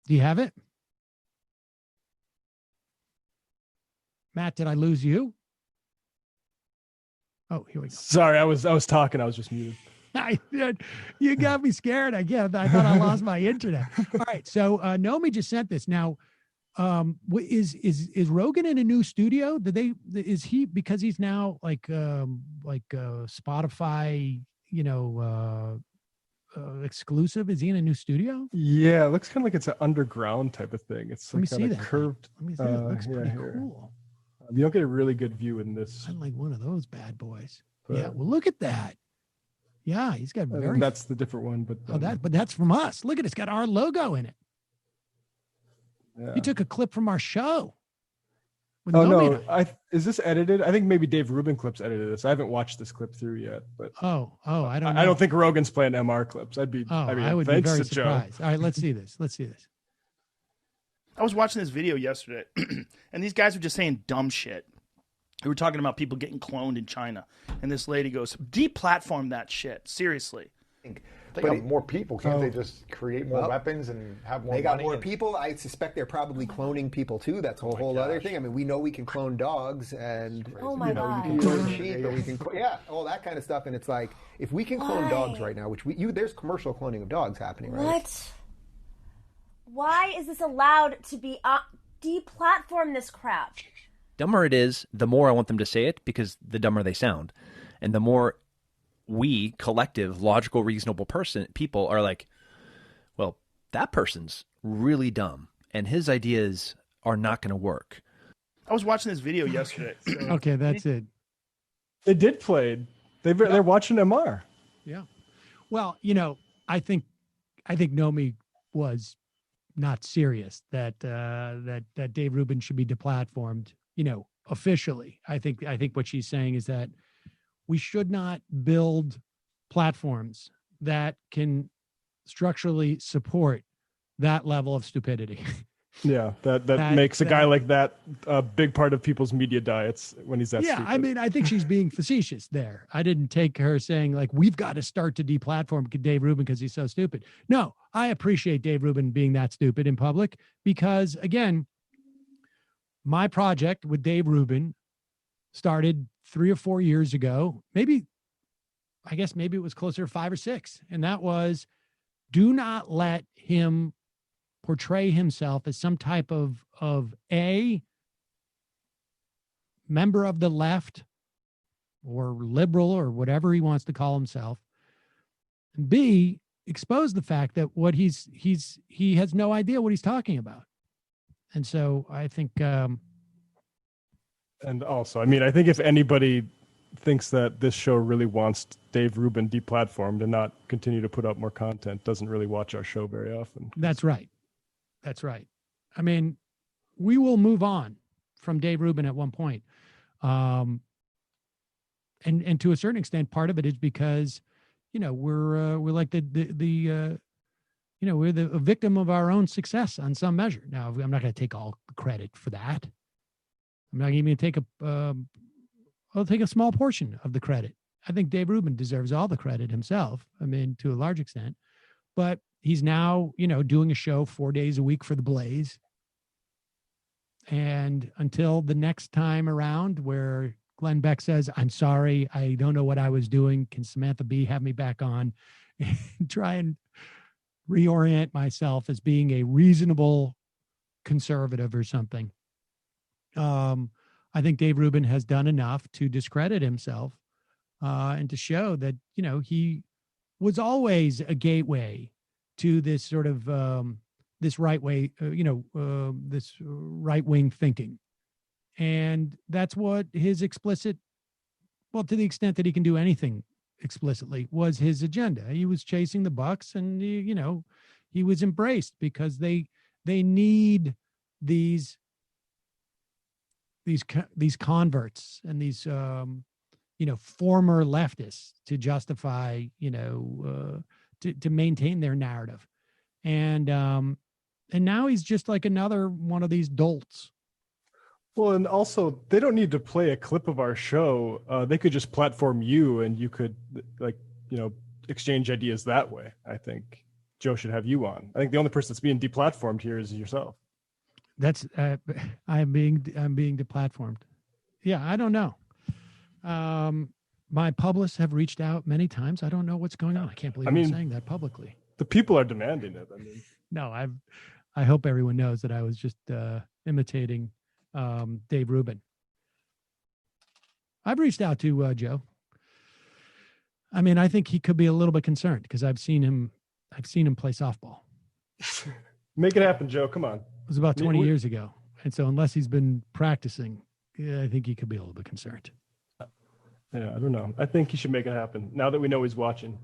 Do you have it? Matt, did I lose you? Oh, here we go. Sorry, I was talking. I was just muted. You got me scared. I thought I lost my internet. All right. So Nomi just sent this. Now, is Rogan in a new studio? Is he, because he's now like Spotify, you know, exclusive? Is he in a new studio? Yeah, it looks kind of like it's an underground type of thing. It's like Let me see that curved. Let me see. It looks pretty cool. You don't get a really good view in this. I like one of those bad boys. Yeah. Well, look at that. Yeah, he's got very. That's the different one, but but that's from us. Look at it. It's got our logo in it. Yeah. You took a clip from our show. Oh no! Is this edited? I think maybe Dave Rubin clips edited this. I haven't watched this clip through yet, but I don't know. I don't think Rogan's playing MR clips. I would be very surprised. All right, let's see this. I was watching this video yesterday, and these guys were just saying dumb shit. They were talking about people getting cloned in China, and this lady goes, "Deplatform that shit, seriously." They got more people. Can't they just create more weapons and have more money? They got more people. I suspect they're probably cloning people too. That's a whole other thing. I mean, we know we can clone dogs, and you can clone sheep, and we can all that kind of stuff. And it's like, if we can clone dogs right now, which there's commercial cloning of dogs happening, right? What? Why is this allowed to be deplatform this crap? Dumber it is, the more I want them to say it, because the dumber they sound, and the more we, collective, logical, reasonable people are like, well, that person's really dumb, and his ideas are not going to work. I was watching this video yesterday. Okay, that's it. It did play. They're watching MR. Yeah. Well, you know, I think Nomi was not serious that Dave Rubin should be deplatformed, you know, officially. I think what she's saying is that we should not build platforms that can structurally support that level of stupidity. Yeah, that makes a guy like that a big part of people's media diets when he's that stupid. I mean, I think she's being facetious there. I didn't take her saying, like, we've got to start to deplatform Dave Rubin because he's so stupid. No, I appreciate Dave Rubin being that stupid in public because, again, my project with Dave Rubin started 3 or 4 years ago. Maybe it was closer to 5 or 6. And that was, do not let him portray himself as some type of A, member of the left or liberal or whatever he wants to call himself. And B, expose the fact that what he has no idea what he's talking about. And so I think, and also, I mean, I think if anybody thinks that this show really wants Dave Rubin deplatformed and not continue to put up more content, doesn't really watch our show very often. That's right. That's right. I mean, we will move on from Dave Rubin at one point. And to a certain extent, part of it is because, we're like we're a victim of our own success on some measure. Now, I'm not going to take all the credit for that. I'm not even going to take I'll take a small portion of the credit. I think Dave Rubin deserves all the credit himself. I mean, to a large extent, but he's now, doing a show 4 days a week for the Blaze. And until the next time around where Glenn Beck says, I'm sorry, I don't know what I was doing. Can Samantha Bee have me back on and try and reorient myself as being a reasonable conservative or something? I think Dave Rubin has done enough to discredit himself and to show that, he was always a gateway to this sort of this right way, this right-wing thinking. And that's what his explicit, well, to the extent that he can do anything explicitly, was his agenda. He was chasing the bucks, and, he was embraced because they need these converts and these former leftists to justify to maintain their narrative, and now he's just like another one of these dolts. Well, and also they don't need to play a clip of our show. They could just platform you, and you could exchange ideas that way. I think Joe should have you on. I think the only person that's being deplatformed here is yourself. That's I'm being deplatformed. Yeah, I don't know. My publicists have reached out many times. I don't know what's going on. I can't believe I'm saying that publicly. The people are demanding it. No, I hope everyone knows that I was just imitating Dave Rubin. I've reached out to Joe. I mean, I think he could be a little bit concerned because I've seen him play softball. Make it happen, Joe. Come on. It was about 20 years ago. And so unless he's been practicing, I think he could be a little bit concerned. Yeah, I don't know. I think he should make it happen now that we know he's watching.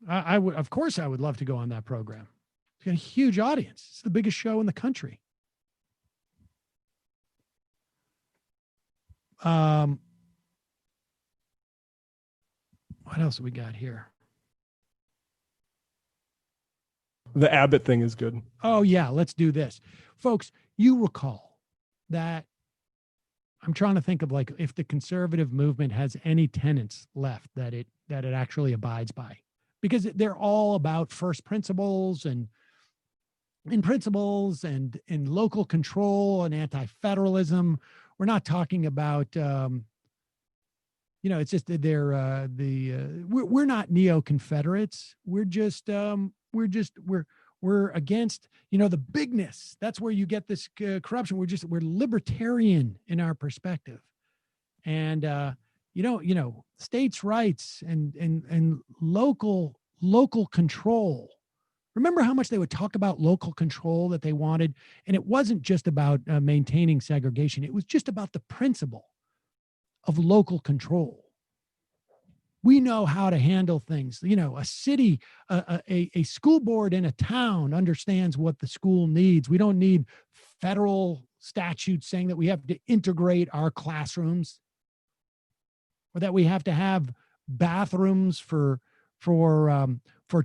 I would, of course, I would love to go on that program. It's got a huge audience. It's the biggest show in the country. What else have we got here? The Abbott thing is good. Oh, yeah. Let's do this. Folks, you recall that I'm trying to think of like if the conservative movement has any tenets left that it actually abides by, because they're all about first principles and local control and anti-federalism. We're not talking about, it's just we're not neo-Confederates. We're against, the bigness. That's where you get this corruption. We're libertarian in our perspective. And, states' rights and local control. Remember how much they would talk about local control that they wanted? And it wasn't just about maintaining segregation. It was just about the principle of local control. We know how to handle things. A city, a school board in a town understands what the school needs. We don't need federal statutes saying that we have to integrate our classrooms or that we have to have bathrooms for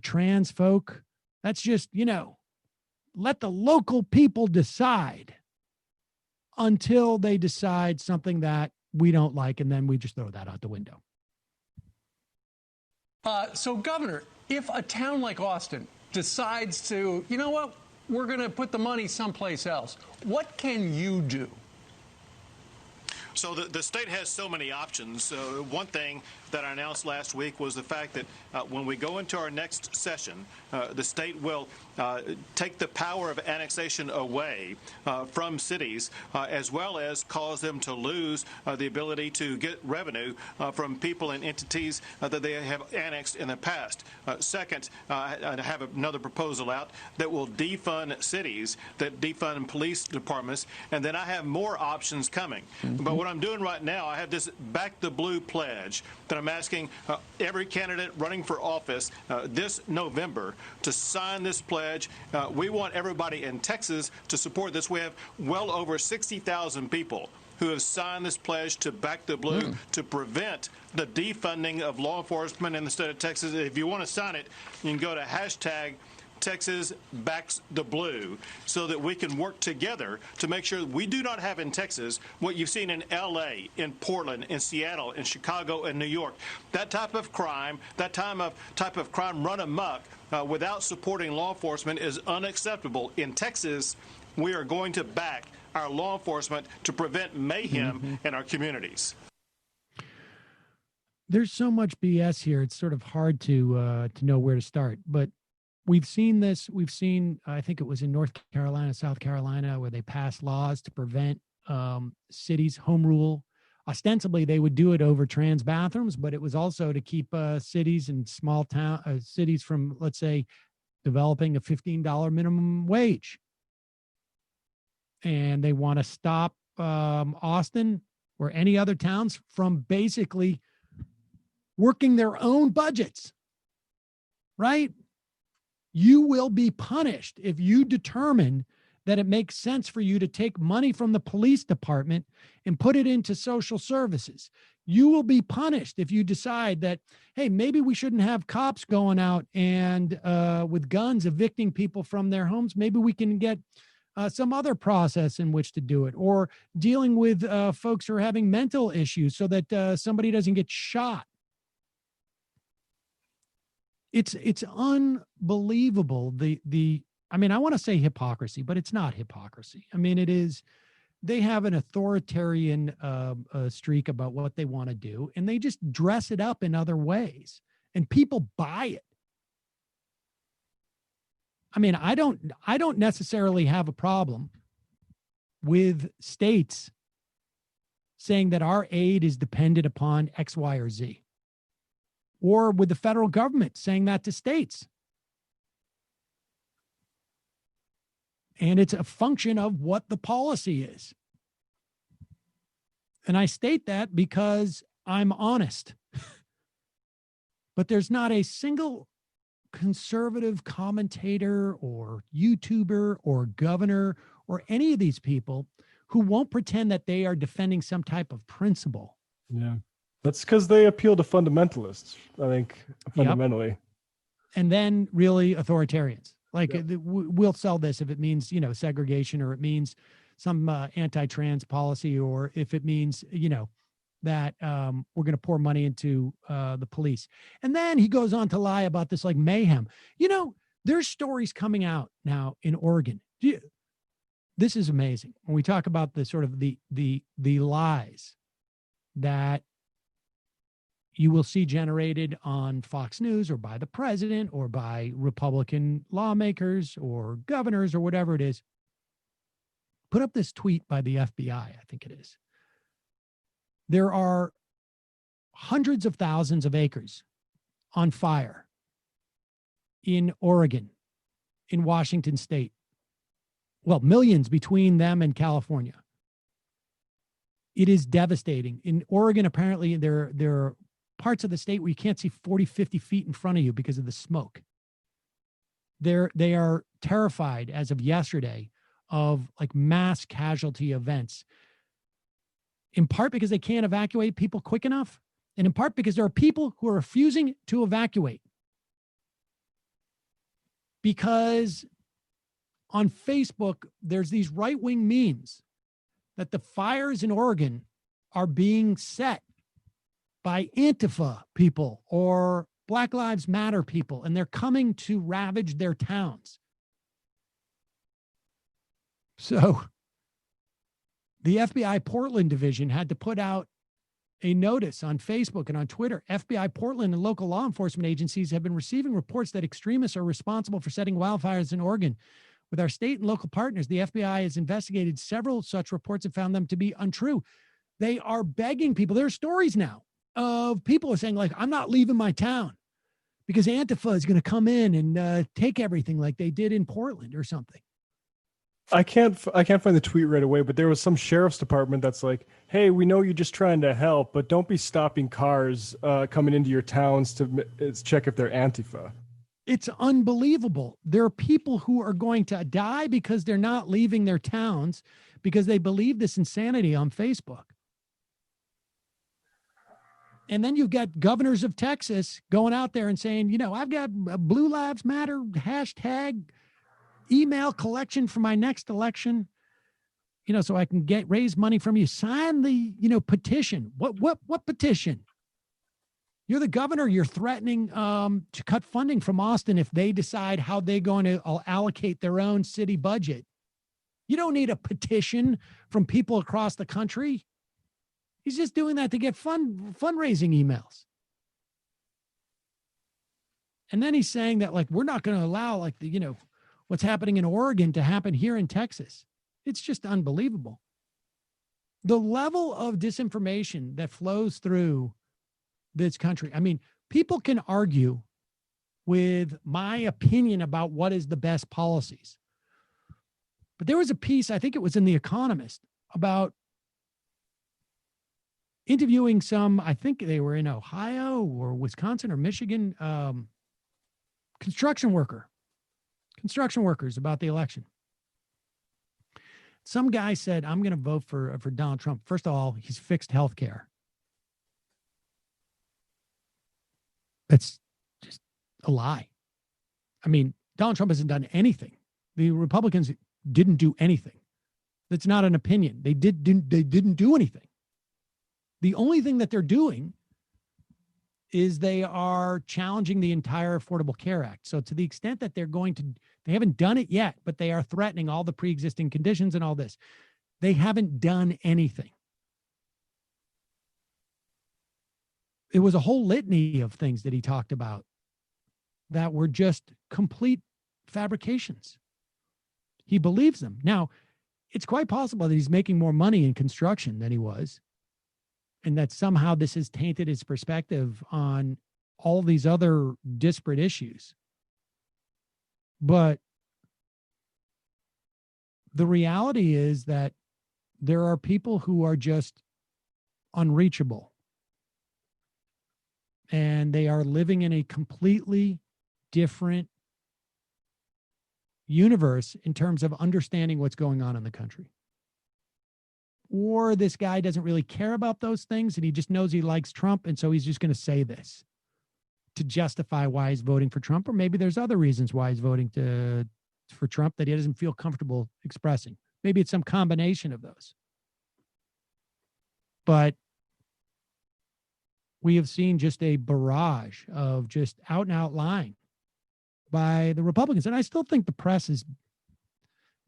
trans folk. That's just, let the local people decide until they decide something that we don't like, and then we just throw that out the window. So, Governor, if a town like Austin decides to, we're going to put the money someplace else, what can you do? So the state has so many options. One thing that I announced last week was the fact that when we go into our next session, the state will take the power of annexation away from cities, as well as cause them to lose the ability to get revenue from people and entities that they have annexed in the past. Second, I have another proposal out that will defund cities, that defund police departments, and then I have more options coming. But what I'm doing right now, I have this Back the Blue pledge that I'm asking every candidate running for office this November to sign this pledge. We want everybody in Texas to support this. We have well over 60,000 people who have signed this pledge to back the blue to prevent the defunding of law enforcement in the state of Texas. If you want to sign it, you can go to hashtag Texas backs the blue so that we can work together to make sure we do not have in Texas what you've seen in L.A., in Portland, in Seattle, in Chicago, and New York. That type of crime, run amok without supporting law enforcement is unacceptable. In Texas, we are going to back our law enforcement to prevent mayhem in our communities. There's so much BS here. It's sort of hard to know where to start, but we've seen this. We've seen, I think it was in North Carolina, South Carolina, where they passed laws to prevent cities home rule. Ostensibly, they would do it over trans bathrooms, but it was also to keep cities and small town cities from, let's say, developing a $15 minimum wage. And they want to stop Austin or any other towns from basically working their own budgets, right? You will be punished if you determine that it makes sense for you to take money from the police department and put it into social services. You will be punished if you decide that, hey, maybe we shouldn't have cops going out and with guns evicting people from their homes. Maybe we can get some other process in which to do it, or dealing with folks who are having mental issues so that somebody doesn't get shot. It's unbelievable. I mean, I want to say hypocrisy, but it's not hypocrisy. I mean, it is, they have an authoritarian streak about what they want to do, and they just dress it up in other ways, and people buy it. I mean, I don't necessarily have a problem with states saying that our aid is dependent upon X, Y, or Z, or with the federal government saying that to states. And it's a function of what the policy is. And I state that because I'm honest. But there's not a single conservative commentator or YouTuber or governor or any of these people who won't pretend that they are defending some type of principle. Yeah. That's because they appeal to fundamentalists, I think, fundamentally. Yep. And then really authoritarians. Like, we'll sell this if it means, segregation, or it means some anti-trans policy, or if it means, that we're going to pour money into the police. And then he goes on to lie about this like mayhem. There's stories coming out now in Oregon. This is amazing. When we talk about the sort of the lies that you will see generated on Fox News or by the president or by Republican lawmakers or governors or whatever it is. Put up this tweet by the FBI, I think it is. There are hundreds of thousands of acres on fire in Oregon, in Washington state. Well, millions between them and California. It is devastating. In Oregon, apparently, there are parts of the state where you can't see 40, 50 feet in front of you because of the smoke. They are terrified as of yesterday of like mass casualty events, in part because they can't evacuate people quick enough, and in part because there are people who are refusing to evacuate. Because on Facebook, there's these right-wing memes that the fires in Oregon are being set by Antifa people or Black Lives Matter people, and they're coming to ravage their towns. So The FBI Portland division had to put out a notice on Facebook and on Twitter. FBI Portland and local law enforcement agencies have been receiving reports that extremists are responsible for setting wildfires in Oregon. With our state and local partners, the FBI has investigated several such reports and found them to be untrue. They are begging people. There are stories now of people who are saying, like, I'm not leaving my town because Antifa is going to come in and take everything like they did in Portland or something. I can't find the tweet right away, but there was some sheriff's department that's like, hey, we know you're just trying to help, but don't be stopping cars coming into your towns to check if they're Antifa. It's unbelievable. There are people who are going to die because they're not leaving their towns because they believe this insanity on Facebook. And then you've got governors of Texas going out there and saying, you know, I've got a Blue Lives Matter hashtag email collection for my next election, you know, so I can raise money from you. Sign the, you know, petition. What petition? You're the governor. You're threatening to cut funding from Austin if they decide how they're going to allocate their own city budget. You don't need a petition from people across the country. He's just doing that to get fundraising emails. And then he's saying that, like, we're not going to allow, like, the, you know, what's happening in Oregon to happen here in Texas. It's just unbelievable. The level of disinformation that flows through this country. I mean, people can argue with my opinion about what is the best policies. But there was a piece, I think it was in The Economist, about interviewing some, I think they were in Ohio or Wisconsin or Michigan, construction workers about the election. Some guy said, I'm going to vote for Donald Trump. First of all, he's fixed health care. That's just a lie. I mean, Donald Trump hasn't done anything. The Republicans didn't do anything. That's not an opinion. They didn't do anything. The only thing that they're doing is they are challenging the entire Affordable Care Act. So to the extent that they haven't done it yet, but they are threatening all the pre-existing conditions and all this. They haven't done anything. It was a whole litany of things that he talked about that were just complete fabrications. He believes them. Now, it's quite possible that he's making more money in construction than he was, and that somehow this has tainted his perspective on all these other disparate issues. But the reality is that there are people who are just unreachable. And they are living in a completely different universe in terms of understanding what's going on in the country. Or this guy doesn't really care about those things and he just knows he likes Trump, and so he's just going to say this to justify why he's voting for Trump. Or maybe there's other reasons why he's voting for Trump that he doesn't feel comfortable expressing. Maybe it's some combination of those. But we have seen just a barrage of just out and out lying by the Republicans. And I still think the press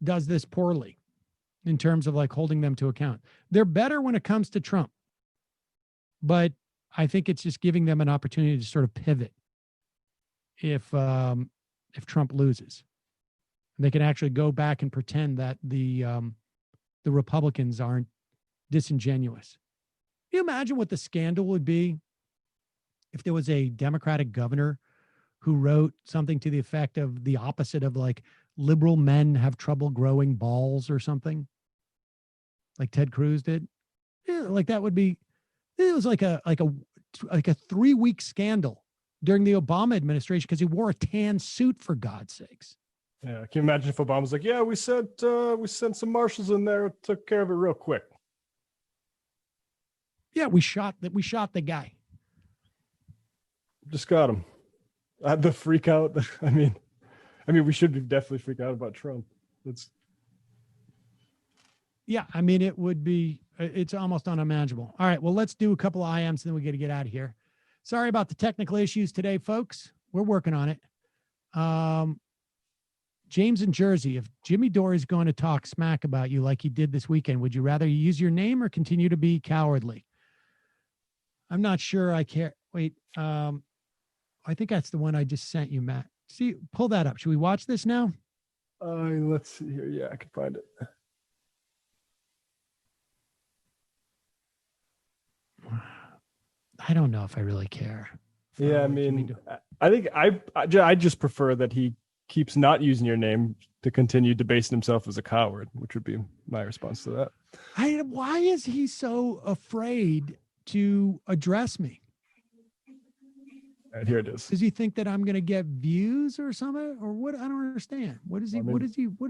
does this poorly in terms of like holding them to account. They're better when it comes to Trump, but I think it's just giving them an opportunity to sort of pivot if Trump loses. And they can actually go back and pretend that the Republicans aren't disingenuous. Can you imagine what the scandal would be if there was a Democratic governor who wrote something to the effect of the opposite of like liberal men have trouble growing balls or something like Ted Cruz did? Yeah, like that would be, it was like a 3-week scandal during the Obama administration because he wore a tan suit, for God's sakes. Yeah. Can you imagine if Obama was like, yeah, we sent some marshals in there, took care of it real quick. Yeah, we shot the guy. Just got him. The freak out. I mean, we should be definitely freak out about Trump. Yeah, I mean, it's almost unimaginable. All right, well, let's do a couple of IMs, then we got to get out of here. Sorry about the technical issues today, folks. We're working on it. James in Jersey, if Jimmy Dore is going to talk smack about you like he did this weekend, would you rather use your name or continue to be cowardly? I'm not sure I care. Wait, I think that's the one I just sent you, Matt. See, pull that up. Should we watch this now? Let's see here. Yeah, I can find it. I don't know if I really care. Yeah, I mean, I think I just prefer that he keeps not using your name to continue debasing himself as a coward, which would be my response to that. Why is he so afraid to address me? And here it is. Does he think that I'm going to get views or something, or what? I don't understand. What is he? What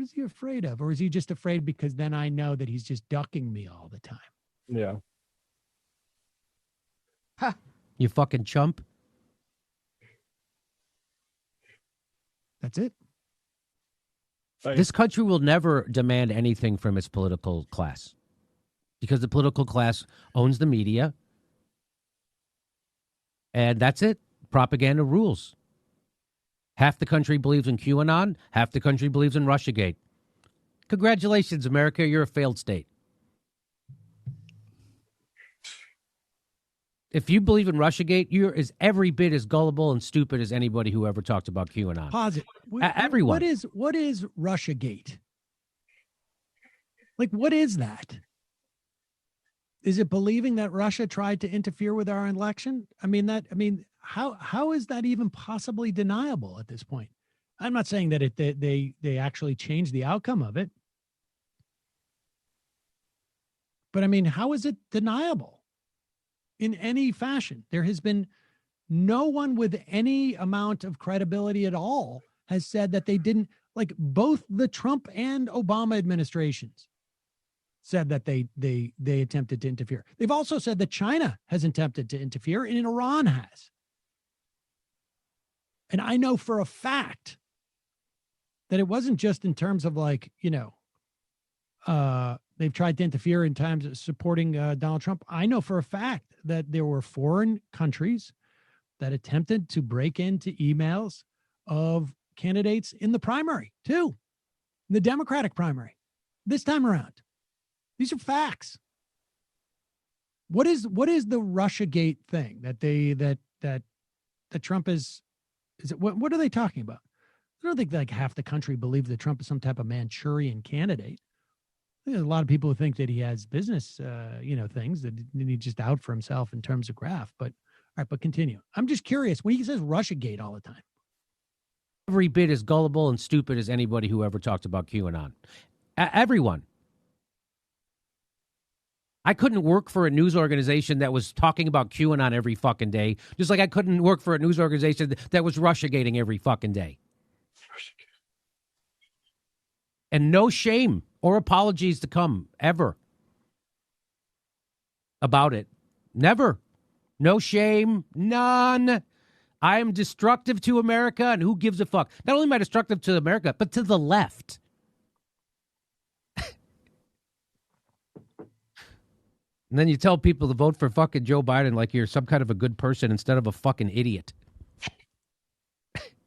is he afraid of, or is he just afraid because then I know that he's just ducking me all the time? Yeah. Ha! You fucking chump. That's it. This country will never demand anything from its political class because the political class owns the media. And that's it. Propaganda rules. Half the country believes in QAnon. Half the country believes in Russiagate. Congratulations, America. You're a failed state. If you believe in Russiagate, you're every bit as gullible and stupid as anybody who ever talked about QAnon. Pause it. Everyone. What is Russiagate? Like, what is that? Is it believing that Russia tried to interfere with our election? How is that even possibly deniable at this point? I'm not saying that they actually changed the outcome of it. But how is it deniable? In any fashion, there has been no one with any amount of credibility at all has said that they didn't, like both the Trump and Obama administrations said that they attempted to interfere. They've also said that China has attempted to interfere and Iran has. And I know for a fact that it wasn't just in terms of they've tried to interfere in times of supporting Donald Trump. I know for a fact that there were foreign countries that attempted to break into emails of candidates in the primary, too, the Democratic primary, this time around. These are facts. What is the Russiagate thing that Trump is it, what are they talking about? I don't think half the country believes that Trump is some type of Manchurian candidate. There's a lot of people who think that he has business, things that he's just out for himself in terms of graft. But all right, but continue. I'm just curious when he says Russiagate all the time. Every bit as gullible and stupid as anybody who ever talked about QAnon. Everyone. I couldn't work for a news organization that was talking about QAnon every fucking day, just like I couldn't work for a news organization that was Russiagating every fucking day. And no shame or apologies to come, ever, about it. Never. No shame, none. I am destructive to America, and who gives a fuck? Not only am I destructive to America, but to the left. And then you tell people to vote for fucking Joe Biden like you're some kind of a good person instead of a fucking idiot.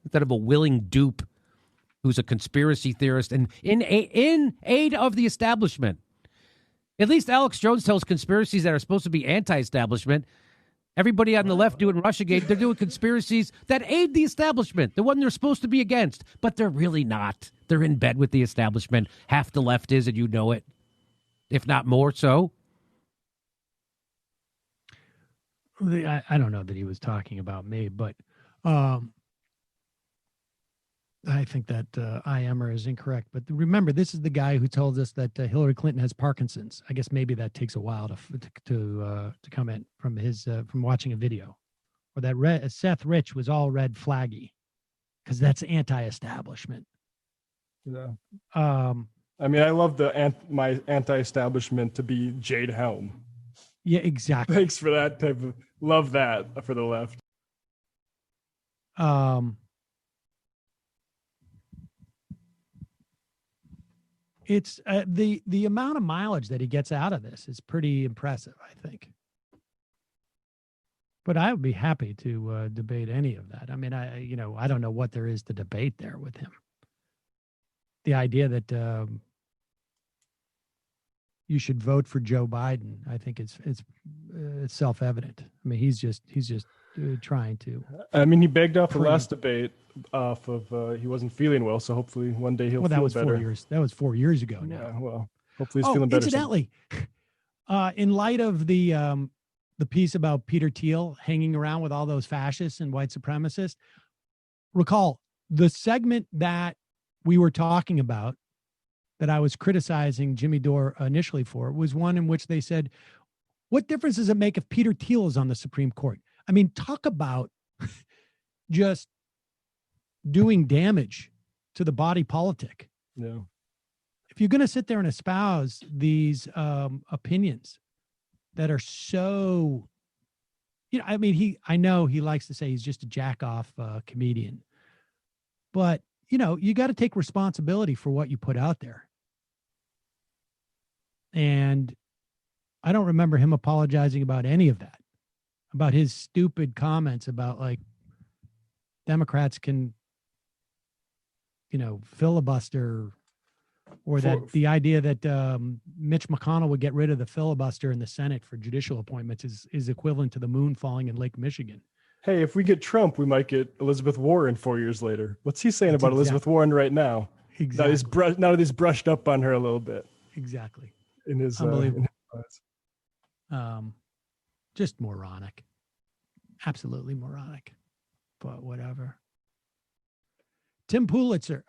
Instead of a willing dupe who's a conspiracy theorist and in aid of the establishment. At least Alex Jones tells conspiracies that are supposed to be anti-establishment. Everybody on the left doing Russiagate, they're doing conspiracies that aid the establishment, the one they're supposed to be against, but they're really not. They're in bed with the establishment. Half the left is, and you know it, if not more so. I don't know that he was talking about me, but I think that IMer is incorrect. But remember, this is the guy who told us that Hillary Clinton has Parkinson's. I guess maybe that takes a while to come in from his from watching a video, or that Seth Rich was all red flaggy because that's anti-establishment. Yeah. I love my anti-establishment to be Jade Helm. Yeah, exactly. Thanks for that type of love that for the left. It's the amount of mileage that he gets out of this is pretty impressive, I think. But I would be happy to debate any of that. I mean, I don't know what there is to debate there with him. the idea that you should vote for Joe Biden, I think it's self-evident. I mean, he's just trying to. I mean, he begged off the last debate off of he wasn't feeling well, so hopefully one day he'll feel better. That was 4 years. That was 4 years ago now. Yeah, well, hopefully he's feeling better. Incidentally, in light of the piece about Peter Thiel hanging around with all those fascists and white supremacists, recall the segment that we were talking about that I was criticizing Jimmy Dore initially for was one in which they said, what difference does it make if Peter Thiel is on the Supreme Court? I mean, talk about just doing damage to the body politic. Yeah. If you're going to sit there and espouse these opinions that are so, I mean, I know he likes to say he's just a jack-off comedian, but, you got to take responsibility for what you put out there. And I don't remember him apologizing about any of that, about his stupid comments about like Democrats can, filibuster, or that the idea that Mitch McConnell would get rid of the filibuster in the Senate for judicial appointments is equivalent to the moon falling in Lake Michigan. Hey, if we get Trump, we might get Elizabeth Warren 4 years later. What's he saying about Elizabeth Warren right now? Exactly. Now that he's brushed up on her a little bit. Exactly. In his unbelievable. Just moronic. Absolutely moronic. But whatever. Tim Pulitzer,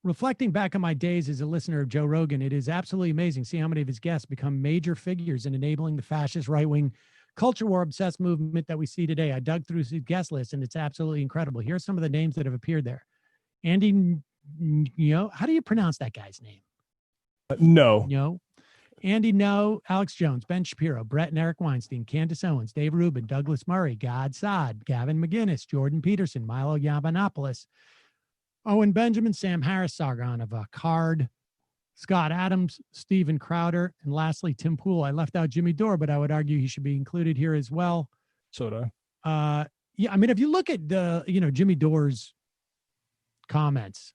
reflecting back on my days as a listener of Joe Rogan, it is absolutely amazing to see how many of his guests become major figures in enabling the fascist right-wing culture war obsessed movement that we see today. I dug through his guest list and it's absolutely incredible. Here are some of the names that have appeared there. Andy, how do you pronounce that guy's name? No. Andy No, Alex Jones, Ben Shapiro, Brett and Eric Weinstein, Candace Owens, Dave Rubin, Douglas Murray, Gad Saad, Gavin McGinnis, Jordan Peterson, Milo Yiannopoulos, Owen Benjamin, Sam Harris, Sargon of Card, Scott Adams, Stephen Crowder, and lastly, Tim Pool. I left out Jimmy Dore, but I would argue he should be included here as well. Soda. Yeah, I mean, if you look at the, Jimmy Dore's comments,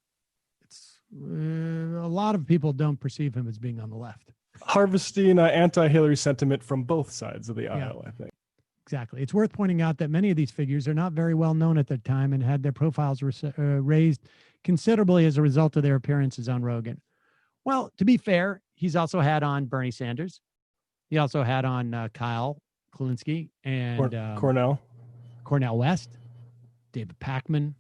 it's a lot of people don't perceive him as being on the left. Harvesting anti-Hillary sentiment from both sides of the aisle, I think. Exactly. It's worth pointing out that many of these figures are not very well known at the time and had their profiles raised considerably as a result of their appearances on Rogan. Well, to be fair, he's also had on Bernie Sanders. He also had on Kyle Kulinski and Cornell West, David Pacman.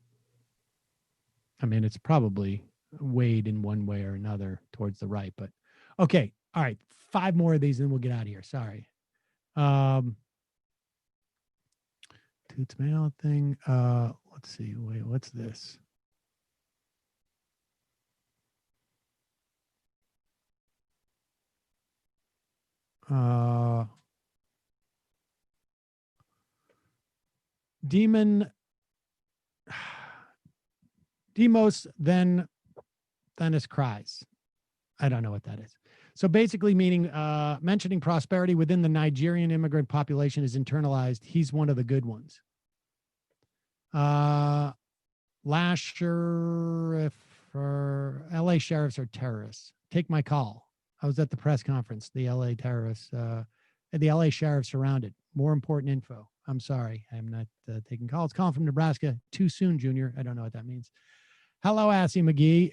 I mean, it's probably weighed in one way or another towards the right, but okay. All right. 5 more of these and then we'll get out of here. Sorry. Toots mail thing. Let's see. Wait, what's this? Demos then Dennis cries. I don't know what that is. So basically meaning mentioning prosperity within the Nigerian immigrant population is internalized. He's one of the good ones. Lasher, if LA sheriffs are terrorists. Take my call. I was at the press conference. The LA terrorists, the LA sheriffs surrounded. More important info. I'm sorry. I'm not taking calls. Calling from Nebraska. Too soon, Junior. I don't know what that means. Hello, Assy McGee.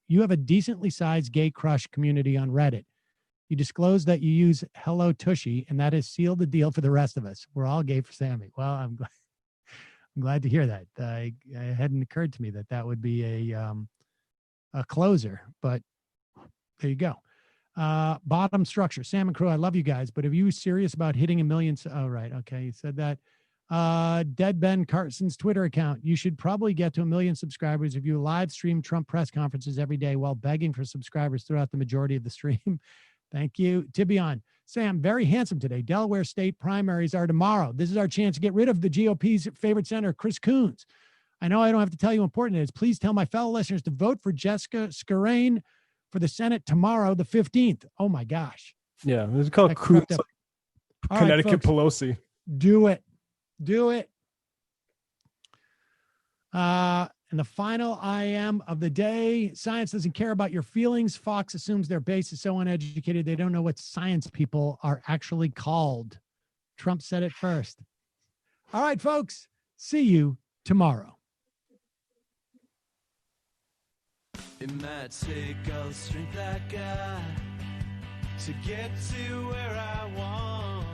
You have a decently sized gay crush community on Reddit. You disclosed that you use Hello Tushy, and that has sealed the deal for the rest of us. We're all gay for Sammy. Well, I'm glad to hear that. It hadn't occurred to me that would be a closer, but there you go. Bottom structure. Sam and Crew, I love you guys, but are you serious about hitting 1 million? Oh, right. Okay. You said that. Dead Ben Carson's Twitter account. You should probably get to 1 million subscribers if you live stream Trump press conferences every day while begging for subscribers throughout the majority of the stream. Thank you. Tibion. Sam, very handsome today. Delaware state primaries are tomorrow. This is our chance to get rid of the GOP's favorite senator, Chris Coons. I know I don't have to tell you how important it is. Please tell my fellow listeners to vote for Jessica Skurain for the Senate tomorrow, the 15th. Oh my gosh. Yeah, it's called Coons, Connecticut Pelosi. Do it. And the final I am of the day, science doesn't care about your feelings. Fox assumes their base is so uneducated they don't know what science people are actually called. Trump said it first. All right, folks, see you tomorrow. It might take all the strength I got to get to where I want,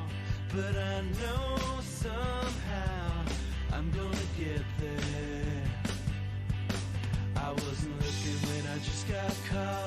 but I know somehow I'm gonna get there. I wasn't looking when I just got caught.